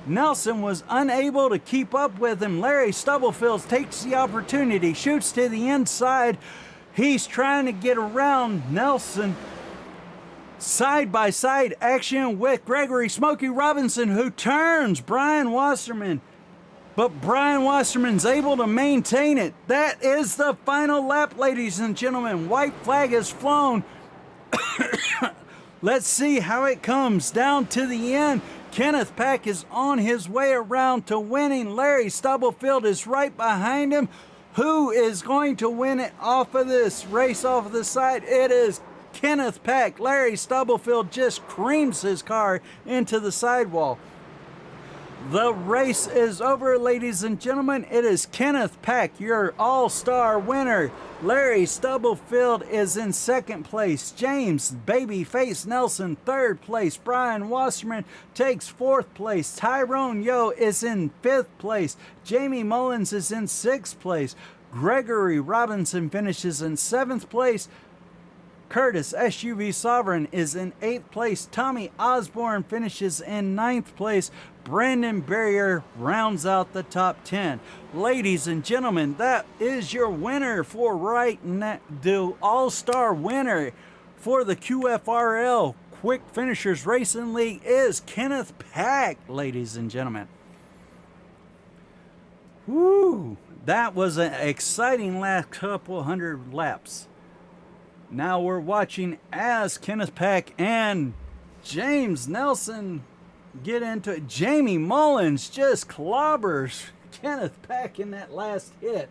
Speaker 1: Nelson was unable to keep up with him. Larry Stubblefield takes the opportunity, shoots to the inside. He's trying to get around Nelson. Side-by-side action with Gregory Smokey Robinson, who turns Brian Wasserman. But Brian Wasserman's able to maintain it. That is the final lap, ladies and gentlemen. White flag is flown. Let's see how it comes down to the end. Kenneth Pack is on his way around to winning. Larry Stubblefield is right behind him. Who is going to win it off of this race off of the side? It is Kenneth Pack. Larry Stubblefield just creams his car into the sidewall. The race is over, ladies and gentlemen. It is Kenneth Pack, your all-star winner. Larry Stubblefield is in 2nd place. James Babyface Nelson, 3rd place. Brian Wasserman takes 4th place. Tyrone Yo is in 5th place. Jamie Mullins is in 6th place. Gregory Robinson finishes in 7th place. Curtis SUV Sovereign is in 8th place. Tommy Osborne finishes in 9th place. Brandon Barrier rounds out the top 10. Ladies and gentlemen, that is your winner for right now. The All-Star winner for the QFRL Quick Finishers Racing League is Kenneth Pack, ladies and gentlemen. Woo! That was an exciting last couple hundred laps. Now we're watching as Kenneth Pack and James Nelson get into it. Jamie Mullins just clobbers Kenneth Pack in that last hit.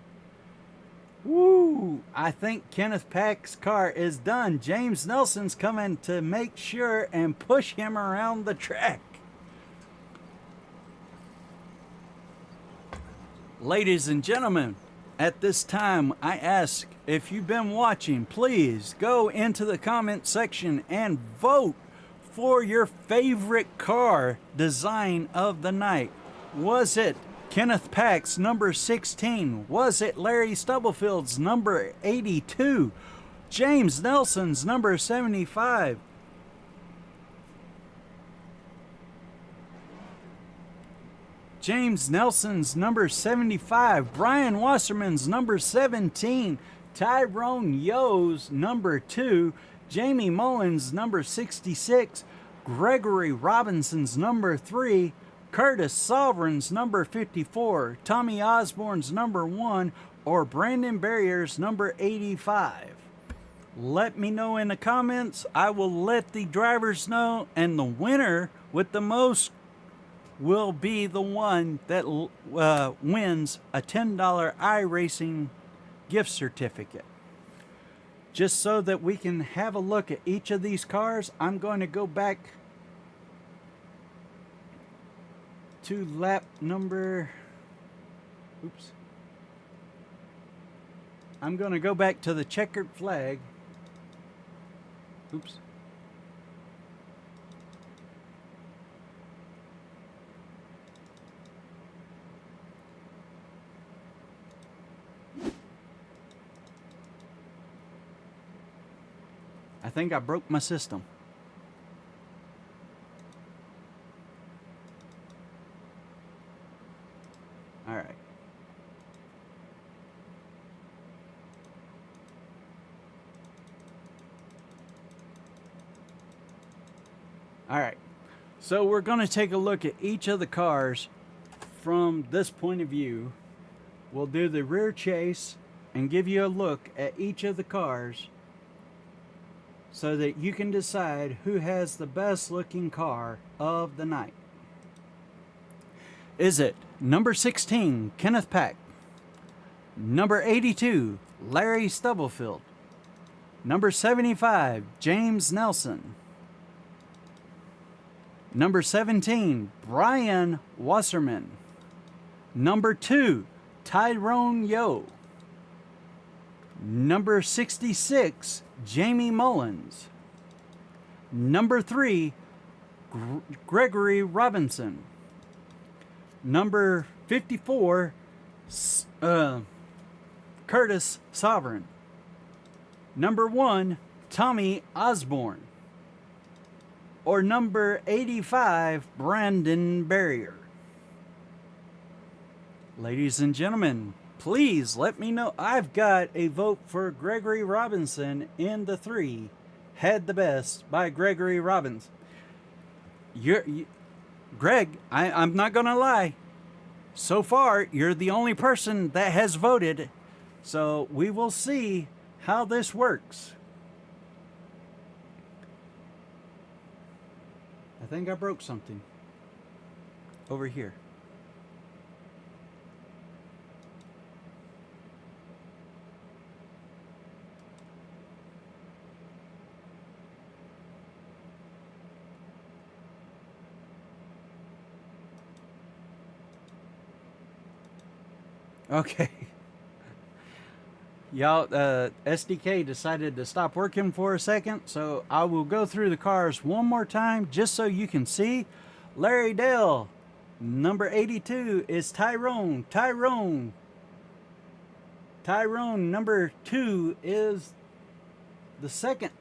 Speaker 1: Woo! I think Kenneth Pack's car is done. James Nelson's coming to make sure and push him around the track. Ladies and gentlemen, at this time, I ask if you've been watching, please go into the comment section and vote for your favorite car design of the night. Was it Kenneth Pack's number 16? Was it Larry Stubblefield's number 82? James Nelson's number 75? James Nelson's number 75, Brian Wasserman's number 17, Tyrone Yo's number 2, Jamie Mullins' number 66, Gregory Robinson's number 3, Curtis Sovereign's number 54, Tommy Osborne's number 1, or Brandon Barrier's number 85. Let me know in the comments. I will let the drivers know, and the winner with the most will be the one that wins a $10 iRacing gift certificate. Just so that we can have a look at each of these cars, I'm going to go back to lap number... Oops. I'm going to go back to the checkered flag. Oops. I think I broke my system. All right. All right. So we're going to take a look at each of the cars from this point of view. We'll do the rear chase and give you a look at each of the cars, so that you can decide who has the best looking car of the night. Is it number 16, Kenneth Pack? Number 82, Larry Stubblefield? Number 75, James Nelson? Number 17, Brian Wasserman? Number 2, Tyrone Yo? Number 66, Jamie Mullins? Number 3, Gregory Robinson? Number 54, Curtis Sovereign? Number 1, Tommy Osborne? Or number 85, Brandon Barrier? Ladies and gentlemen, please let me know. I've got a vote for Gregory Robinson in the 3. Had the best by Gregory Robinson. Greg, I'm not going to lie. So far, you're the only person that has voted. So we will see how this works. I think I broke something over here. Okay. Y'all, SDK decided to stop working for a second, so I will go through the cars one more time just so you can see. Larry Dale, number 82 is Tyrone. Tyrone, number 2 is the second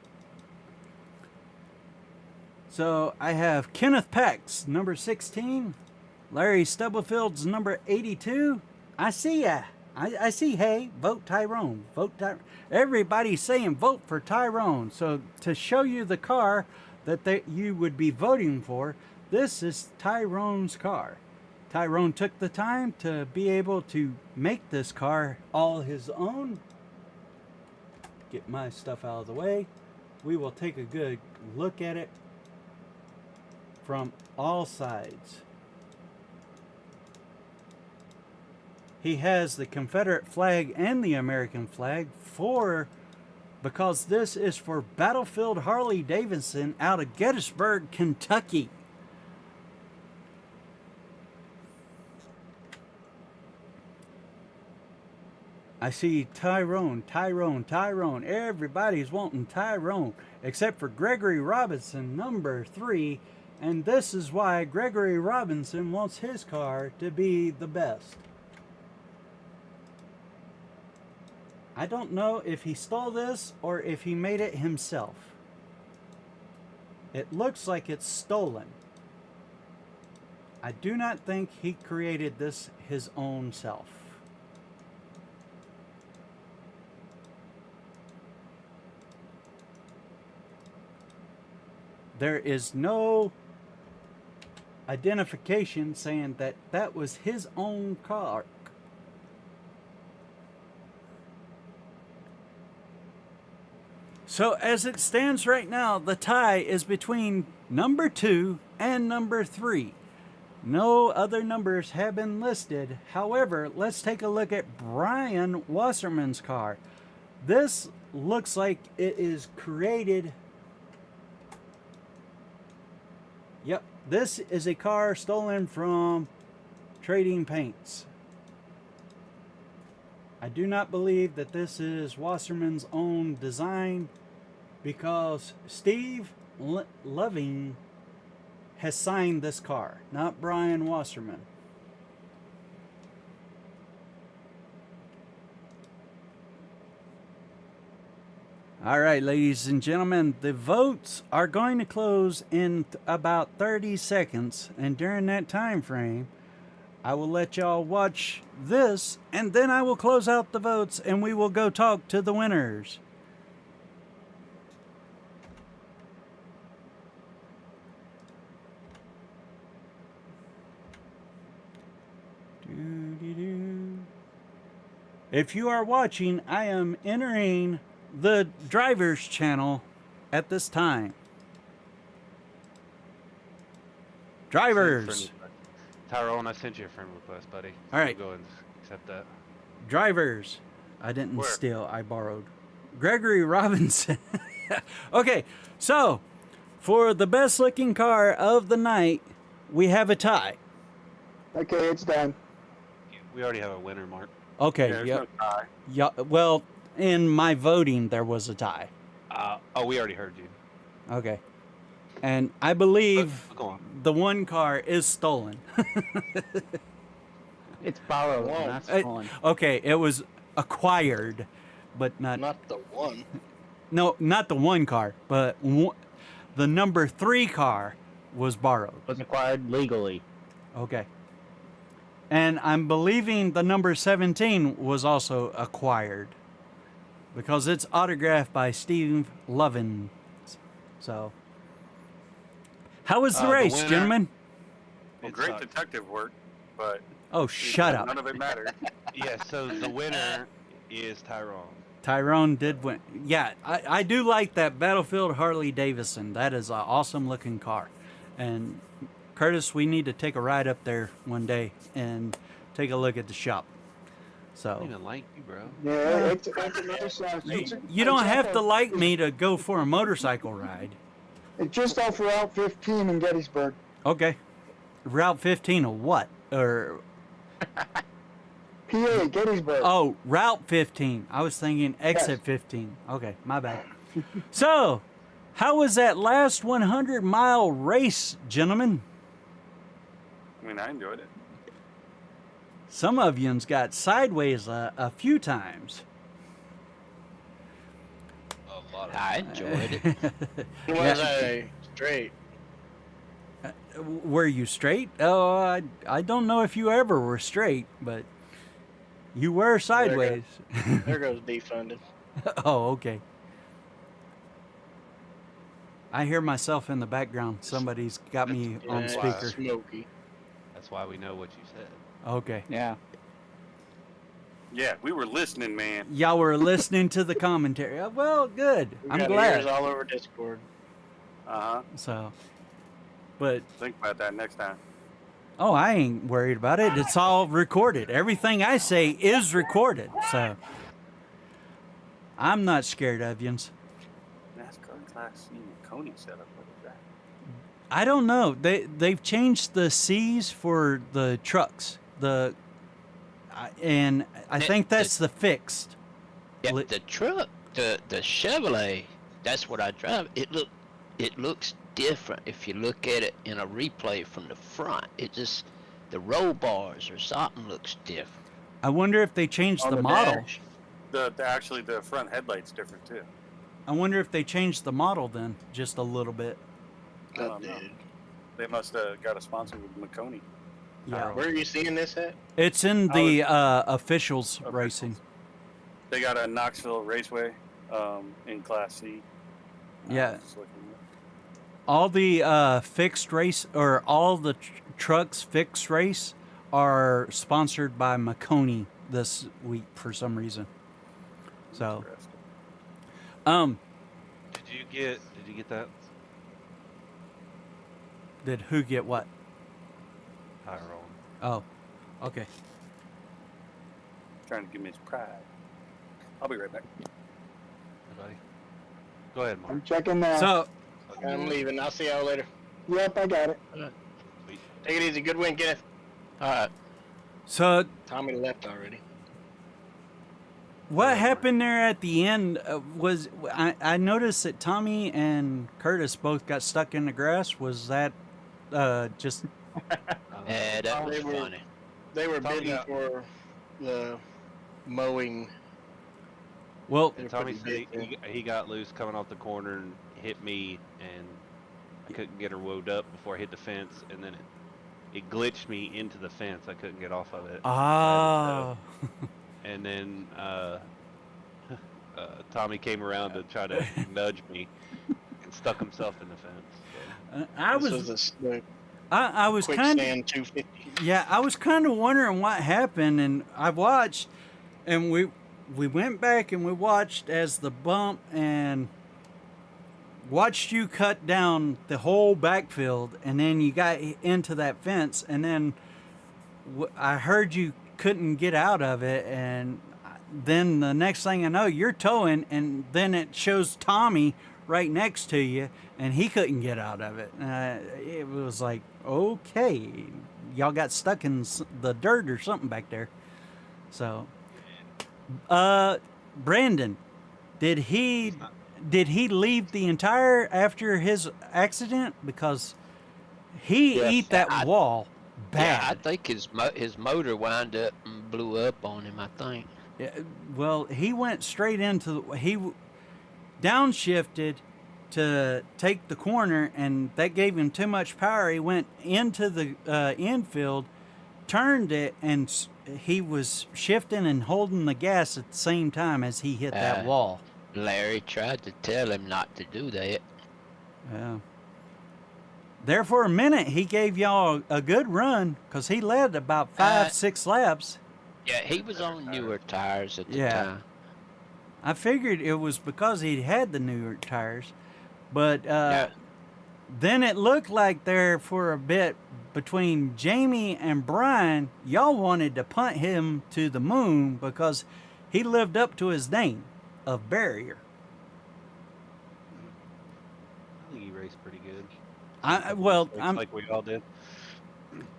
Speaker 1: So I have Kenneth Peck's number 16, Larry Stubblefield's number 82. I see ya. I see. Hey, vote Tyrone. Vote Tyrone. Everybody's saying vote for Tyrone. So to show you the car that you would be voting for, this is Tyrone's car. Tyrone took the time to be able to make this car all his own. Get my stuff out of the way. We will take a good look at it from all sides. He has the Confederate flag and the American flag because this is for Battlefield Harley Davidson out of Gettysburg, Kentucky. I see Tyrone. Everybody's wanting Tyrone, except for Gregory Robinson, number 3. And this is why Gregory Robinson wants his car to be the best. I don't know if he stole this or if he made it himself. It looks like it's stolen. I do not think he created this his own self. There is no identification saying that that was his own car. So as it stands right now, the tie is between number 2 and number 3. No other numbers have been listed. However, let's take a look at Brian Wasserman's car. This looks like it is created. Yep, this is a car stolen from Trading Paints. I do not believe that this is Wasserman's own design because Steve Loving has signed this car, not Brian Wasserman. All right, ladies and gentlemen, the votes are going to close in about 30 seconds, and during that time frame, I will let y'all watch this, and then I will close out the votes, and we will go talk to the winners. If you are watching, I am entering the driver's channel at this time. Drivers.
Speaker 6: Tyrone, I sent you a friend request, buddy.
Speaker 1: All right.
Speaker 6: Go and accept that.
Speaker 1: Drivers. I didn't steal, I borrowed. Gregory Robinson. Okay, so for the best looking car of the night, we have a tie.
Speaker 8: Okay, it's done.
Speaker 6: We already have a winner, Mark.
Speaker 1: Okay,
Speaker 2: There's
Speaker 1: yep.
Speaker 2: no tie.
Speaker 1: Yeah, well, in my voting, there was a tie.
Speaker 6: Oh, we already heard you.
Speaker 1: Okay. And I believe
Speaker 6: Go on.
Speaker 1: the one car is stolen.
Speaker 9: It's borrowed,
Speaker 3: Whoa.
Speaker 9: not stolen.
Speaker 1: Okay, it was acquired, but not...
Speaker 3: Not the one.
Speaker 1: No, not the one car, but the number 3 car was borrowed.
Speaker 9: Was acquired legally.
Speaker 1: Okay. And I'm believing the number 17 was also acquired because it's autographed by Steve Lovin. So, how was the race,
Speaker 6: winner-
Speaker 1: gentlemen?
Speaker 2: Well,
Speaker 6: It
Speaker 2: great
Speaker 6: sucked.
Speaker 2: detective work, but
Speaker 1: Oh, shut up.
Speaker 2: none of it mattered.
Speaker 6: Yeah, so the winner is Tyrone.
Speaker 1: Tyrone did win. Yeah, I do like that Battlefield Harley Davidson. That is an awesome looking car. And Curtis, we need to take a ride up there one day and take a look at the shop.
Speaker 6: I
Speaker 1: So
Speaker 6: don't even like you, bro.
Speaker 8: Yeah, it's a nice.
Speaker 1: you don't have to like me to go for a motorcycle ride.
Speaker 8: It's just off Route 15 in Gettysburg.
Speaker 1: Okay. Route 15 or what? Or
Speaker 8: PA, Gettysburg.
Speaker 1: oh, Route 15. I was thinking exit
Speaker 8: Yes.
Speaker 1: 15. Okay, my bad. So, how was that last 100-mile race, gentlemen?
Speaker 2: I mean, I enjoyed it.
Speaker 1: Some of yous got sideways a few times.
Speaker 7: A lot of
Speaker 4: I enjoyed it.
Speaker 3: It was a straight.
Speaker 1: Were you straight? Oh, I don't know if you ever were straight, but you were sideways.
Speaker 3: There goes defunding.
Speaker 1: Oh, okay. I hear myself in the background. Somebody's got me on
Speaker 3: Yeah,
Speaker 1: speaker.
Speaker 3: it's smoky.
Speaker 5: That's why we know what you said.
Speaker 1: Okay.
Speaker 9: Yeah.
Speaker 2: Yeah, we were listening, man.
Speaker 1: Y'all were listening to the commentary. Well, good.
Speaker 3: We
Speaker 1: I'm
Speaker 3: got
Speaker 1: glad.
Speaker 3: ears all over Discord.
Speaker 2: Uh-huh.
Speaker 1: So, but
Speaker 2: Think about that next time.
Speaker 1: oh, I ain't worried about it. It's all recorded. Everything I say is recorded. So, I'm not scared of yous.
Speaker 2: NASCAR Class C Coney setup. What is that?
Speaker 1: I don't know. They've changed the C's for the trucks. And I think that's the fixed.
Speaker 4: Yeah, the truck, the Chevrolet, that's what I drive. It looks different if you look at it in a replay from the front. It just, the roll bars or something looks different.
Speaker 1: I wonder if they changed
Speaker 3: On
Speaker 1: the
Speaker 3: the
Speaker 1: model.
Speaker 3: dash.
Speaker 2: Actually the front headlight's different too.
Speaker 1: I wonder if they changed the model then, just a little bit.
Speaker 2: I don't know. They must have got a sponsor with McConey.
Speaker 1: Yeah.
Speaker 3: Where are you seeing this at?
Speaker 1: It's in the officials racing.
Speaker 2: They got a Knoxville Raceway in Class C.
Speaker 1: Yeah.
Speaker 2: Just looking at it.
Speaker 1: All the fixed race, or all the trucks fixed race, are sponsored by McConey this week for some reason. So,
Speaker 5: Did you get that?
Speaker 1: did who get what?
Speaker 5: Tyrone.
Speaker 1: Oh, okay.
Speaker 2: Trying to give me his pride. I'll be right back.
Speaker 5: Everybody? Go ahead, Mark.
Speaker 8: I'm checking now.
Speaker 1: So,
Speaker 3: I'm leaving. I'll see y'all later.
Speaker 8: Yep, I got it.
Speaker 3: Take it easy. Good win, Kenneth.
Speaker 4: All right.
Speaker 1: so
Speaker 3: Tommy left already.
Speaker 1: what happened there at the end was I noticed that Tommy and Curtis both got stuck in the grass. Was that just?
Speaker 4: Yeah, that was
Speaker 3: They were-
Speaker 4: funny.
Speaker 3: They were
Speaker 5: Tommy
Speaker 3: bidding
Speaker 5: got-
Speaker 3: for the mowing.
Speaker 1: Well,
Speaker 3: They're
Speaker 5: And Tommy
Speaker 3: pretty
Speaker 5: said
Speaker 3: big,
Speaker 5: he got loose coming off the corner and hit me, and I couldn't get her woed up before I hit the fence, and then it glitched me into the fence. I couldn't get off of it.
Speaker 1: ah,
Speaker 5: And then Tommy came around to try to nudge me and stuck himself in the fence. So.
Speaker 1: I
Speaker 3: This
Speaker 1: was
Speaker 3: the
Speaker 1: I was kind of
Speaker 3: quicksand 250.
Speaker 1: yeah, I was kind of wondering what happened, and I watched, and we went back and we watched as the bump and watched you cut down the whole backfield, and then you got into that fence, and then I heard you couldn't get out of it, and then the next thing I know, you're towing, and then it shows Tommy right next to you, and he couldn't get out of it. It was like, okay, y'all got stuck in the dirt or something back there. So, Brandon, did he leave the entire after his accident? Because he
Speaker 3: Yes.
Speaker 1: ate that wall
Speaker 4: Yeah, I
Speaker 1: bad.
Speaker 4: think his motor wound up and blew up on him, I think.
Speaker 1: Yeah, well, he went straight into he downshifted to take the corner, and that gave him too much power. He went into the infield, turned it, and he was shifting and holding the gas at the same time as he hit that wall.
Speaker 4: Larry tried to tell him not to do that.
Speaker 1: Yeah. There for a minute, he gave y'all a good run because he led about 5-6 laps.
Speaker 4: Yeah, he was on newer tires at the
Speaker 1: Yeah.
Speaker 4: time.
Speaker 1: I figured it was because he had the newer tires, but then it looked like there for a bit between Jamie and Brian, y'all wanted to punt him to the moon because he lived up to his name of Barrier.
Speaker 5: I think he raced pretty good.
Speaker 1: I'm
Speaker 5: Like we all did.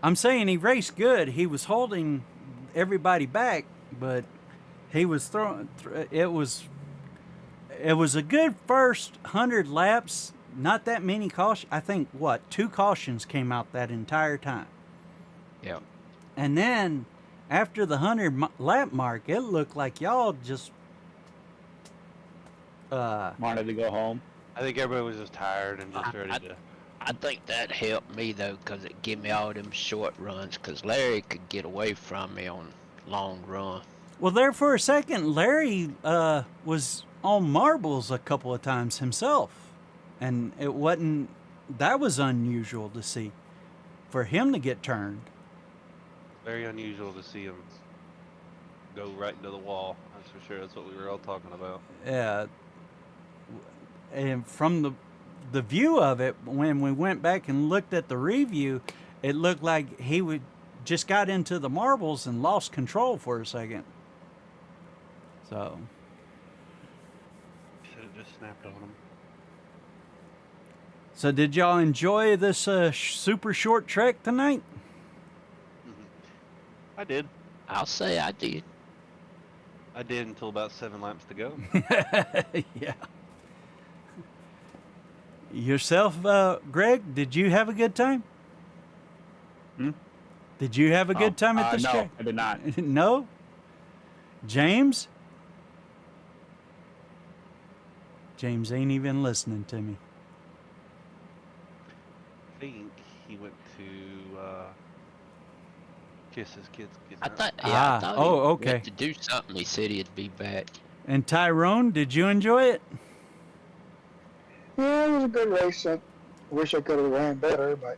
Speaker 1: I'm saying he raced good. He was holding everybody back, but he was throwing. It was a good first 100 laps. Not that many cautions. I think 2 cautions came out that entire time.
Speaker 4: Yeah.
Speaker 1: And then after the 100 lap mark, it looked like y'all just
Speaker 9: Wanted to go home.
Speaker 5: I think everybody was just tired and just ready to.
Speaker 4: I think that helped me though, 'cause it gave me all them short runs. 'Cause Larry could get away from me on long run.
Speaker 1: Well, there for a second, Larry was on marbles a couple of times himself, and it wasn't. That was unusual to see, for him to get turned.
Speaker 5: Very unusual to see him go right into the wall. That's for sure. That's what we were all talking about.
Speaker 1: Yeah, and from the view of it, when we went back and looked at the review, it looked like he would just got into the marbles and lost control for a second. So
Speaker 5: Should have just snapped on him.
Speaker 1: So did y'all enjoy this super short trek tonight?
Speaker 5: I did.
Speaker 4: I'll say I did.
Speaker 5: I did until about 7 laps to go.
Speaker 1: Yeah. Yourself, Greg, did you have a good time? Did you have a good time at this
Speaker 9: no,
Speaker 1: track?
Speaker 9: I did not.
Speaker 1: No? James? James ain't even listening to me.
Speaker 5: I think he went to kiss his kids.
Speaker 4: I thought. Yeah,
Speaker 1: Ah,
Speaker 4: I thought
Speaker 1: oh,
Speaker 4: he
Speaker 1: okay.
Speaker 4: went to do something. He said he'd be back.
Speaker 1: And Tyrone, did you enjoy it?
Speaker 8: Yeah, it was a good race. I wish I could have ran better, but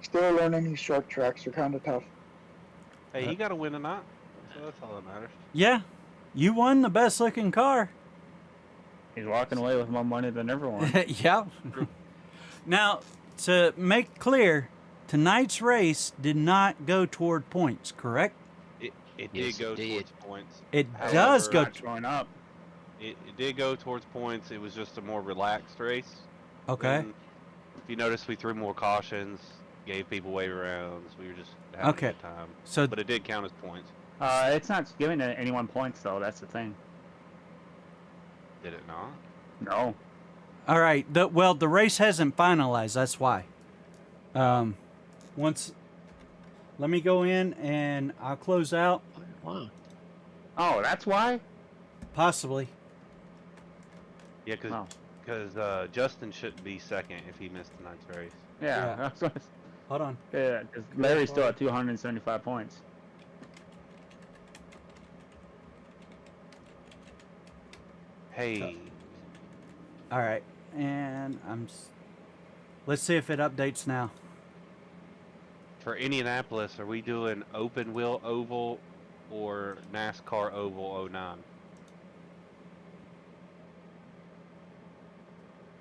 Speaker 8: still learning these short tracks are kind of tough.
Speaker 5: Hey, he got a win tonight, so that's all that matters.
Speaker 1: Yeah. You won the best looking car.
Speaker 9: He's walking away with more money than everyone.
Speaker 1: Yeah. Now, to make clear, tonight's race did not go toward points, correct?
Speaker 5: It
Speaker 4: Yes,
Speaker 5: did go
Speaker 4: it did.
Speaker 5: towards points.
Speaker 1: It
Speaker 5: However,
Speaker 1: does go.
Speaker 9: Not showing up.
Speaker 5: It did go towards points. It was just a more relaxed race.
Speaker 1: Okay.
Speaker 5: And if you notice, we threw more cautions, gave people wave arounds. We were just having
Speaker 1: Okay.
Speaker 5: a good time.
Speaker 1: So
Speaker 5: But it did count as points.
Speaker 9: It's not giving anyone points though. That's the thing.
Speaker 5: Did it not?
Speaker 9: No.
Speaker 1: all right. The race hasn't finalized. That's why. Once, let me go in and I'll close out.
Speaker 4: Wow.
Speaker 9: Oh, that's why.
Speaker 1: Possibly.
Speaker 5: Yeah,
Speaker 9: Oh.
Speaker 5: because Justin shouldn't be second if he missed tonight's race.
Speaker 1: Yeah.
Speaker 9: Yeah. That's what,
Speaker 1: Hold on.
Speaker 9: yeah. 'Cause Larry's still at 275 points.
Speaker 5: Hey,
Speaker 1: All right. And let's see if it updates now.
Speaker 5: for Indianapolis, are we doing open wheel oval or NASCAR oval 09?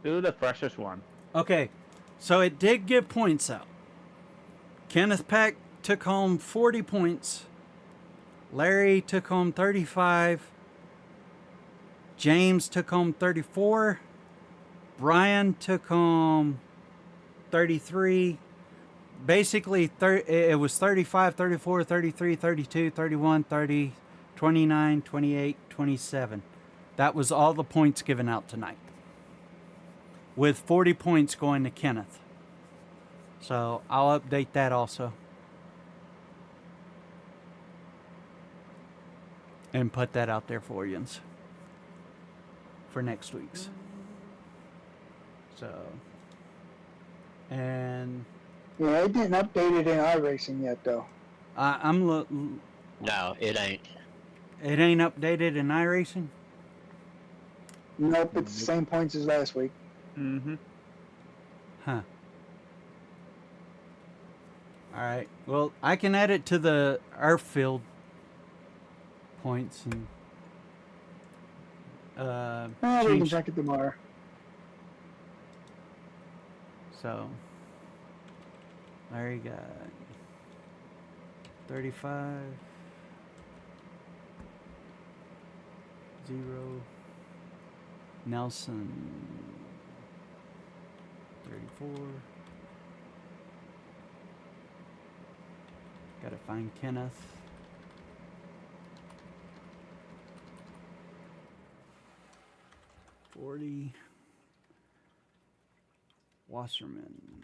Speaker 9: Do the freshest one.
Speaker 1: Okay. So it did give points out. Kenneth Peck took home 40 points. Larry took home 35. James took home 34. Brian took home 33. Basically, it was 35, 34, 33, 32, 31, 30, 29, 28, 27. That was all the points given out tonight, with 40 points going to Kenneth. So I'll update that also. And put that out there for you for next week's. So, and
Speaker 8: Yeah, I didn't update it in iRacing yet, though.
Speaker 4: No, it ain't.
Speaker 1: It ain't updated in iRacing.
Speaker 8: Nope, it's the same points as last week.
Speaker 9: Mm-hmm.
Speaker 1: Huh. All right. Well, I can add it to the Earthfield points and
Speaker 8: We can
Speaker 1: change.
Speaker 8: check it tomorrow.
Speaker 1: So, Larry got 35, 0. Nelson 34. Gotta find Kenneth. $40. Wasserman.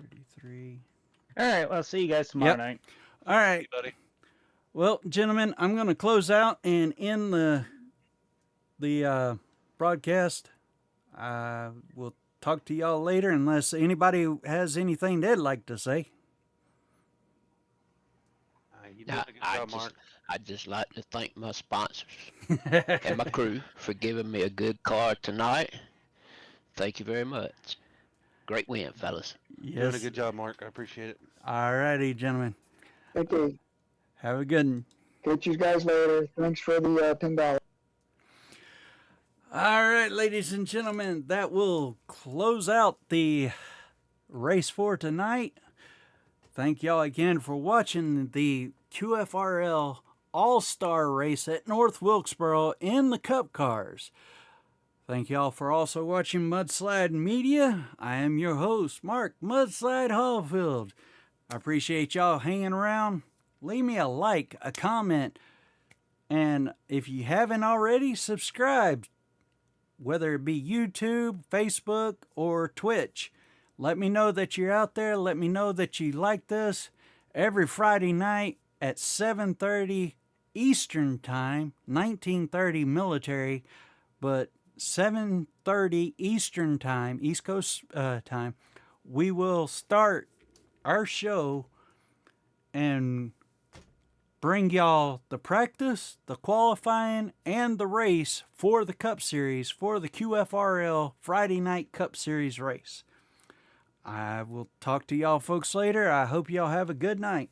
Speaker 1: 33.
Speaker 9: All right. Well, see you guys tomorrow
Speaker 1: Yep.
Speaker 9: night.
Speaker 1: All right.
Speaker 5: buddy.
Speaker 1: Well, gentlemen, I'm going to close out and end the the broadcast. I will talk to y'all later unless anybody has anything they'd like to say.
Speaker 5: You did a good job, Mark.
Speaker 4: I'd just like to thank my sponsors and my crew for giving me a good car tonight. Thank you very much. Great win, fellas.
Speaker 5: You did a good job, Mark. I appreciate it.
Speaker 1: All righty, gentlemen.
Speaker 8: Okay.
Speaker 1: Have a good one.
Speaker 8: Catch you guys later. Thanks for the $10.
Speaker 1: All right, ladies and gentlemen, that will close out the race for tonight. Thank y'all again for watching the QFRL All Star Race at North Wilkesboro in the Cup Cars. Thank y'all for also watching Mudslide Media. I am your host, Mark Mudslide Hallfield. I appreciate y'all hanging around. Leave me a like, a comment, and if you haven't already, subscribe. Whether it be YouTube, Facebook, or Twitch. Let me know that you're out there. Let me know that you like this. Every Friday night at 7:30 Eastern Time, 1930 military, but 7:30 Eastern Time, East Coast time, we will start our show and bring y'all the practice, the qualifying, and the race for the Cup Series, for the QFRL Friday Night Cup Series race. I will talk to y'all folks later. I hope y'all have a good night.